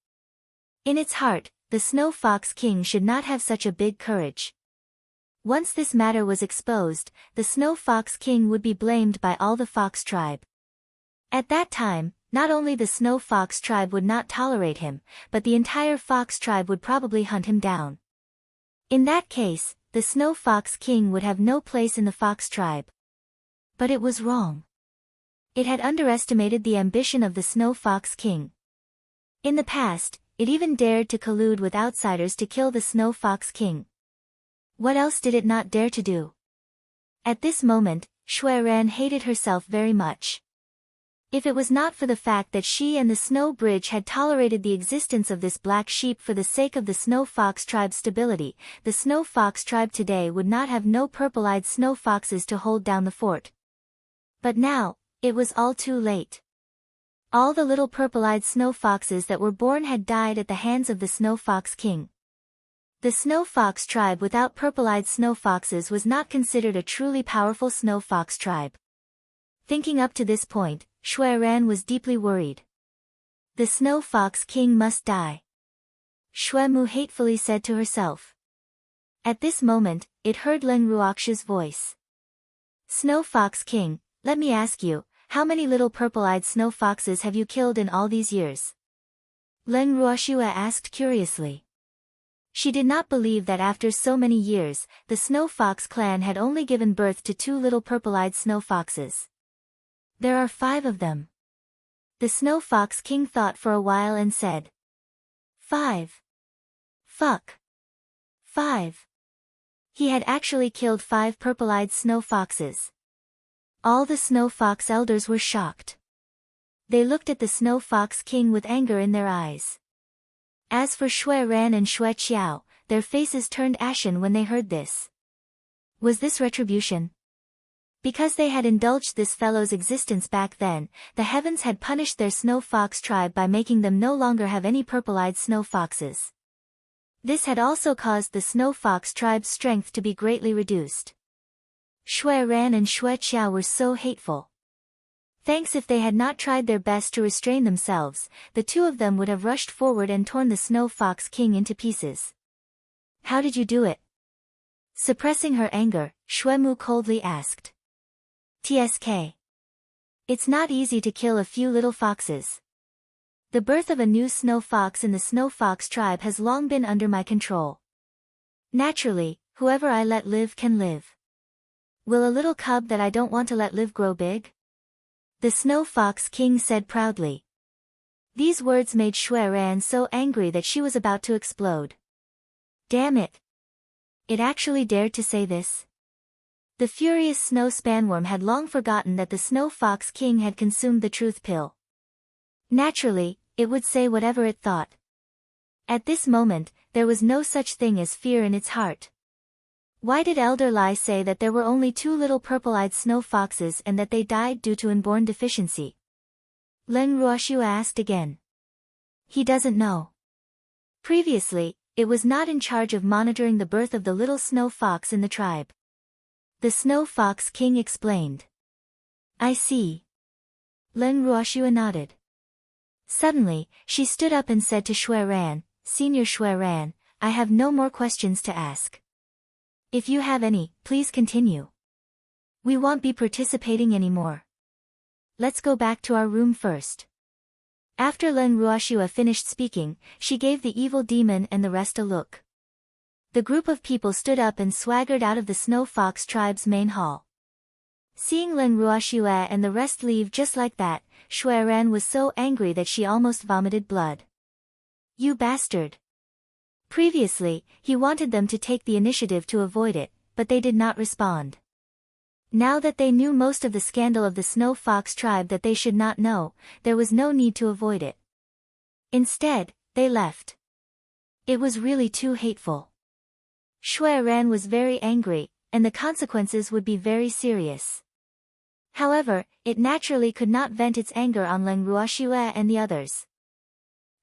In its heart, the Snow Fox King should not have such a big courage. Once this matter was exposed, the Snow Fox King would be blamed by all the fox tribe. At that time, not only the Snow Fox tribe would not tolerate him, but the entire fox tribe would probably hunt him down. In that case, the Snow Fox King would have no place in the fox tribe. But it was wrong. It had underestimated the ambition of the Snow Fox King. In the past, it even dared to collude with outsiders to kill the Snow Fox King. What else did it not dare to do? At this moment, Shui Ran hated herself very much. If it was not for the fact that she and the Snow Bridge had tolerated the existence of this black sheep for the sake of the Snow Fox tribe's stability, the Snow Fox tribe today would not have no purple-eyed snow foxes to hold down the fort. But now, it was all too late. All the little purple-eyed snow foxes that were born had died at the hands of the Snow Fox King. The Snow Fox tribe without purple-eyed snow foxes was not considered a truly powerful snow fox tribe. Thinking up to this point, Shui Ran was deeply worried. The Snow Fox King must die. Shui Mu hatefully said to herself. At this moment, it heard Leng Ruoxue's voice. Snow Fox King, let me ask you, how many little purple-eyed snow foxes have you killed in all these years? Leng Ruoxue asked curiously. She did not believe that after so many years, the Snow Fox clan had only given birth to 2 little purple-eyed snow foxes. There are 5 of them. The Snow Fox King thought for a while and said. 5. Fuck. 5. He had actually killed 5 purple-eyed snow foxes. All the Snow Fox elders were shocked. They looked at the Snow Fox King with anger in their eyes. As for Shui Ran and Shui Qiao, their faces turned ashen when they heard this. Was this retribution? Because they had indulged this fellow's existence back then, the heavens had punished their Snow Fox tribe by making them no longer have any purple-eyed snow foxes. This had also caused the Snow Fox tribe's strength to be greatly reduced. Shui Ran and Shui Qiao were so hateful. Thanks if they had not tried their best to restrain themselves, the 2 of them would have rushed forward and torn the Snow Fox King into pieces. How did you do it? Suppressing her anger, Shui Mu coldly asked. TSK. It's not easy to kill a few little foxes. The birth of a new snow fox in the Snow Fox tribe has long been under my control. Naturally, whoever I let live can live. Will a little cub that I don't want to let live grow big? The Snow Fox King said proudly. These words made Shui Ran so angry that she was about to explode. Damn it! It actually dared to say this? The furious snow spanworm had long forgotten that the Snow Fox King had consumed the truth pill. Naturally, it would say whatever it thought. At this moment, there was no such thing as fear in its heart. Why did Elder Lai say that there were only 2 little purple-eyed snow foxes and that they died due to inborn deficiency? Leng Ruoxu asked again. He doesn't know. Previously, it was not in charge of monitoring the birth of the little snow fox in the tribe. The Snow Fox King explained. I see. Leng Ruoxu nodded. Suddenly, she stood up and said to Shui Ran, Senior Shui Ran, I have no more questions to ask. If you have any, please continue. We won't be participating anymore. Let's go back to our room first. After Leng Ruoxua finished speaking, she gave the evil demon and the rest a look. The group of people stood up and swaggered out of the Snow Fox tribe's main hall. Seeing Leng Ruoxua and the rest leave just like that, Shuiran was so angry that she almost vomited blood. You bastard! Previously, he wanted them to take the initiative to avoid it, but they did not respond. Now that they knew most of the scandal of the Snow Fox tribe that they should not know, there was no need to avoid it. Instead, they left. It was really too hateful. Shuiran was very angry, and the consequences would be very serious. However, it naturally could not vent its anger on Leng Ruoxua and the others.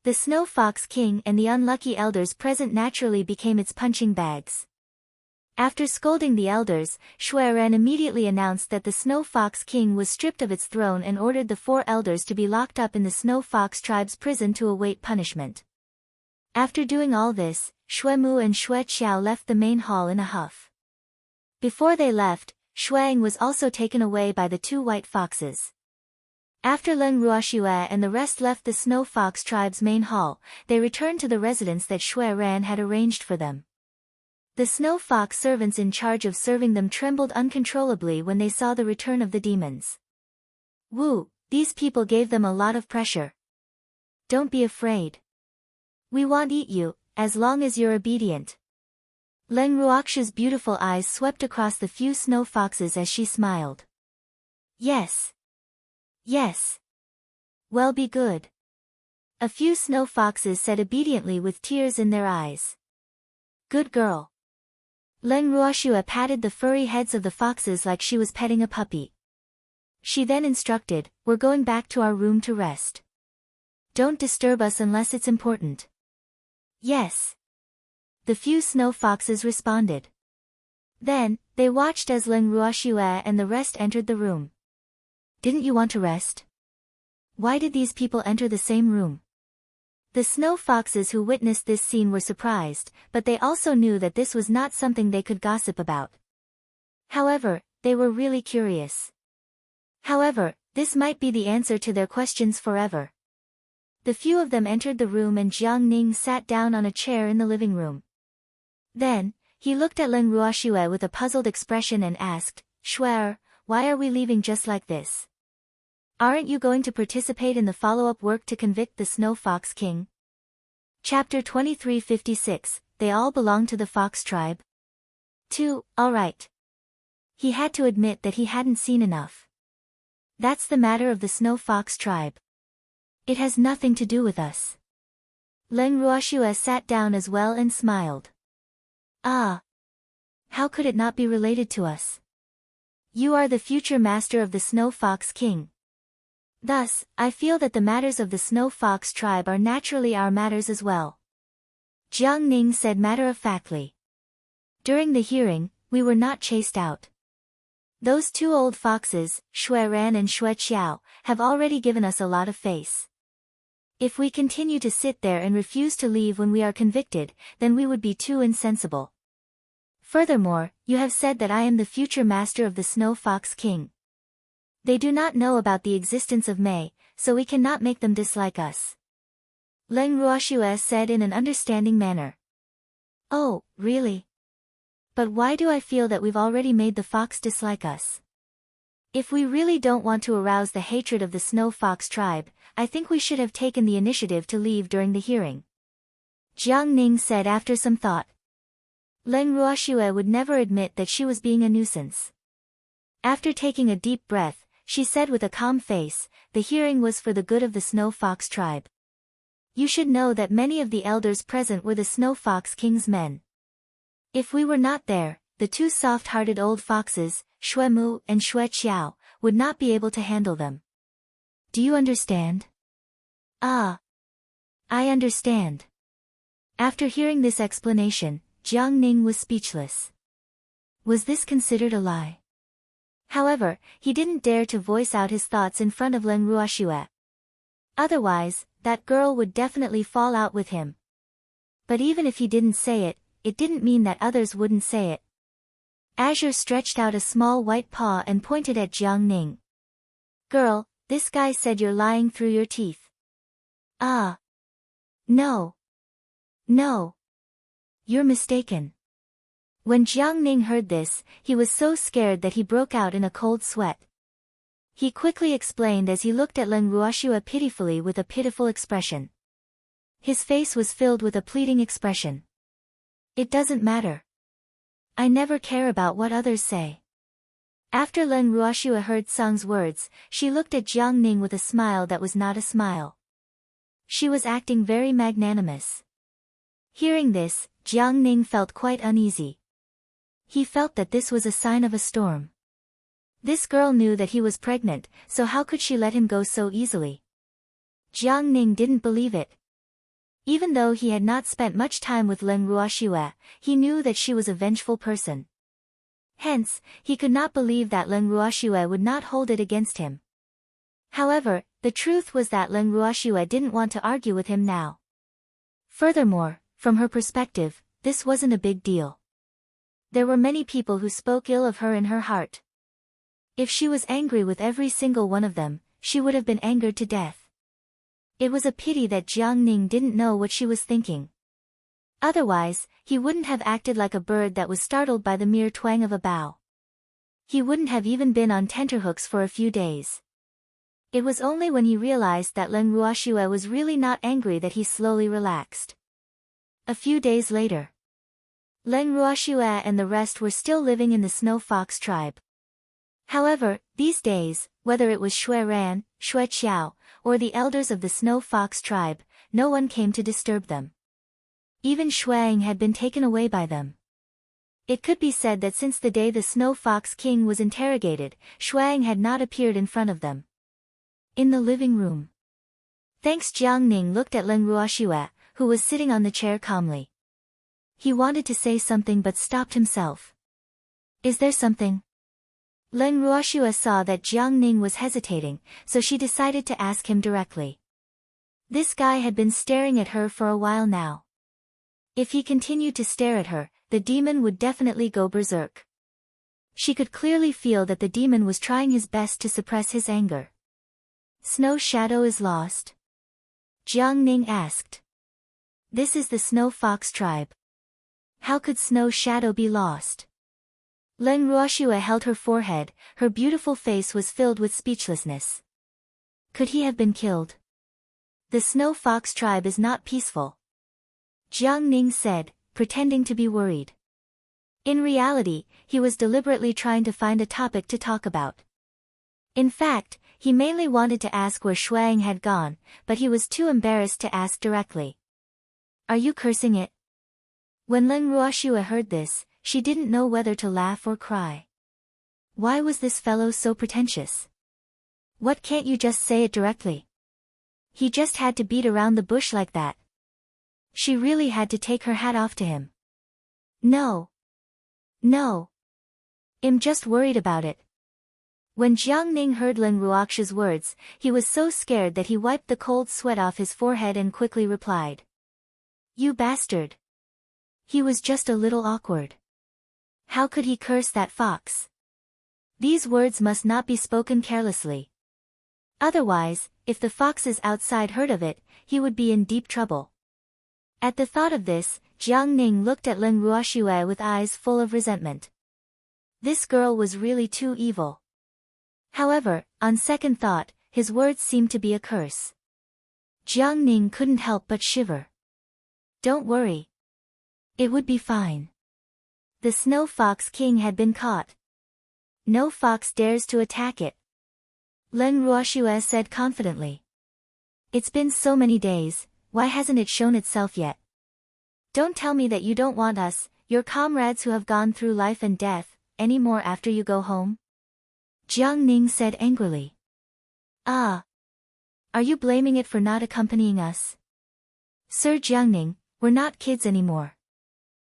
The Snow Fox King and the unlucky elders present naturally became its punching bags. After scolding the elders, Shuiran immediately announced that the Snow Fox King was stripped of its throne and ordered the 4 elders to be locked up in the Snow Fox tribe's prison to await punishment. After doing all this, Shuemu and Xueqiao left the main hall in a huff. Before they left, Shuang was also taken away by the 2 white foxes. After Leng Ruoxua and the rest left the Snow Fox tribe's main hall, they returned to the residence that Shuiran had arranged for them. The Snow Fox servants in charge of serving them trembled uncontrollably when they saw the return of the demons. Woo, these people gave them a lot of pressure. Don't be afraid. We won't eat you, as long as you're obedient. Leng Ruoxua's beautiful eyes swept across the few snow foxes as she smiled. Yes. Yes. Well, be good. A few snow foxes said obediently with tears in their eyes. Good girl. Leng Ruoxua patted the furry heads of the foxes like she was petting a puppy. She then instructed, we're going back to our room to rest. Don't disturb us unless it's important. Yes. The few snow foxes responded. Then, they watched as Leng Ruoxua and the rest entered the room. Didn't you want to rest? Why did these people enter the same room? The snow foxes who witnessed this scene were surprised, but they also knew that this was not something they could gossip about. However, they were really curious. However, this might be the answer to their questions forever. The few of them entered the room and Jiang Ning sat down on a chair in the living room. Then, he looked at Leng Ruoxua with a puzzled expression and asked, Shuer, why are we leaving just like this? Aren't you going to participate in the follow-up work to convict the Snow Fox King? Chapter 2356, They All Belong to the Fox Tribe. 2. Alright. He had to admit that he hadn't seen enough. That's the matter of the Snow Fox Tribe. It has nothing to do with us. Leng Ruoxua sat down as well and smiled. Ah. How could it not be related to us? You are the future master of the Snow Fox King. Thus, I feel that the matters of the Snow Fox tribe are naturally our matters as well. Jiang Ning said matter-of-factly. During the hearing, we were not chased out. Those 2 old foxes, Shuiran and Xueqiao, have already given us a lot of face. If we continue to sit there and refuse to leave when we are convicted, then we would be too insensible. Furthermore, you have said that I am the future master of the Snow Fox King. They do not know about the existence of Mei, so we cannot make them dislike us. Leng Ruoxua said in an understanding manner. Oh, really? But why do I feel that we've already made the fox dislike us? If we really don't want to arouse the hatred of the Snow Fox tribe, I think we should have taken the initiative to leave during the hearing. Jiang Ning said after some thought. Leng Ruoxua would never admit that she was being a nuisance. After taking a deep breath, she said with a calm face, the hearing was for the good of the Snow Fox tribe. You should know that many of the elders present were the Snow Fox King's men. If we were not there, the 2 soft-hearted old foxes, Shuemu and Xueqiao, would not be able to handle them. Do you understand? Ah. I understand. After hearing this explanation, Jiang Ning was speechless. Was this considered a lie? However, he didn't dare to voice out his thoughts in front of Leng Ruoxua. Otherwise, that girl would definitely fall out with him. But even if he didn't say it, it didn't mean that others wouldn't say it. Azure stretched out a small white paw and pointed at Jiang Ning. Girl, this guy said you're lying through your teeth. Ah. No. No. You're mistaken. When Jiang Ning heard this, he was so scared that he broke out in a cold sweat. He quickly explained as he looked at Leng Ruoxue pitifully with a pitiful expression. His face was filled with a pleading expression. It doesn't matter. I never care about what others say. After Leng Ruoxue heard Sang's words, she looked at Jiang Ning with a smile that was not a smile. She was acting very magnanimous. Hearing this, Jiang Ning felt quite uneasy. He felt that this was a sign of a storm. This girl knew that he was pregnant, so how could she let him go so easily? Jiang Ning didn't believe it. Even though he had not spent much time with Leng Ruoxue, he knew that she was a vengeful person. Hence, he could not believe that Leng Ruoxue would not hold it against him. However, the truth was that Leng Ruoxue didn't want to argue with him now. Furthermore, from her perspective, this wasn't a big deal. There were many people who spoke ill of her in her heart. If she was angry with every single one of them, she would have been angered to death. It was a pity that Jiang Ning didn't know what she was thinking. Otherwise, he wouldn't have acted like a bird that was startled by the mere twang of a bow. He wouldn't have even been on tenterhooks for a few days. It was only when he realized that Leng Ruoxue was really not angry that he slowly relaxed. A few days later, Leng Ruoxue and the rest were still living in the Snow Fox tribe. However, these days, whether it was Xue Ran, Xue Qiao, or the elders of the Snow Fox tribe, no one came to disturb them. Even Xuang had been taken away by them. It could be said that since the day the Snow Fox King was interrogated, Xuang had not appeared in front of them. In the living room. Thanks, Jiang Ning looked at Leng Ruoxue, who was sitting on the chair calmly. He wanted to say something but stopped himself. Is there something? Leng Ruoxue saw that Jiang Ning was hesitating, so she decided to ask him directly. This guy had been staring at her for a while now. If he continued to stare at her, the demon would definitely go berserk. She could clearly feel that the demon was trying his best to suppress his anger. Snow Shadow is lost? Jiang Ning asked. This is the Snow Fox tribe. How could Snow Shadow be lost? Leng Ruoxue held her forehead, her beautiful face was filled with speechlessness. Could he have been killed? The Snow Fox tribe is not peaceful. Jiang Ning said, pretending to be worried. In reality, he was deliberately trying to find a topic to talk about. In fact, he mainly wanted to ask where Xuang had gone, but he was too embarrassed to ask directly. Are you cursing it? When Leng Ruoxue heard this, she didn't know whether to laugh or cry. Why was this fellow so pretentious? What can't you just say it directly? He just had to beat around the bush like that. She really had to take her hat off to him. No. No. I'm just worried about it. When Jiang Ning heard Leng Ruoxue's words, he was so scared that he wiped the cold sweat off his forehead and quickly replied. You bastard. He was just a little awkward. How could he curse that fox? These words must not be spoken carelessly. Otherwise, if the foxes outside heard of it, he would be in deep trouble. At the thought of this, Jiang Ning looked at Leng Ruoxue with eyes full of resentment. This girl was really too evil. However, on second thought, his words seemed to be a curse. Jiang Ning couldn't help but shiver. Don't worry. It would be fine. The Snow Fox King had been caught. No fox dares to attack it. Leng Ruoxue said confidently. It's been so many days, why hasn't it shown itself yet? Don't tell me that you don't want us, your comrades who have gone through life and death, any more after you go home? Jiang Ning said angrily. Ah. Are you blaming it for not accompanying us? Sir Jiang Ning, we're not kids anymore.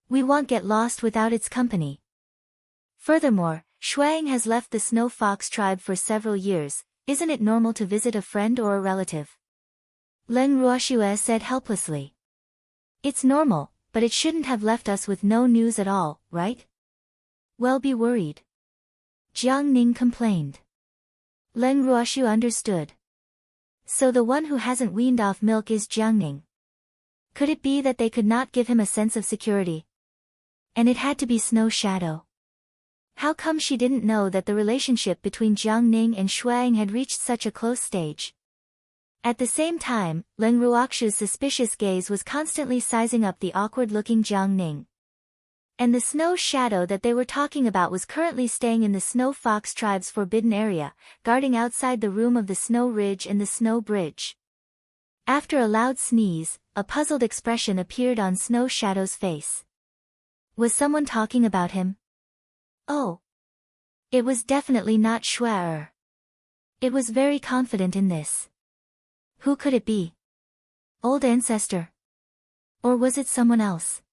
We won't get lost without its company. Furthermore, Xuang has left the Snow Fox tribe for several years, isn't it normal to visit a friend or a relative? Leng Ruoxue said helplessly. It's normal, but it shouldn't have left us with no news at all, right? Well, be worried. Jiang Ning complained. Leng Ruoxue understood. So the one who hasn't weaned off milk is Jiangning. Could it be that they could not give him a sense of security? And it had to be Snow Shadow. How come she didn't know that the relationship between Jiangning and Shuang had reached such a close stage? At the same time, Leng Ruoxu's suspicious gaze was constantly sizing up the awkward-looking Jiangning. And the Snow Shadow that they were talking about was currently staying in the Snow Fox tribe's forbidden area, guarding outside the room of the Snow Ridge and the Snow Bridge. After a loud sneeze, a puzzled expression appeared on Snow Shadow's face. Was someone talking about him? Oh. It was definitely not Shuai. It was very confident in this. Who could it be? Old ancestor? Or was it someone else?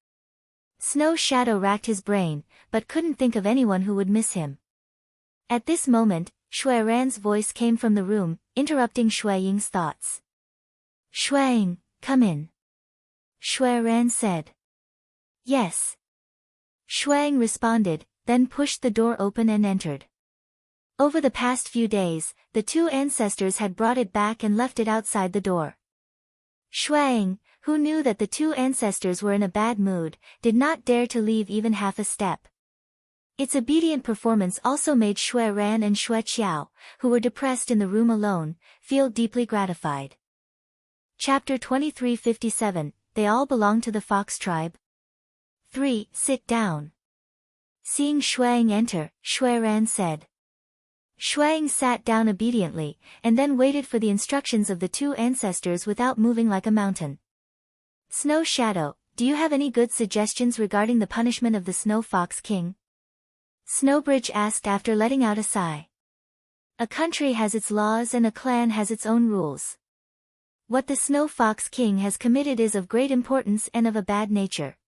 Snow Shadow racked his brain, but couldn't think of anyone who would miss him. At this moment, Shui Ran's voice came from the room, interrupting Shui Ying's thoughts. Shuang, come in. Shui Ran said. Yes. Shuang responded, then pushed the door open and entered. Over the past few days, the two ancestors had brought it back and left it outside the door. Shuang, who knew that the two ancestors were in a bad mood, did not dare to leave even half a step. Its obedient performance also made Shui Ran and Shui Qiao, who were depressed in the room alone, feel deeply gratified. Chapter 2357, They All Belong to the Fox Tribe. 3. Sit down. Seeing Shuang enter, Shui Ran said. Shuang sat down obediently, and then waited for the instructions of the two ancestors without moving like a mountain. Snow Shadow, do you have any good suggestions regarding the punishment of the Snow Fox King? Snowbridge asked after letting out a sigh. A country has its laws and a clan has its own rules. What the Snow Fox King has committed is of great importance and of a bad nature.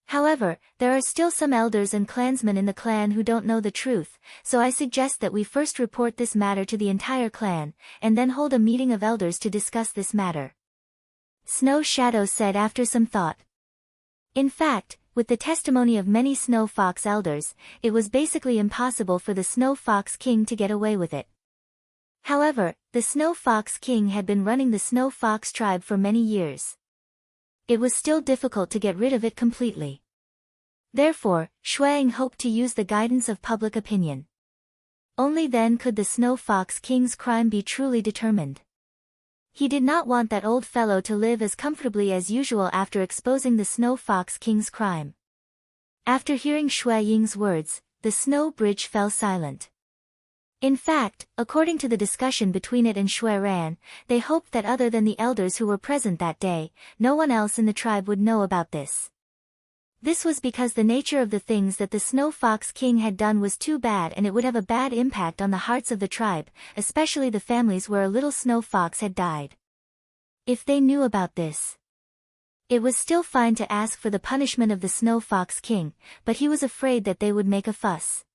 However, there are still some elders and clansmen in the clan who don't know the truth, so I suggest that we first report this matter to the entire clan, and then hold a meeting of elders to discuss this matter. Snow Shadow said after some thought. In fact, with the testimony of many Snow Fox elders, it was basically impossible for the Snow Fox King to get away with it. However, the Snow Fox King had been running the Snow Fox tribe for many years. It was still difficult to get rid of it completely. Therefore, Shuang hoped to use the guidance of public opinion. Only then could the Snow Fox King's crime be truly determined. He did not want that old fellow to live as comfortably as usual after exposing the Snow Fox King's crime. After hearing Shui Ying's words, the Snow Bridge fell silent. In fact, according to the discussion between it and Shui Ran, they hoped that other than the elders who were present that day, no one else in the tribe would know about this. This was because the nature of the things that the Snow Fox King had done was too bad and it would have a bad impact on the hearts of the tribe, especially the families where a little snow fox had died. If they knew about this, it was still fine to ask for the punishment of the Snow Fox King, but he was afraid that they would make a fuss.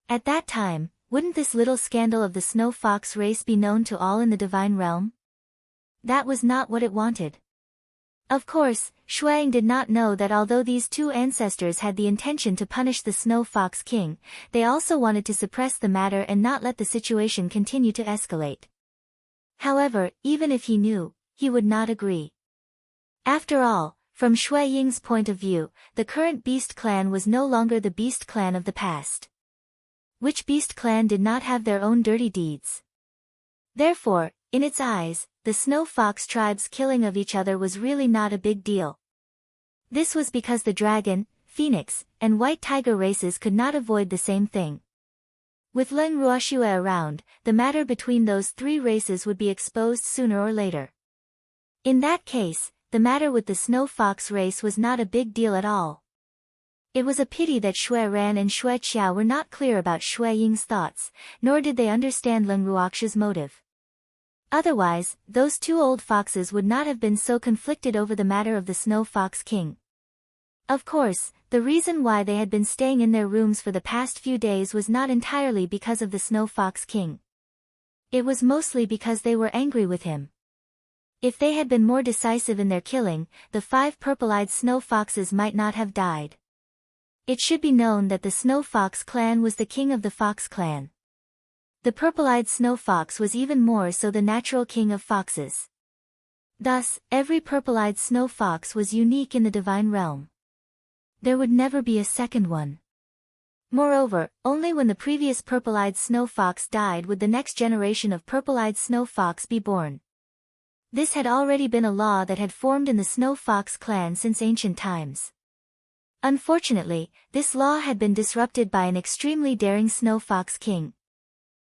At that time, wouldn't this little scandal of the Snow Fox race be known to all in the divine realm? That was not what it wanted. Of course, Shuang did not know that although these two ancestors had the intention to punish the Snow Fox King, they also wanted to suppress the matter and not let the situation continue to escalate. However, even if he knew, he would not agree. After all, from Shui Ying's point of view, the current Beast Clan was no longer the Beast Clan of the past. Which Beast Clan did not have their own dirty deeds? Therefore, in its eyes, the Snow Fox tribe's killing of each other was really not a big deal. This was because the Dragon, Phoenix, and White Tiger races could not avoid the same thing. With Leng Ruoxue around, the matter between those three races would be exposed sooner or later. In that case, the matter with the Snow Fox race was not a big deal at all. It was a pity that Shui Ran and Shui Qiao were not clear about Shui Ying's thoughts, nor did they understand Leng Ruoxu's motive. Otherwise, those two old foxes would not have been so conflicted over the matter of the Snow Fox King. Of course, the reason why they had been staying in their rooms for the past few days was not entirely because of the Snow Fox King. It was mostly because they were angry with him. If they had been more decisive in their killing, the 5 purple-eyed snow foxes might not have died. It should be known that the Snow Fox clan was the king of the Fox clan. The purple-eyed snow fox was even more so the natural king of foxes. Thus, every purple-eyed snow fox was unique in the divine realm. There would never be a second one. Moreover, only when the previous purple-eyed snow fox died would the next generation of purple-eyed snow fox be born. This had already been a law that had formed in the snow fox clan since ancient times. Unfortunately, this law had been disrupted by an extremely daring snow fox king.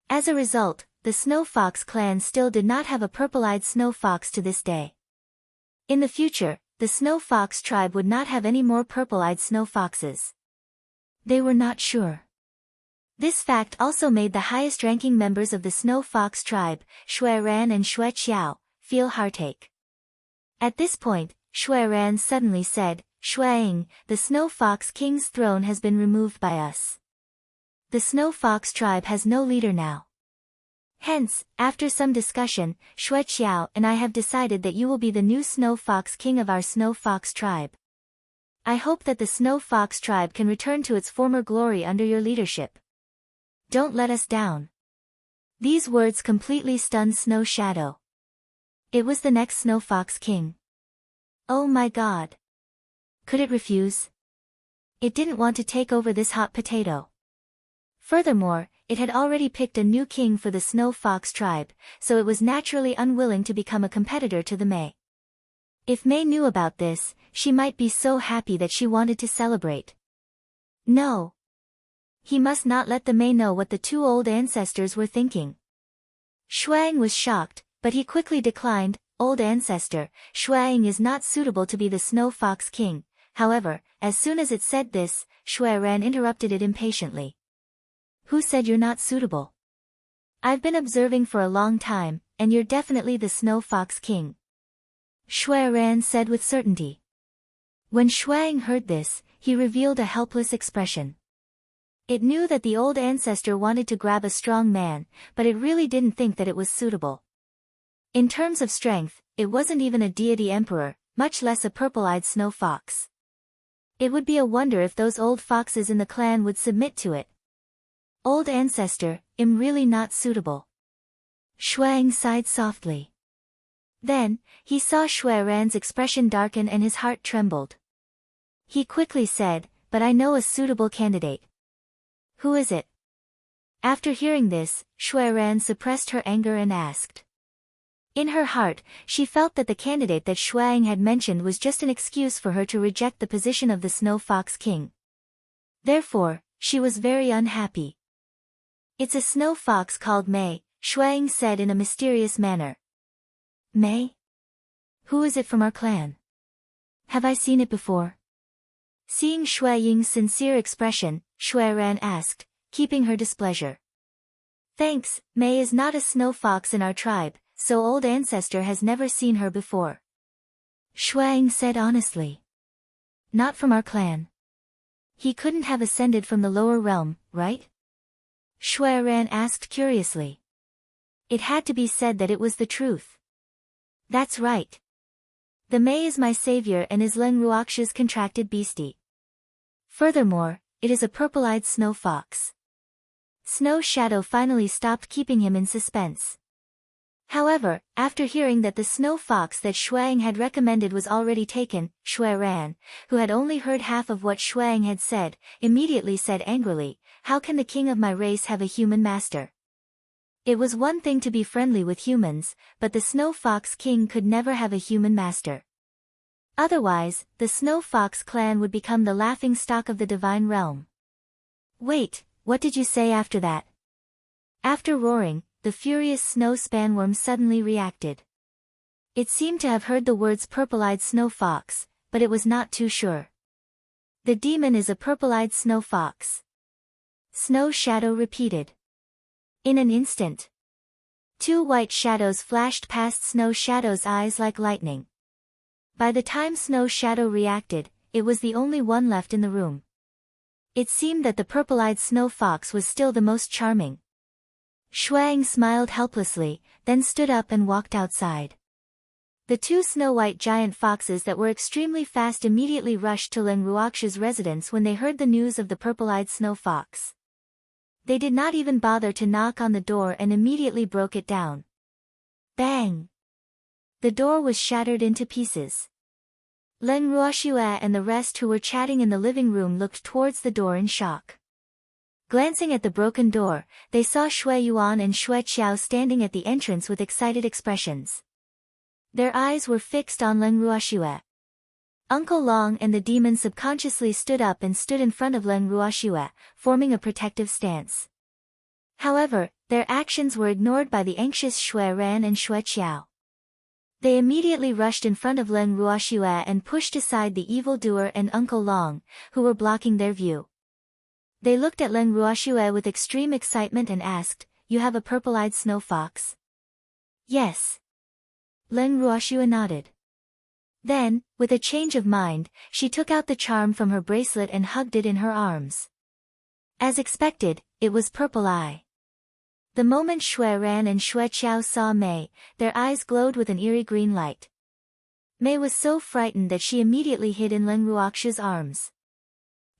As a result, the snow fox clan still did not have a purple-eyed snow fox to this day. In the future, the snow fox tribe would not have any more purple-eyed snow foxes. They were not sure. This fact also made the highest-ranking members of the snow fox tribe, Shui Ran and Shui Qiao, feel heartache. At this point, Shui Ran suddenly said, "Shuiying, the snow fox king's throne has been removed by us. The snow fox tribe has no leader now. Hence, after some discussion, Shui Qiao and I have decided that you will be the new snow fox king of our snow fox tribe. I hope that the snow fox tribe can return to its former glory under your leadership. Don't let us down." These words completely stunned Snow Shadow. It was the next snow fox king. Oh my god. Could it refuse? It didn't want to take over this hot potato. Furthermore, it had already picked a new king for the snow fox tribe, so it was naturally unwilling to become a competitor to the Mei. If Mei knew about this, she might be so happy that she wanted to celebrate. No. He must not let the Mei know what the two old ancestors were thinking. Shuang was shocked, but he quickly declined. "Old ancestor, Shuang is not suitable to be the snow fox king." However, as soon as it said this, Shui Ran interrupted it impatiently. "Who said you're not suitable? I've been observing for a long time, and you're definitely the snow fox king," Shui Ran said with certainty. When Shuang heard this, he revealed a helpless expression. It knew that the old ancestor wanted to grab a strong man, but it really didn't think that it was suitable. In terms of strength, it wasn't even a deity emperor, much less a purple-eyed snow fox. It would be a wonder if those old foxes in the clan would submit to it. "Old ancestor, I'm really not suitable." Shuang sighed softly. Then, he saw Shui Ran's expression darken and his heart trembled. He quickly said, "But I know a suitable candidate." "Who is it?" After hearing this, Shui Ran suppressed her anger and asked. In her heart, she felt that the candidate that Shuang had mentioned was just an excuse for her to reject the position of the snow fox king. Therefore, she was very unhappy. "It's a snow fox called Mei," Shuang said in a mysterious manner. "Mei? Who is it from our clan? Have I seen it before?" Seeing Shuiying's sincere expression, Shui Ran asked, keeping her displeasure. "Thanks, Mei is not a snow fox in our tribe, so old ancestor has never seen her before," Shuang said honestly. "Not from our clan. He couldn't have ascended from the lower realm, right?" Shui Ran asked curiously. It had to be said that it was the truth. "That's right. The Mei is my savior and is Leng Ruox's contracted beastie. Furthermore, it is a purple-eyed snow fox." Snow Shadow finally stopped keeping him in suspense. However, after hearing that the snow fox that Shuang had recommended was already taken, Shui Ran, who had only heard half of what Shuang had said, immediately said angrily, "How can the king of my race have a human master?" It was one thing to be friendly with humans, but the snow fox king could never have a human master. Otherwise, the snow fox clan would become the laughing stock of the divine realm. "Wait, what did you say after that?" After roaring, the furious snow spanworm suddenly reacted. It seemed to have heard the words purple-eyed snow fox, but it was not too sure. "The demon is a purple-eyed snow fox," Snow Shadow repeated. In an instant, two white shadows flashed past Snow Shadow's eyes like lightning. By the time Snow Shadow reacted, it was the only one left in the room. It seemed that the purple-eyed snow fox was still the most charming. Shuang smiled helplessly, then stood up and walked outside. The two snow-white giant foxes that were extremely fast immediately rushed to Leng Ruox's residence when they heard the news of the purple-eyed snow fox. They did not even bother to knock on the door and immediately broke it down. Bang! The door was shattered into pieces. Leng Ruoxue and the rest who were chatting in the living room looked towards the door in shock. Glancing at the broken door, they saw Shui Yuan and Xue Qiao standing at the entrance with excited expressions. Their eyes were fixed on Leng Ruoxue. Uncle Long and the demon subconsciously stood up and stood in front of Leng Ruoxue, forming a protective stance. However, their actions were ignored by the anxious Shui Ran and Xue Qiao. They immediately rushed in front of Leng Ruoxue and pushed aside the evildoer and Uncle Long, who were blocking their view. They looked at Leng Ruoxue with extreme excitement and asked, "You have a purple-eyed snow fox?" "Yes." Leng Ruoxue nodded. Then, with a change of mind, she took out the charm from her bracelet and hugged it in her arms. As expected, it was Purple Eye. The moment Shui Ran and Xue Qiao saw Mei, their eyes glowed with an eerie green light. Mei was so frightened that she immediately hid in Leng Ruoxue's arms.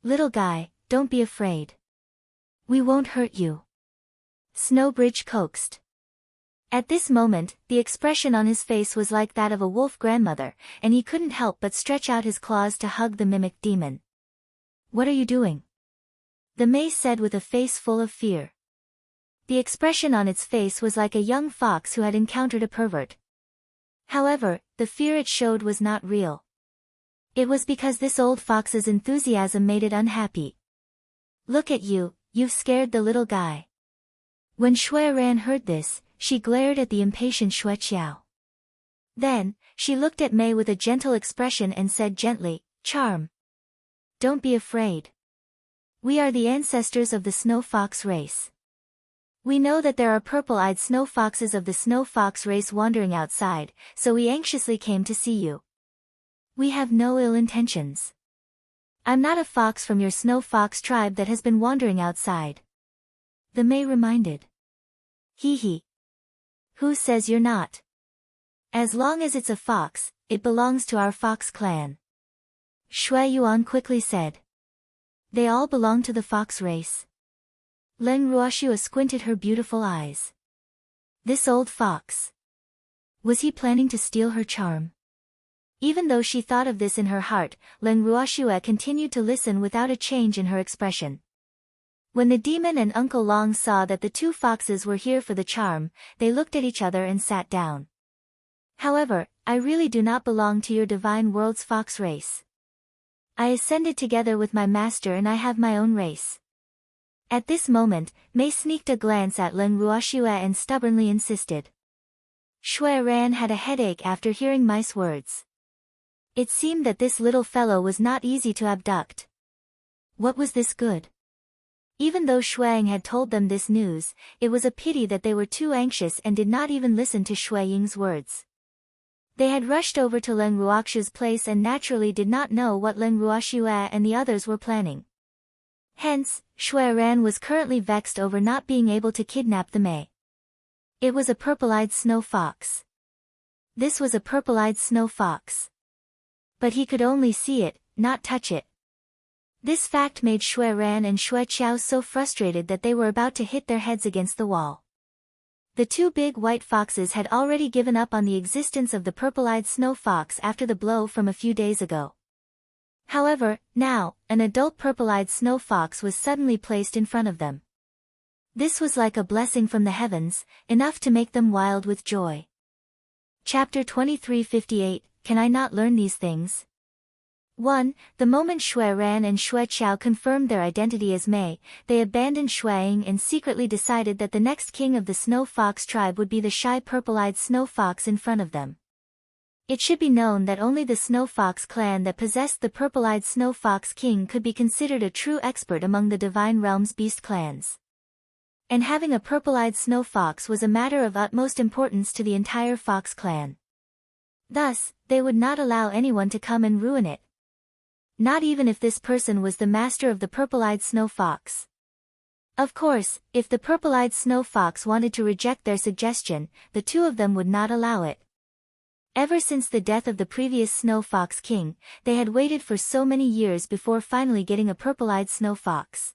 "Little guy, don't be afraid. We won't hurt you," Snowbridge coaxed. At this moment, the expression on his face was like that of a wolf grandmother, and he couldn't help but stretch out his claws to hug the mimic demon. "What are you doing?" the Mei said with a face full of fear. The expression on its face was like a young fox who had encountered a pervert. However, the fear it showed was not real. It was because this old fox's enthusiasm made it unhappy. "Look at you, you've scared the little guy." When Shui Ran heard this, she glared at the impatient Xue Qiao. Then, she looked at Mei with a gentle expression and said gently, "Charm. Don't be afraid. We are the ancestors of the snow fox race. We know that there are purple-eyed snow foxes of the snow fox race wandering outside, so we anxiously came to see you. We have no ill intentions. I'm not a fox from your snow fox tribe that has been wandering outside," the Mei reminded. "Hee hee. Who says you're not? As long as it's a fox, it belongs to our fox clan," Shui Yuan quickly said. "They all belong to the fox race." Leng Ruoxue squinted her beautiful eyes. This old fox. Was he planning to steal her charm? Even though she thought of this in her heart, Leng Ruoxue continued to listen without a change in her expression. When the demon and Uncle Long saw that the two foxes were here for the charm, they looked at each other and sat down. "However, I really do not belong to your divine world's fox race. I ascended together with my master and I have my own race." At this moment, Mei sneaked a glance at Leng Ruoxue and stubbornly insisted. Shui Ran had a headache after hearing Mei's words. It seemed that this little fellow was not easy to abduct. What was this good? Even though Shuang had told them this news, it was a pity that they were too anxious and did not even listen to Shui Ying's words. They had rushed over to Leng Ruoxue's place and naturally did not know what Leng Ruoxue and the others were planning. Hence, Shui Ran was currently vexed over not being able to kidnap the Mei. It was a purple-eyed snow fox. This was a purple-eyed snow fox. But he could only see it, not touch it. This fact made Shui Ran and Xue Qiao so frustrated that they were about to hit their heads against the wall. The two big white foxes had already given up on the existence of the purple-eyed snow fox after the blow from a few days ago. However, now, an adult purple-eyed snow fox was suddenly placed in front of them. This was like a blessing from the heavens, enough to make them wild with joy. Chapter 2358, Can I Not Learn These Things? 1. The moment Shui Ran and Xue Qiao confirmed their identity as Mei, they abandoned Xueying and secretly decided that the next king of the snow fox tribe would be the shy purple-eyed snow fox in front of them. It should be known that only the snow fox clan that possessed the purple-eyed snow fox king could be considered a true expert among the Divine Realm's beast clans. And having a purple-eyed snow fox was a matter of utmost importance to the entire fox clan. Thus, they would not allow anyone to come and ruin it. Not even if this person was the master of the purple-eyed snow fox. Of course, if the purple-eyed snow fox wanted to reject their suggestion, the two of them would not allow it. Ever since the death of the previous snow fox king, they had waited for so many years before finally getting a purple-eyed snow fox.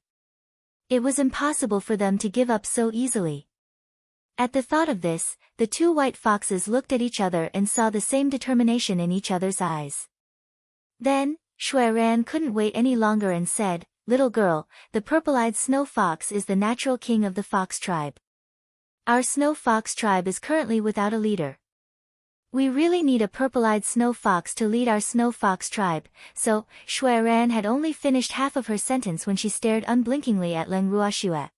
It was impossible for them to give up so easily. At the thought of this, the two white foxes looked at each other and saw the same determination in each other's eyes. Then, Shui Ran couldn't wait any longer and said, "Little girl, the purple-eyed snow fox is the natural king of the fox tribe. Our snow fox tribe is currently without a leader. We really need a purple-eyed snow fox to lead our snow fox tribe." So, Shui Ran had only finished half of her sentence when she stared unblinkingly at Leng Ruoxue.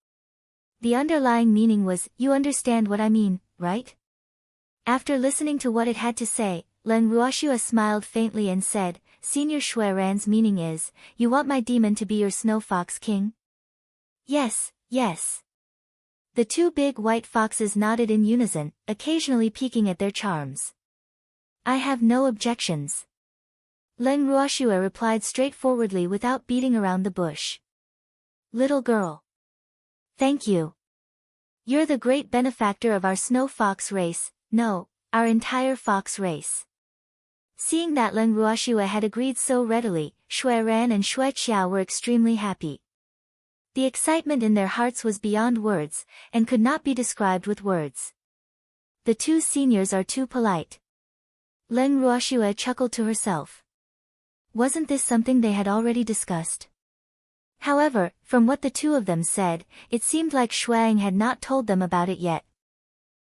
The underlying meaning was, "You understand what I mean, right?" After listening to what it had to say, Leng Ruoxue smiled faintly and said, "Senior Shui Ran's meaning is, you want my demon to be your snow fox king?" "Yes, yes." The two big white foxes nodded in unison, occasionally peeking at their charms. "I have no objections." Leng Ruoxue replied straightforwardly without beating around the bush. "Little girl. Thank you. You're the great benefactor of our snow fox race, no, our entire fox race." Seeing that Leng Ruoxue had agreed so readily, Shui Ran and Shui Qiao were extremely happy. The excitement in their hearts was beyond words, and could not be described with words. The two seniors are too polite. Leng Ruoxue chuckled to herself. Wasn't this something they had already discussed? However, from what the two of them said, it seemed like Shuang had not told them about it yet.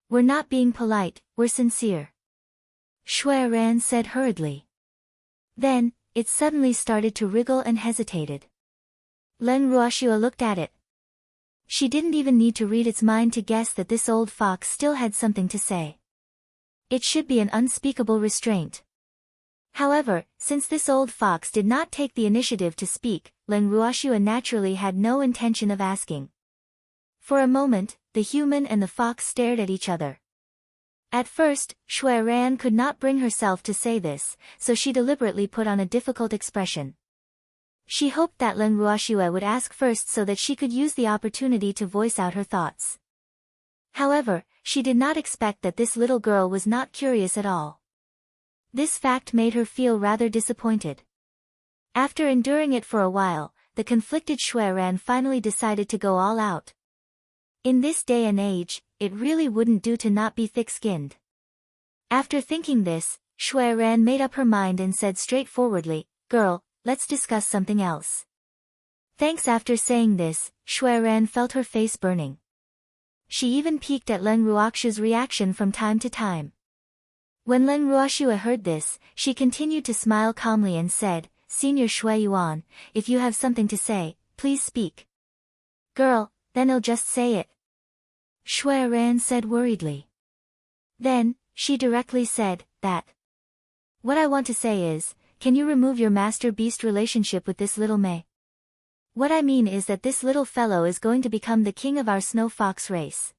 "We're not being polite, we're sincere," Shui Ran said hurriedly. Then, it suddenly started to wriggle and hesitated. Leng Ruoxue looked at it. She didn't even need to read its mind to guess that this old fox still had something to say. It should be an unspeakable restraint. However, since this old fox did not take the initiative to speak, Leng Ruoxue naturally had no intention of asking. For a moment, the human and the fox stared at each other. At first, Shui Ran could not bring herself to say this, so she deliberately put on a difficult expression. She hoped that Leng Ruoxue would ask first so that she could use the opportunity to voice out her thoughts. However, she did not expect that this little girl was not curious at all. This fact made her feel rather disappointed. After enduring it for a while, the conflicted Shui Ran finally decided to go all out. In this day and age, it really wouldn't do to not be thick-skinned. After thinking this, Shui Ran made up her mind and said straightforwardly, "Girl, let's discuss something else." Thanks. After saying this, Shui Ran felt her face burning. She even peeked at Leng Ruoxue's reaction from time to time. When Leng Ruoxue heard this, she continued to smile calmly and said, "Senior Shui Yuan, if you have something to say, please speak." "Girl, then I'll just say it," Shui Ran said worriedly. Then, she directly said, "That. What I want to say is, can you remove your master-beast relationship with this little Mei? What I mean is that this little fellow is going to become the king of our snow fox race.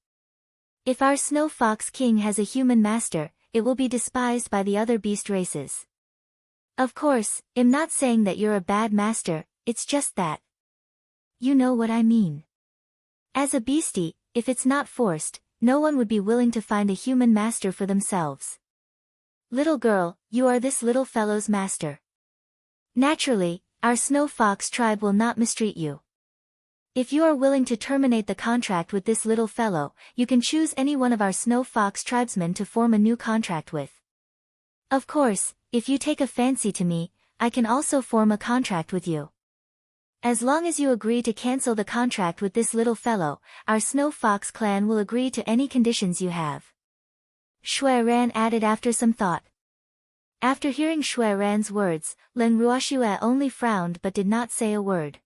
If our snow fox king has a human master, it will be despised by the other beast races. Of course, I'm not saying that you're a bad master, it's just that. You know what I mean. As a beastie, if it's not forced, no one would be willing to find a human master for themselves. Little girl, you are this little fellow's master. Naturally, our snow fox tribe will not mistreat you. If you are willing to terminate the contract with this little fellow, you can choose any one of our snow fox tribesmen to form a new contract with. Of course, if you take a fancy to me, I can also form a contract with you. As long as you agree to cancel the contract with this little fellow, our snow fox clan will agree to any conditions you have," Shui Ran added after some thought. After hearing Shui Ran's words, Leng Ruoxue only frowned but did not say a word.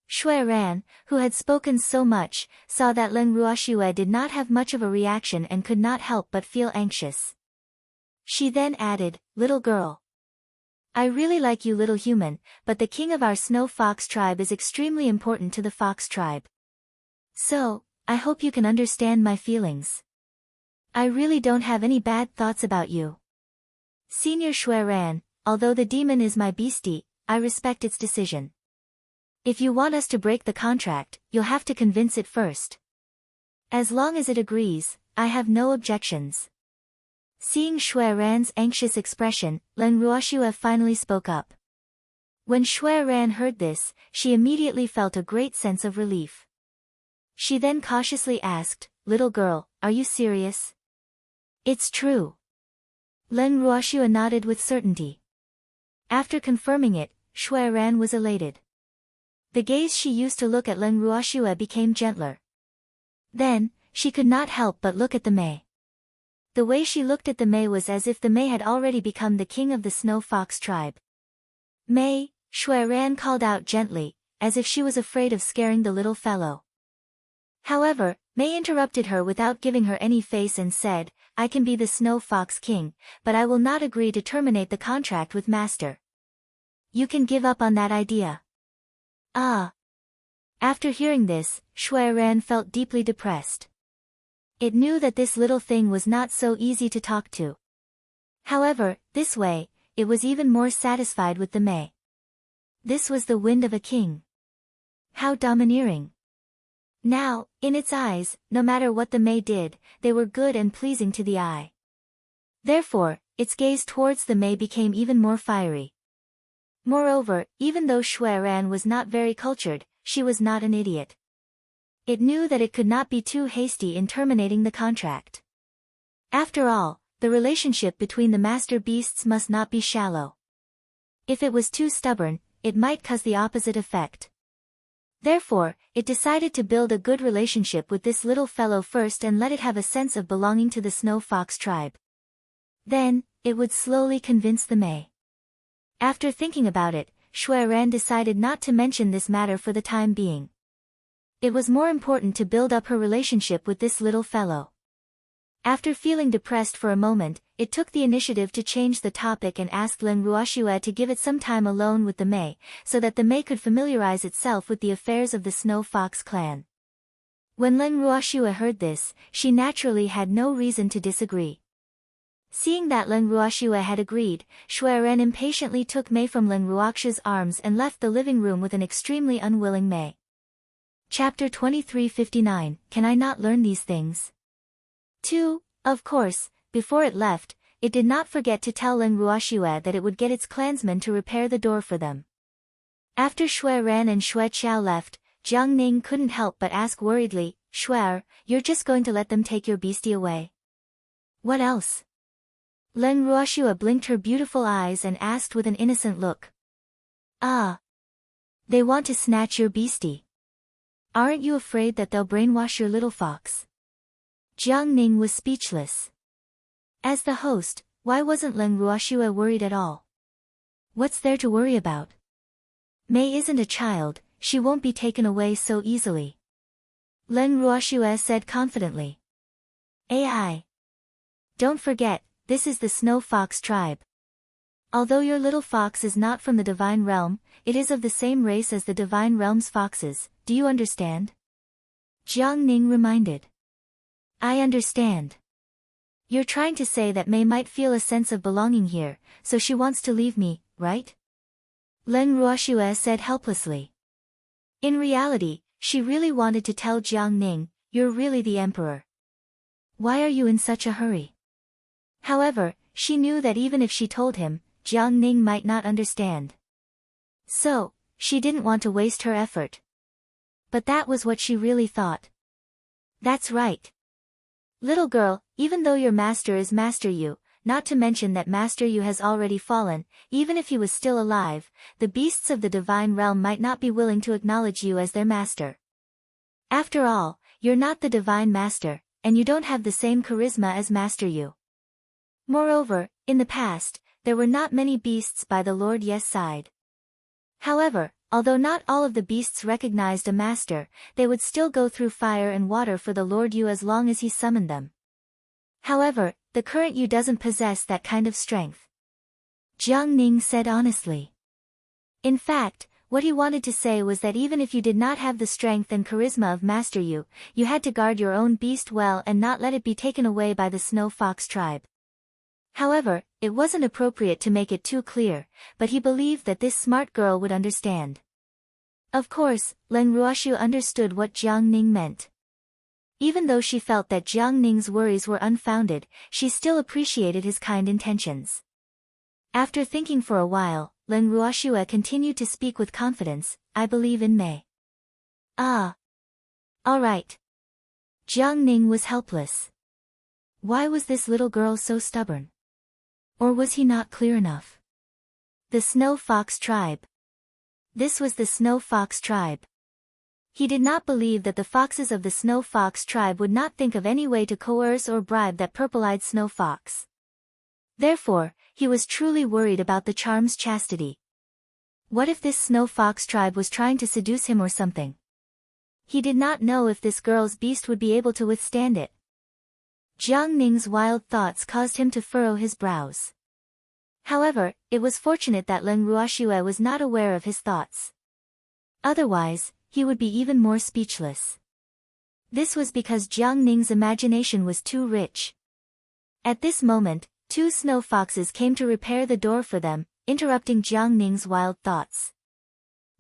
Shui Ran, who had spoken so much, saw that Leng Ruoxue did not have much of a reaction and could not help but feel anxious. She then added, "Little girl. I really like you, little human, but the king of our snow fox tribe is extremely important to the fox tribe. So, I hope you can understand my feelings. I really don't have any bad thoughts about you. Senior Shui Ran, although the demon is my beastie, I respect its decision. If you want us to break the contract, you'll have to convince it first. As long as it agrees, I have no objections." Seeing Shui Ran's anxious expression, Leng Ruoxue finally spoke up. When Shui Ran heard this, she immediately felt a great sense of relief. She then cautiously asked, "Little girl, are you serious?" "It's true." Leng Ruoxue nodded with certainty. After confirming it, Shui Ran was elated. The gaze she used to look at Leng Ruoxue became gentler. Then, she could not help but look at the Mei. The way she looked at the Mei was as if the Mei had already become the king of the snow fox tribe. "Mei," Shui Ran called out gently, as if she was afraid of scaring the little fellow. However, Mei interrupted her without giving her any face and said, "I can be the snow fox king, but I will not agree to terminate the contract with Master. You can give up on that idea." Ah. After hearing this, Shui Ran felt deeply depressed. It knew that this little thing was not so easy to talk to. However, this way, it was even more satisfied with the Mei. This was the wind of a king. How domineering. Now, in its eyes, no matter what the Mei did, they were good and pleasing to the eye. Therefore, its gaze towards the Mei became even more fiery. Moreover, even though Shui Ran was not very cultured, she was not an idiot. It knew that it could not be too hasty in terminating the contract. After all, the relationship between the master beasts must not be shallow. If it was too stubborn, it might cause the opposite effect. Therefore, it decided to build a good relationship with this little fellow first and let it have a sense of belonging to the snow fox tribe. Then, it would slowly convince the Mei. After thinking about it, Shui Ran decided not to mention this matter for the time being. It was more important to build up her relationship with this little fellow. After feeling depressed for a moment, it took the initiative to change the topic and asked Leng Ruoxue to give it some time alone with the Mei, so that the Mei could familiarize itself with the affairs of the Snow Fox clan. When Leng Ruoxue heard this, she naturally had no reason to disagree. Seeing that Leng Ruoxue had agreed, Shui Ran impatiently took Mei from Leng Ruoxue's arms and left the living room with an extremely unwilling Mei. Chapter 2359, Can I Not Learn These Things? 2. Of course, before it left, it did not forget to tell Leng Ruoxue that it would get its clansmen to repair the door for them. After Shui Ran and Shui Qiao left, Jiang Ning couldn't help but ask worriedly, "Shui, you're just going to let them take your beastie away? What else?" Leng Ruoxue blinked her beautiful eyes and asked with an innocent look. "Ah. They want to snatch your beastie. Aren't you afraid that they'll brainwash your little fox?" Jiang Ning was speechless. As the host, why wasn't Leng Ruoxue worried at all? What's there to worry about? Mei isn't a child, she won't be taken away so easily. Leng Ruoxue said confidently. "Ai. Don't forget, this is the Snow Fox tribe. Although your little fox is not from the divine realm, it is of the same race as the divine realm's foxes, do you understand?" Jiang Ning reminded. "I understand. You're trying to say that Mei might feel a sense of belonging here, so she wants to leave me, right?" Leng Ruoxue said helplessly. In reality, she really wanted to tell Jiang Ning, "You're really the emperor. Why are you in such a hurry?" However, she knew that even if she told him, Jiang Ning might not understand. So, she didn't want to waste her effort. But that was what she really thought. "That's right. Little girl, even though your master is Master Yu, not to mention that Master Yu has already fallen, even if he was still alive, the beasts of the divine realm might not be willing to acknowledge you as their master. After all, you're not the divine master, and you don't have the same charisma as Master Yu. Moreover, in the past, there were not many beasts by the Lord Ye's side. However, although not all of the beasts recognized a master, they would still go through fire and water for the Lord Yu as long as he summoned them. However, the current Yu doesn't possess that kind of strength." Jiang Ning said honestly. In fact, what he wanted to say was that even if you did not have the strength and charisma of Master Yu, you had to guard your own beast well and not let it be taken away by the Snow Fox tribe. However, it wasn't appropriate to make it too clear, but he believed that this smart girl would understand. Of course, Leng Ruoxue understood what Jiang Ning meant. Even though she felt that Jiang Ning's worries were unfounded, she still appreciated his kind intentions. After thinking for a while, Leng Ruoxue continued to speak with confidence, I believe in May. Ah. All right. Jiang Ning was helpless. Why was this little girl so stubborn? Or was he not clear enough? The Snow Fox Tribe. This was the Snow Fox Tribe. He did not believe that the foxes of the Snow Fox Tribe would not think of any way to coerce or bribe that purple-eyed Snow Fox. Therefore, he was truly worried about the charm's chastity. What if this Snow Fox Tribe was trying to seduce him or something? He did not know if this girl's beast would be able to withstand it. Jiang Ning's wild thoughts caused him to furrow his brows. However, it was fortunate that Leng Ruoxue was not aware of his thoughts. Otherwise, he would be even more speechless. This was because Jiang Ning's imagination was too rich. At this moment, two snow foxes came to repair the door for them, interrupting Jiang Ning's wild thoughts.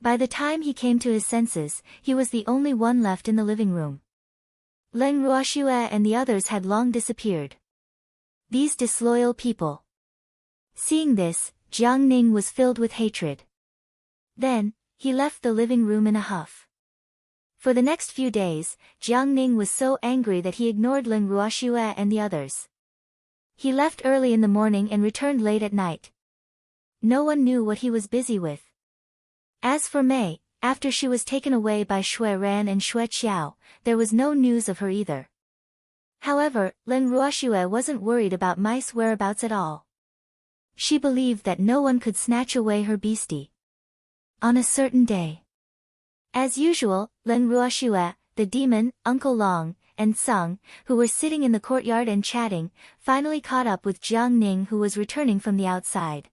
By the time he came to his senses, he was the only one left in the living room. Leng Ruoxue and the others had long disappeared. These disloyal people. Seeing this, Jiang Ning was filled with hatred. Then, he left the living room in a huff. For the next few days, Jiang Ning was so angry that he ignored Leng Ruoxue and the others. He left early in the morning and returned late at night. No one knew what he was busy with. As for Mei, after she was taken away by Shui Ran and Shui Qiao, there was no news of her either. However, Leng Ruoxue wasn't worried about Mei's whereabouts at all. She believed that no one could snatch away her beastie. On a certain day. As usual, Leng Ruoxue, the demon, Uncle Long, and Sung, who were sitting in the courtyard and chatting, finally caught up with Jiang Ning, who was returning from the outside.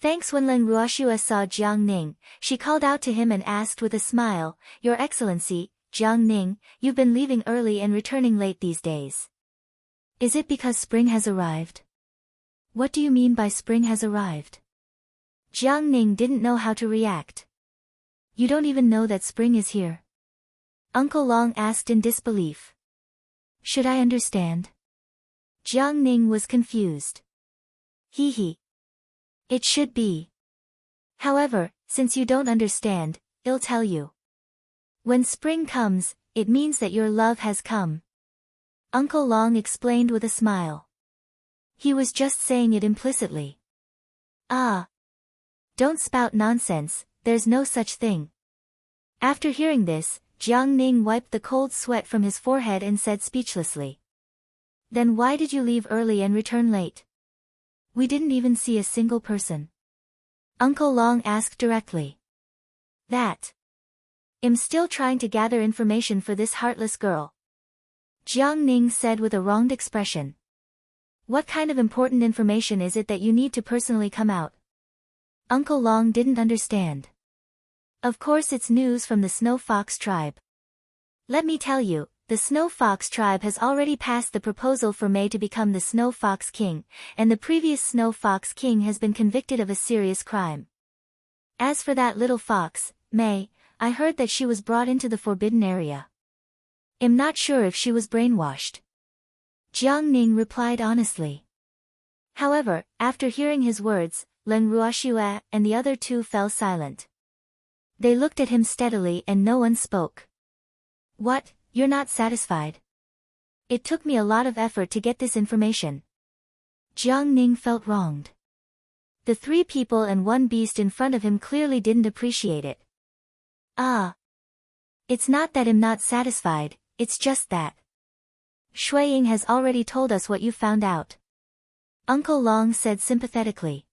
Thanks. When Leng Ruoxue saw Jiang Ning, she called out to him and asked with a smile, Your Excellency, Jiang Ning, you've been leaving early and returning late these days. Is it because spring has arrived? What do you mean by spring has arrived? Jiang Ning didn't know how to react. You don't even know that spring is here? Uncle Long asked in disbelief. Should I understand? Jiang Ning was confused. Hee. It should be. However, since you don't understand, I'll tell you. When spring comes, it means that your love has come. Uncle Long explained with a smile. He was just saying it implicitly. Ah. Don't spout nonsense, there's no such thing. After hearing this, Jiang Ning wiped the cold sweat from his forehead and said speechlessly. Then why did you leave early and return late? We didn't even see a single person. Uncle Long asked directly. That. I'm still trying to gather information for this heartless girl. Jiang Ning said with a wronged expression. What kind of important information is it that you need to personally come out? Uncle Long didn't understand. Of course it's news from the Snow Fox Tribe. Let me tell you, the Snow Fox Tribe has already passed the proposal for Mei to become the Snow Fox King, and the previous Snow Fox King has been convicted of a serious crime. As for that little fox, Mei, I heard that she was brought into the forbidden area. I'm not sure if she was brainwashed. Jiang Ning replied honestly. However, after hearing his words, Leng Ruoxue and the other two fell silent. They looked at him steadily and no one spoke. What, you're not satisfied? It took me a lot of effort to get this information. Jiang Ning felt wronged. The three people and one beast in front of him clearly didn't appreciate it. Ah. It's not that I'm not satisfied, it's just that. Shui Ying has already told us what you found out. Uncle Long said sympathetically.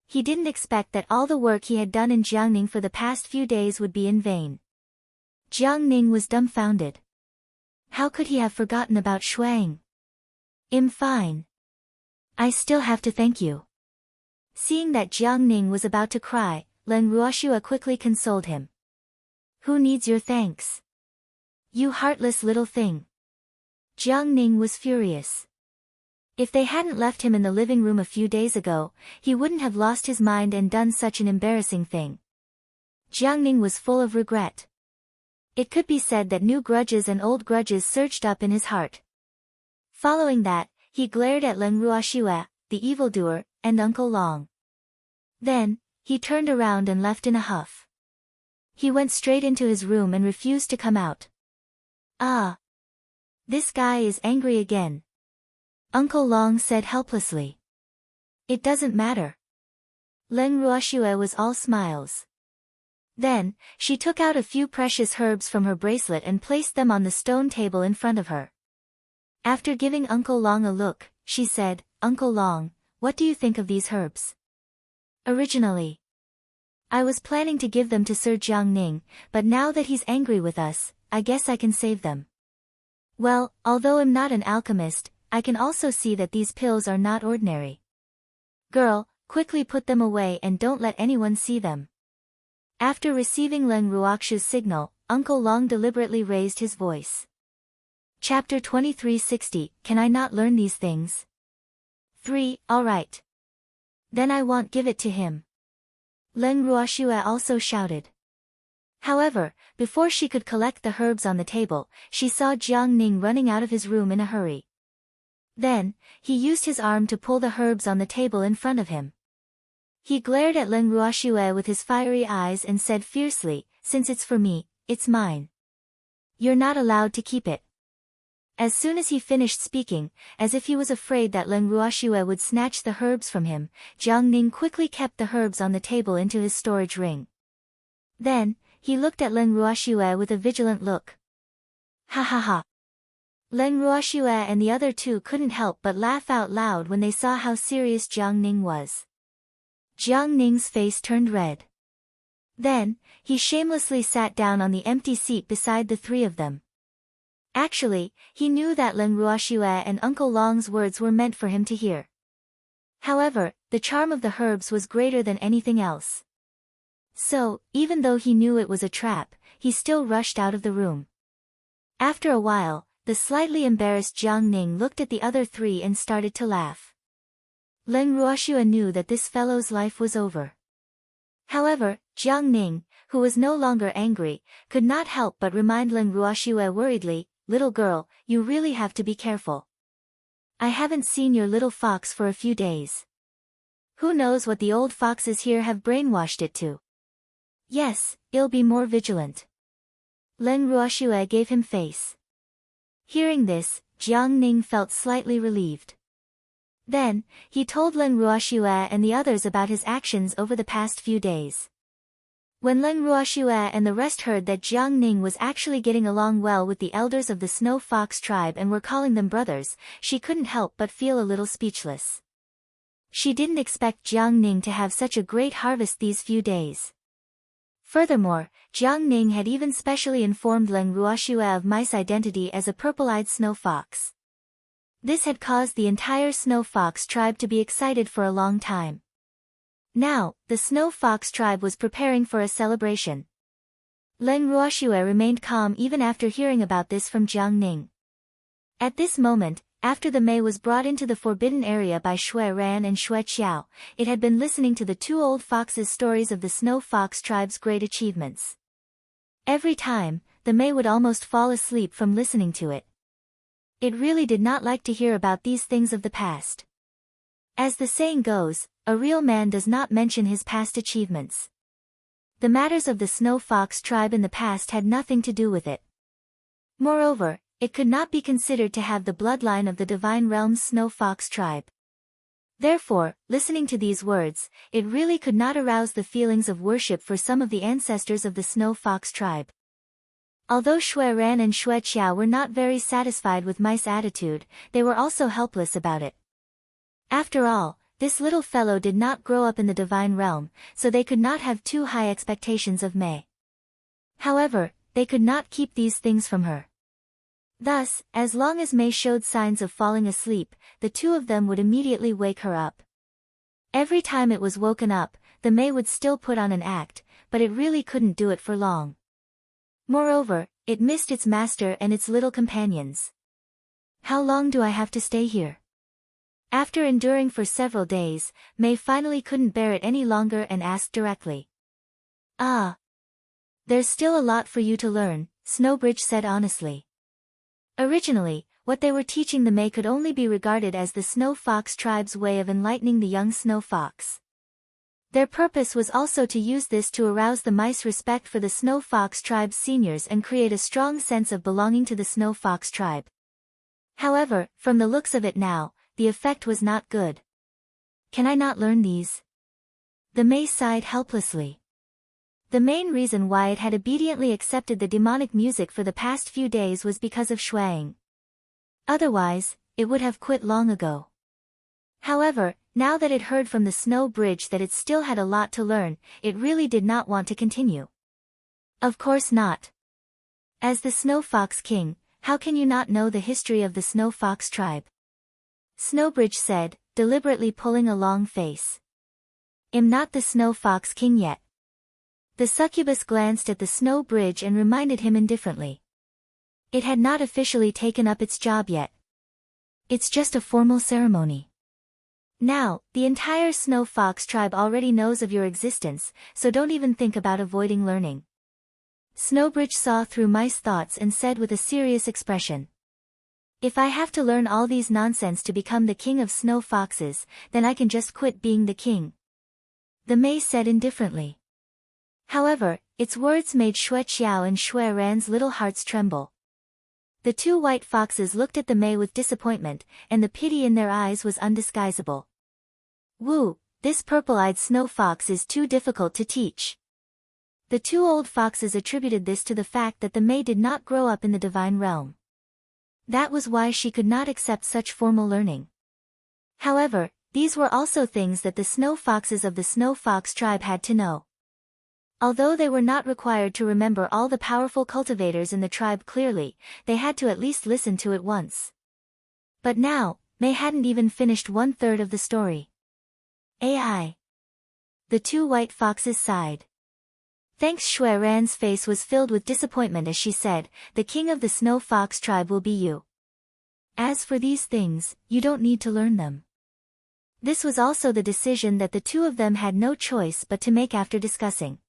He didn't expect that all the work he had done in Jiangning for the past few days would be in vain. Jiang Ning was dumbfounded. How could he have forgotten about Shui Ying? I'm fine. I still have to thank you. Seeing that Jiang Ning was about to cry, Leng Ruoxue quickly consoled him. Who needs your thanks? You heartless little thing. Jiang Ning was furious. If they hadn't left him in the living room a few days ago, he wouldn't have lost his mind and done such an embarrassing thing. Jiang Ning was full of regret. It could be said that new grudges and old grudges surged up in his heart. Following that, he glared at Leng Ruoxue, the evildoer, and Uncle Long. Then, He turned around and left in a huff. He went straight into his room and refused to come out. Ah! This guy is angry again. Uncle Long said helplessly. It doesn't matter. Leng Ruoxue was all smiles. Then, she took out a few precious herbs from her bracelet and placed them on the stone table in front of her. After giving Uncle Long a look, she said, Uncle Long, what do you think of these herbs? Originally, I was planning to give them to Sir Jiangning, but now that he's angry with us, I guess I can save them. Well, although I'm not an alchemist, I can also see that these pills are not ordinary. Girl, quickly put them away and don't let anyone see them. After receiving Leng Ruoxue's signal, Uncle Long deliberately raised his voice. Chapter 2360, Can I not learn these things? 3, alright. Then I won't give it to him. Leng Ruoxue also shouted. However, before she could collect the herbs on the table, she saw Jiang Ning running out of his room in a hurry. Then, he used his arm to pull the herbs on the table in front of him. He glared at Leng Ruoxue with his fiery eyes and said fiercely, Since it's for me, it's mine. You're not allowed to keep it. As soon as he finished speaking, as if he was afraid that Leng Ruoxue would snatch the herbs from him, Jiang Ning quickly kept the herbs on the table into his storage ring. Then, he looked at Leng Ruoxue with a vigilant look. Ha ha ha. Leng Ruoxue and the other two couldn't help but laugh out loud when they saw how serious Jiang Ning was. Jiang Ning's face turned red. Then, he shamelessly sat down on the empty seat beside the three of them. Actually, he knew that Leng Ruoxue and Uncle Long's words were meant for him to hear. However, the charm of the herbs was greater than anything else. So, even though he knew it was a trap, he still rushed out of the room. After a while, the slightly embarrassed Jiang Ning looked at the other three and started to laugh. Leng Ruoxue knew that this fellow's life was over. However, Jiang Ning, who was no longer angry, could not help but remind Leng Ruoxue worriedly, Little girl, you really have to be careful. I haven't seen your little fox for a few days. Who knows what the old foxes here have brainwashed it to? Yes, I'll be more vigilant. Leng Ruoxue gave him face. Hearing this, Jiang Ning felt slightly relieved. Then, he told Leng Ruoxue and the others about his actions over the past few days. When Leng Ruoxue and the rest heard that Jiang Ning was actually getting along well with the elders of the Snow Fox tribe and were calling them brothers, she couldn't help but feel a little speechless. She didn't expect Jiang Ning to have such a great harvest these few days. Furthermore, Jiang Ning had even specially informed Leng Ruoxue of Mice identity as a purple-eyed snow fox. This had caused the entire Snow Fox tribe to be excited for a long time. Now, the Snow Fox tribe was preparing for a celebration. Leng Ruoxue remained calm even after hearing about this from Jiang Ning. At this moment, after the Mei was brought into the forbidden area by Shui Ran and Shui Qiao, it had been listening to the two old foxes' stories of the Snow Fox tribe's great achievements. Every time, the Mei would almost fall asleep from listening to it. It really did not like to hear about these things of the past. As the saying goes, a real man does not mention his past achievements. The matters of the Snow Fox tribe in the past had nothing to do with it. Moreover, it could not be considered to have the bloodline of the Divine Realm's Snow Fox tribe. Therefore, listening to these words, it really could not arouse the feelings of worship for some of the ancestors of the Snow Fox tribe. Although Shui Ran and Shui Qiao were not very satisfied with Mice's attitude, they were also helpless about it. After all, this little fellow did not grow up in the Divine Realm, so they could not have too high expectations of Mei. However, they could not keep these things from her. Thus, as long as Mei showed signs of falling asleep, the two of them would immediately wake her up. Every time it was woken up, the Mei would still put on an act, but it really couldn't do it for long. Moreover, it missed its master and its little companions. How long do I have to stay here? After enduring for several days, Mei finally couldn't bear it any longer and asked directly. Ah. There's still a lot for you to learn, Snowbridge said honestly. Originally, what they were teaching the Mei could only be regarded as the Snow Fox tribe's way of enlightening the young Snow Fox. Their purpose was also to use this to arouse the mice respect for the Snow Fox tribe's seniors and create a strong sense of belonging to the Snow Fox tribe. However, from the looks of it now, the effect was not good. Can I not learn these? The May sighed helplessly. The main reason why it had obediently accepted the demonic music for the past few days was because of Shuang. Otherwise, it would have quit long ago. However, now that it heard from the snow bridge that it still had a lot to learn, it really did not want to continue. Of course not. As the Snow Fox King, how can you not know the history of the Snow Fox tribe? Snowbridge said, deliberately pulling a long face. I'm not the Snow Fox King yet. The succubus glanced at the snow bridge and reminded him indifferently. It had not officially taken up its job yet. It's just a formal ceremony. Now, the entire Snow Fox tribe already knows of your existence, so don't even think about avoiding learning. Snowbridge saw through Mice thoughts and said with a serious expression. If I have to learn all these nonsense to become the king of snow foxes, then I can just quit being the king. The May said indifferently. However, its words made Xue Qiao and Xue Ran's little hearts tremble. The two white foxes looked at the May with disappointment, and the pity in their eyes was undisguisable. Woo, this purple-eyed snow fox is too difficult to teach. The two old foxes attributed this to the fact that the May did not grow up in the divine realm. That was why she could not accept such formal learning. However, these were also things that the snow foxes of the Snow Fox tribe had to know. Although they were not required to remember all the powerful cultivators in the tribe clearly, they had to at least listen to it once. But now, May hadn't even finished 1/3 of the story. AI. The two white foxes sighed. Thanks. Xue Ran's face was filled with disappointment as she said, the king of the Snow Fox tribe will be you. As for these things, you don't need to learn them. This was also the decision that the two of them had no choice but to make after discussing.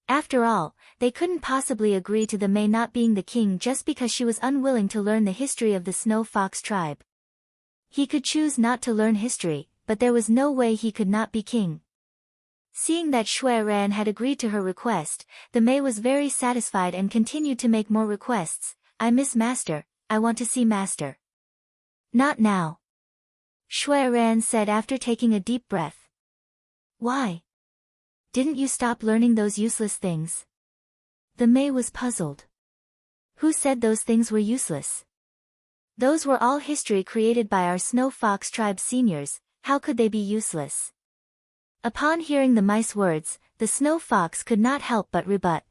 After all, they couldn't possibly agree to the May not being the king just because she was unwilling to learn the history of the Snow Fox tribe. He could choose not to learn history, but there was no way he could not be king. Seeing that Xue Ran had agreed to her request, the May was very satisfied and continued to make more requests. I miss Master, I want to see Master. Not now. Xue Ran said after taking a deep breath. Why? Didn't you stop learning those useless things? The May was puzzled. Who said those things were useless? Those were all history created by our Snow Fox tribe seniors, how could they be useless? Upon hearing the Mice words, the Snow Fox could not help but rebut.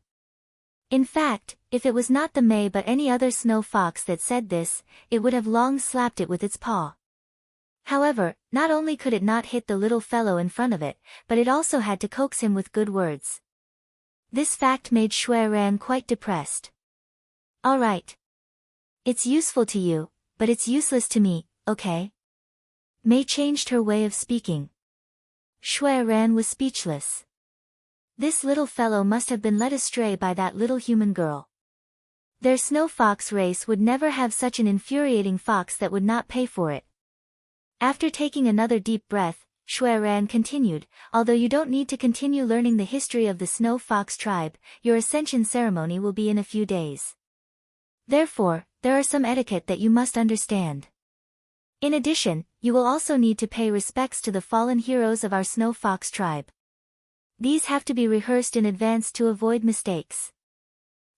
In fact, if it was not the May but any other Snow Fox that said this, it would have long slapped it with its paw. However, not only could it not hit the little fellow in front of it, but it also had to coax him with good words. This fact made Xue Ran quite depressed. Alright. It's useful to you, but it's useless to me, okay? May changed her way of speaking. Xue Ran was speechless. This little fellow must have been led astray by that little human girl. Their Snow Fox race would never have such an infuriating fox that would not pay for it. After taking another deep breath, Xue Ran continued, although you don't need to continue learning the history of the Snow Fox tribe, your ascension ceremony will be in a few days. Therefore, there are some etiquette that you must understand. In addition, you will also need to pay respects to the fallen heroes of our Snow Fox tribe. These have to be rehearsed in advance to avoid mistakes.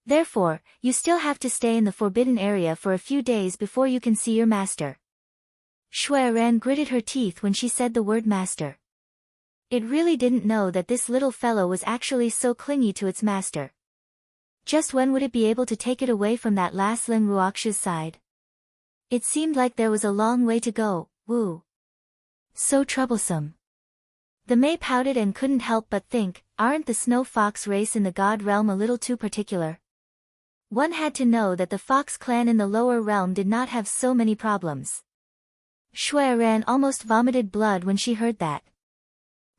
Therefore, you still have to stay in the forbidden area for a few days before you can see your master. Xue Ran gritted her teeth when she said the word master. It really didn't know that this little fellow was actually so clingy to its master. Just when would it be able to take it away from that last Ling Ruoxu's side? It seemed like there was a long way to go. Woo. So troublesome. The May pouted and couldn't help but think, aren't the Snow Fox race in the God realm a little too particular? One had to know that the Fox clan in the lower realm did not have so many problems. Xue Ran almost vomited blood when she heard that.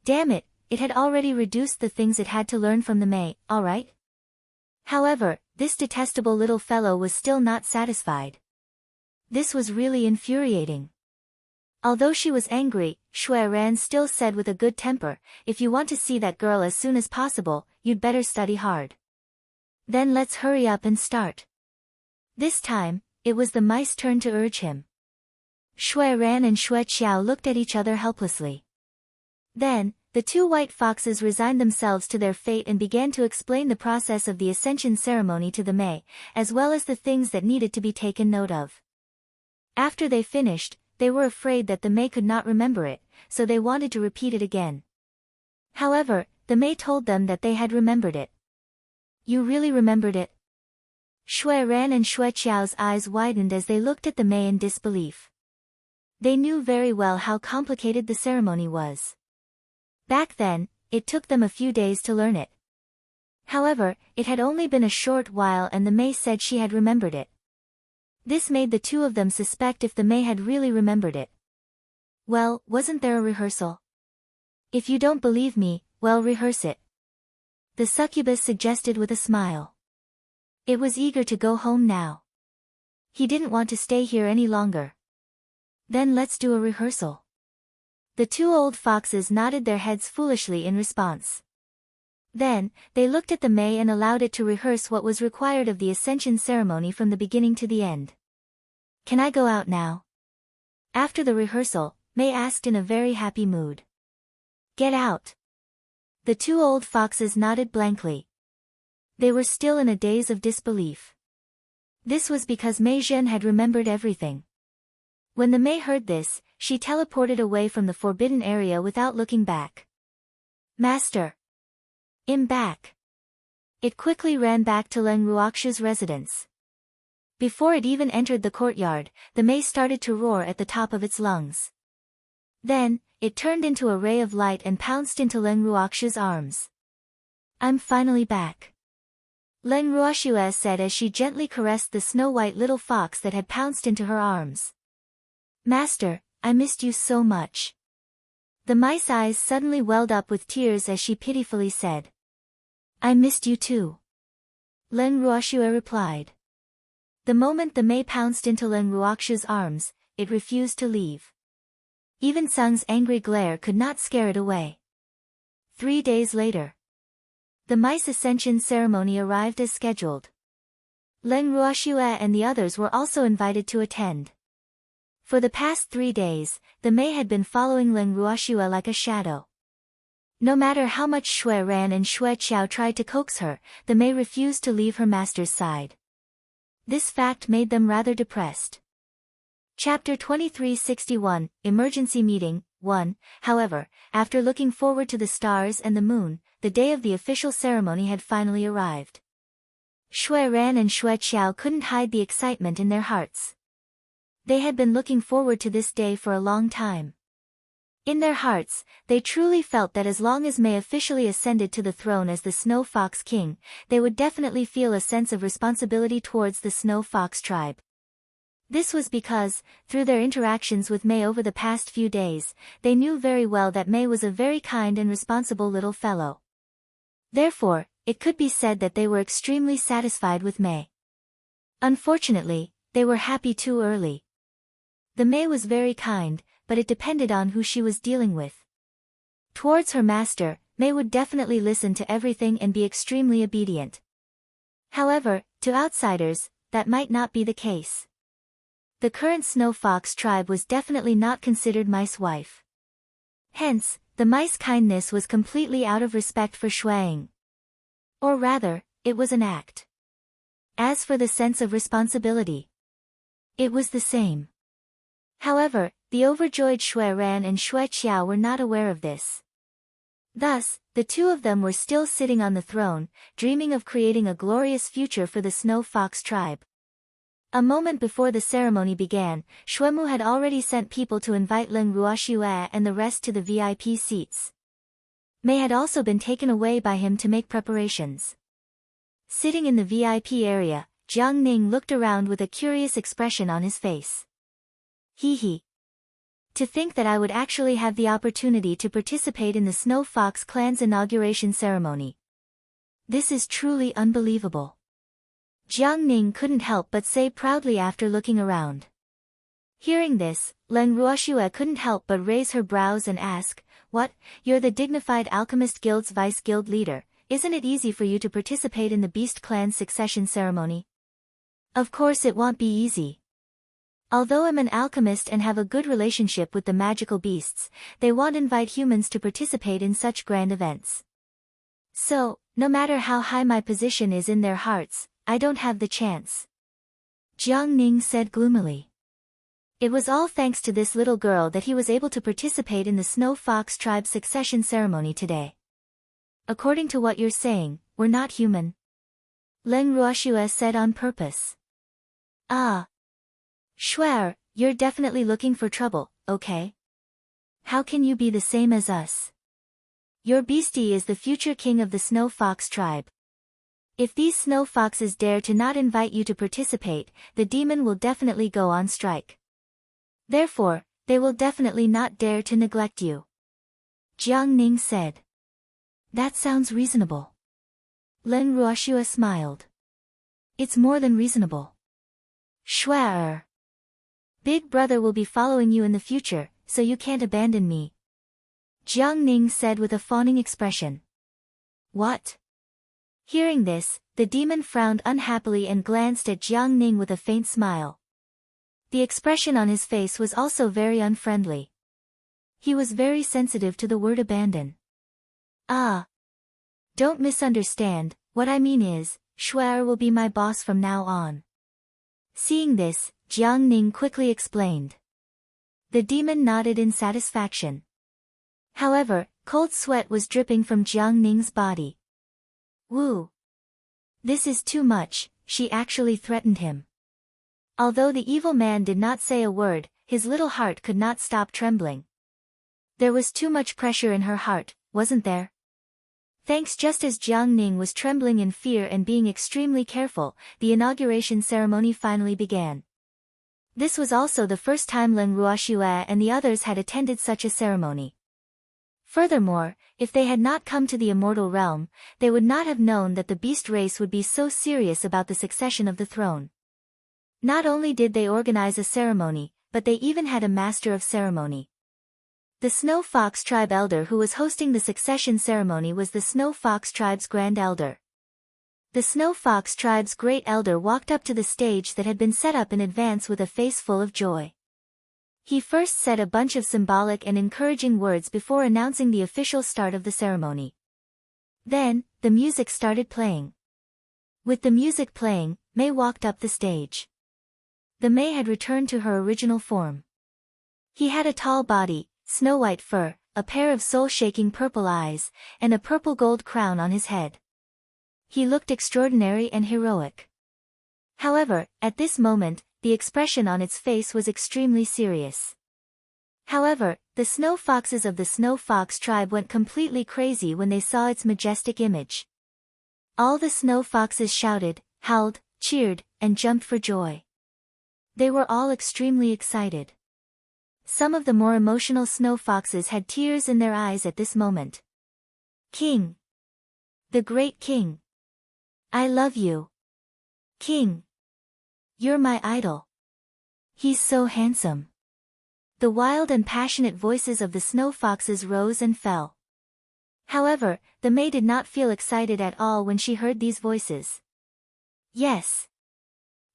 Damn it, it had already reduced the things it had to learn from the May, alright? However, this detestable little fellow was still not satisfied. This was really infuriating. Although she was angry, Shui Ran still said with a good temper, "If you want to see that girl as soon as possible, you'd better study hard. Then let's hurry up and start." This time, it was the mice' turn to urge him. Shui Ran and Shui Qiao looked at each other helplessly. Then, the two white foxes resigned themselves to their fate and began to explain the process of the ascension ceremony to the Mei, as well as the things that needed to be taken note of. After they finished, they were afraid that the Mei could not remember it, so they wanted to repeat it again. However, the Mei told them that they had remembered it. "You really remembered it?" Shui Ran and Shui Qiao's eyes widened as they looked at the Mei in disbelief. They knew very well how complicated the ceremony was. Back then, it took them a few days to learn it. However, it had only been a short while and the Mei said she had remembered it. This made the two of them suspect if the Mei had really remembered it. "Well, wasn't there a rehearsal? If you don't believe me, well, rehearse it," the succubus suggested with a smile. It was eager to go home now. He didn't want to stay here any longer. "Then let's do a rehearsal." The two old foxes nodded their heads foolishly in response. Then, they looked at the Mei and allowed it to rehearse what was required of the ascension ceremony from the beginning to the end. "Can I go out now?" After the rehearsal, Mei asked in a very happy mood. "Get out." The two old foxes nodded blankly. They were still in a daze of disbelief. This was because Mei Zhen had remembered everything. When the Mei heard this, she teleported away from the forbidden area without looking back. "Master! Embark!" It quickly ran back to Leng Ruoxu's residence. Before it even entered the courtyard, the Mei started to roar at the top of its lungs. Then, it turned into a ray of light and pounced into Leng Ruoxu's arms. "I'm finally back," Leng Ruoxu said as she gently caressed the snow-white little fox that had pounced into her arms. "Master, I missed you so much." The mice eyes suddenly welled up with tears as she pitifully said. "I missed you too," Leng Ruoxu replied. The moment the Mei pounced into Leng Ruoxu's arms, it refused to leave. Even Sung's angry glare could not scare it away. 3 days later, the mice ascension ceremony arrived as scheduled. Leng Ruoxu and the others were also invited to attend. For the past 3 days, the Mei had been following Leng Ruoxu like a shadow. No matter how much Shui Ran and Shui Qiao tried to coax her, the Mei refused to leave her master's side. This fact made them rather depressed. Chapter 2361, Emergency Meeting, 1. However, after looking forward to the stars and the moon, the day of the official ceremony had finally arrived. Shui Ran and Shui Qiao couldn't hide the excitement in their hearts. They had been looking forward to this day for a long time. In their hearts, they truly felt that as long as Mei officially ascended to the throne as the Snow Fox King, they would definitely feel a sense of responsibility towards the Snow Fox tribe. This was because, through their interactions with Mei over the past few days, they knew very well that Mei was a very kind and responsible little fellow. Therefore, it could be said that they were extremely satisfied with Mei. Unfortunately, they were happy too early. The Mei was very kind, but it depended on who she was dealing with. Towards her master, Mei would definitely listen to everything and be extremely obedient. However, to outsiders, that might not be the case. The current Snow Fox tribe was definitely not considered Mice wife. Hence, the mice kindness was completely out of respect for Shuang. Or rather, it was an act. As for the sense of responsibility, it was the same. However, the overjoyed Shui Ran and Shui Qiao were not aware of this. Thus, the two of them were still sitting on the throne, dreaming of creating a glorious future for the Snow Fox tribe. A moment before the ceremony began, Shuemu had already sent people to invite Leng Ruoxu and the rest to the VIP seats. Mei had also been taken away by him to make preparations. Sitting in the VIP area, Jiang Ning looked around with a curious expression on his face. Hee hee. To think that I would actually have the opportunity to participate in the Snow Fox clan's inauguration ceremony. This is truly unbelievable. Jiang Ning couldn't help but say proudly after looking around. Hearing this, Leng Ruoxue couldn't help but raise her brows and ask, "What, you're the dignified Alchemist Guild's vice guild leader, isn't it easy for you to participate in the Beast Clan's succession ceremony?" "Of course it won't be easy. Although I'm an alchemist and have a good relationship with the magical beasts, they won't invite humans to participate in such grand events. So, no matter how high my position is in their hearts, I don't have the chance," Jiang Ning said gloomily. It was all thanks to this little girl that he was able to participate in the Snow Fox tribe's succession ceremony today. "According to what you're saying, we're not human," Leng Ruoxue said on purpose. "Ah. Shuer, you're definitely looking for trouble, okay? How can you be the same as us? Your beastie is the future king of the Snow Fox tribe. If these snow foxes dare to not invite you to participate, the demon will definitely go on strike. Therefore, they will definitely not dare to neglect you," Jiang Ning said. "That sounds reasonable." Leng Ruoxue smiled. "It's more than reasonable. Shuer. Big Brother will be following you in the future, so you can't abandon me," Jiang Ning said with a fawning expression. "What?" Hearing this, the demon frowned unhappily and glanced at Jiang Ning with a faint smile. The expression on his face was also very unfriendly. He was very sensitive to the word abandon. "Ah. Don't misunderstand, what I mean is, Shuer will be my boss from now on." Seeing this, Jiang Ning quickly explained. The demon nodded in satisfaction. However, cold sweat was dripping from Jiang Ning's body. "Woo. This is too much," she actually threatened him. Although the evil man did not say a word, his little heart could not stop trembling. There was too much pressure in her heart, wasn't there? Thanks. Just as Jiang Ning was trembling in fear and being extremely careful, the inauguration ceremony finally began. This was also the first time Leng Ruoxue and the others had attended such a ceremony. Furthermore, if they had not come to the immortal realm, they would not have known that the beast race would be so serious about the succession of the throne. Not only did they organize a ceremony, but they even had a master of ceremony. The Snow Fox tribe elder who was hosting the succession ceremony was the Snow Fox tribe's grand elder. The Snow Fox tribe's great elder walked up to the stage that had been set up in advance with a face full of joy. He first said a bunch of symbolic and encouraging words before announcing the official start of the ceremony. Then, the music started playing. With the music playing, Mei walked up the stage. The Mei had returned to her original form. He had a tall body, snow-white fur, a pair of soul-shaking purple eyes, and a purple-gold crown on his head. He looked extraordinary and heroic. However, at this moment, the expression on its face was extremely serious. However, the snow foxes of the Snow Fox tribe went completely crazy when they saw its majestic image. All the snow foxes shouted, howled, cheered, and jumped for joy. They were all extremely excited. Some of the more emotional snow foxes had tears in their eyes at this moment. "King! The great king! I love you! King! You're my idol! He's so handsome!" The wild and passionate voices of the snow foxes rose and fell. However, the Mei did not feel excited at all when she heard these voices. Yes.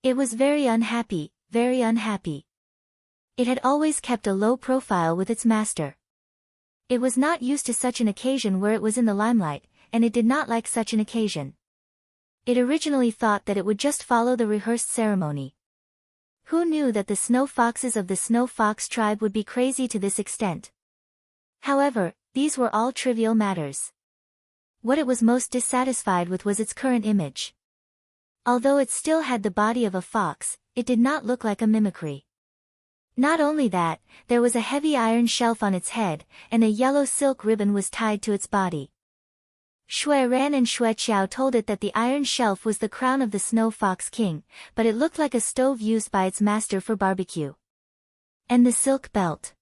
It was very unhappy, very unhappy. It had always kept a low profile with its master. It was not used to such an occasion where it was in the limelight, and it did not like such an occasion. It originally thought that it would just follow the rehearsed ceremony. Who knew that the snow foxes of the Snow Fox tribe would be crazy to this extent? However, these were all trivial matters. What it was most dissatisfied with was its current image. Although it still had the body of a fox, it did not look like a mimicry. Not only that, there was a heavy iron shelf on its head, and a yellow silk ribbon was tied to its body. Shui Ran and Shui Qiao told it that the iron shelf was the crown of the Snow Fox King, but it looked like a stove used by its master for barbecue. And the silk belt.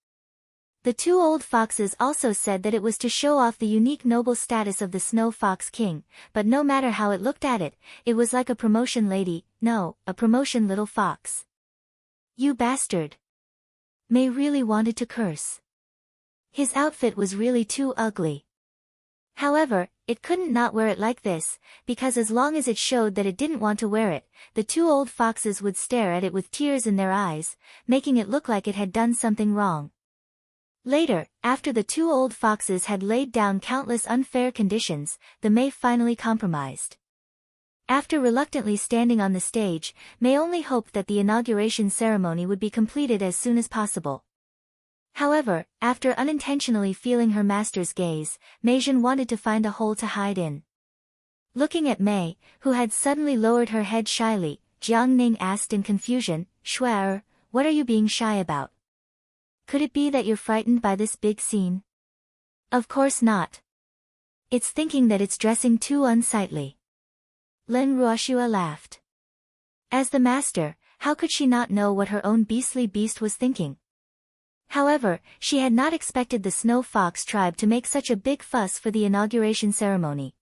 The two old foxes also said that it was to show off the unique noble status of the Snow Fox King, but no matter how it looked at it, it was like a promotion lady, no, a promotion little fox. "You bastard! May really wanted to curse. His outfit was really too ugly. However, it couldn't not wear it like this, because as long as it showed that it didn't want to wear it, the two old foxes would stare at it with tears in their eyes, making it look like it had done something wrong. Later, after the two old foxes had laid down countless unfair conditions, the May finally compromised. After reluctantly standing on the stage, May only hoped that the inauguration ceremony would be completed as soon as possible. However, after unintentionally feeling her master's gaze, Meijin wanted to find a hole to hide in. Looking at May, who had suddenly lowered her head shyly, Jiang Ning asked in confusion, "Shuai, what are you being shy about? Could it be that you're frightened by this big scene?" "Of course not. It's thinking that it's dressing too unsightly." Lin Ruoxue laughed. As the master, how could she not know what her own beastly beast was thinking? However, she had not expected the Snow Fox tribe to make such a big fuss for the inauguration ceremony.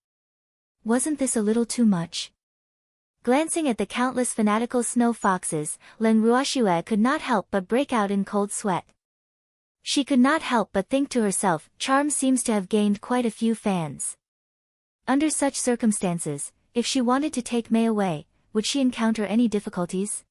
Wasn't this a little too much? Glancing at the countless fanatical snow foxes, Lin Ruoxue could not help but break out in cold sweat. She could not help but think to herself, Charm seems to have gained quite a few fans. Under such circumstances, if she wanted to take May away, would she encounter any difficulties?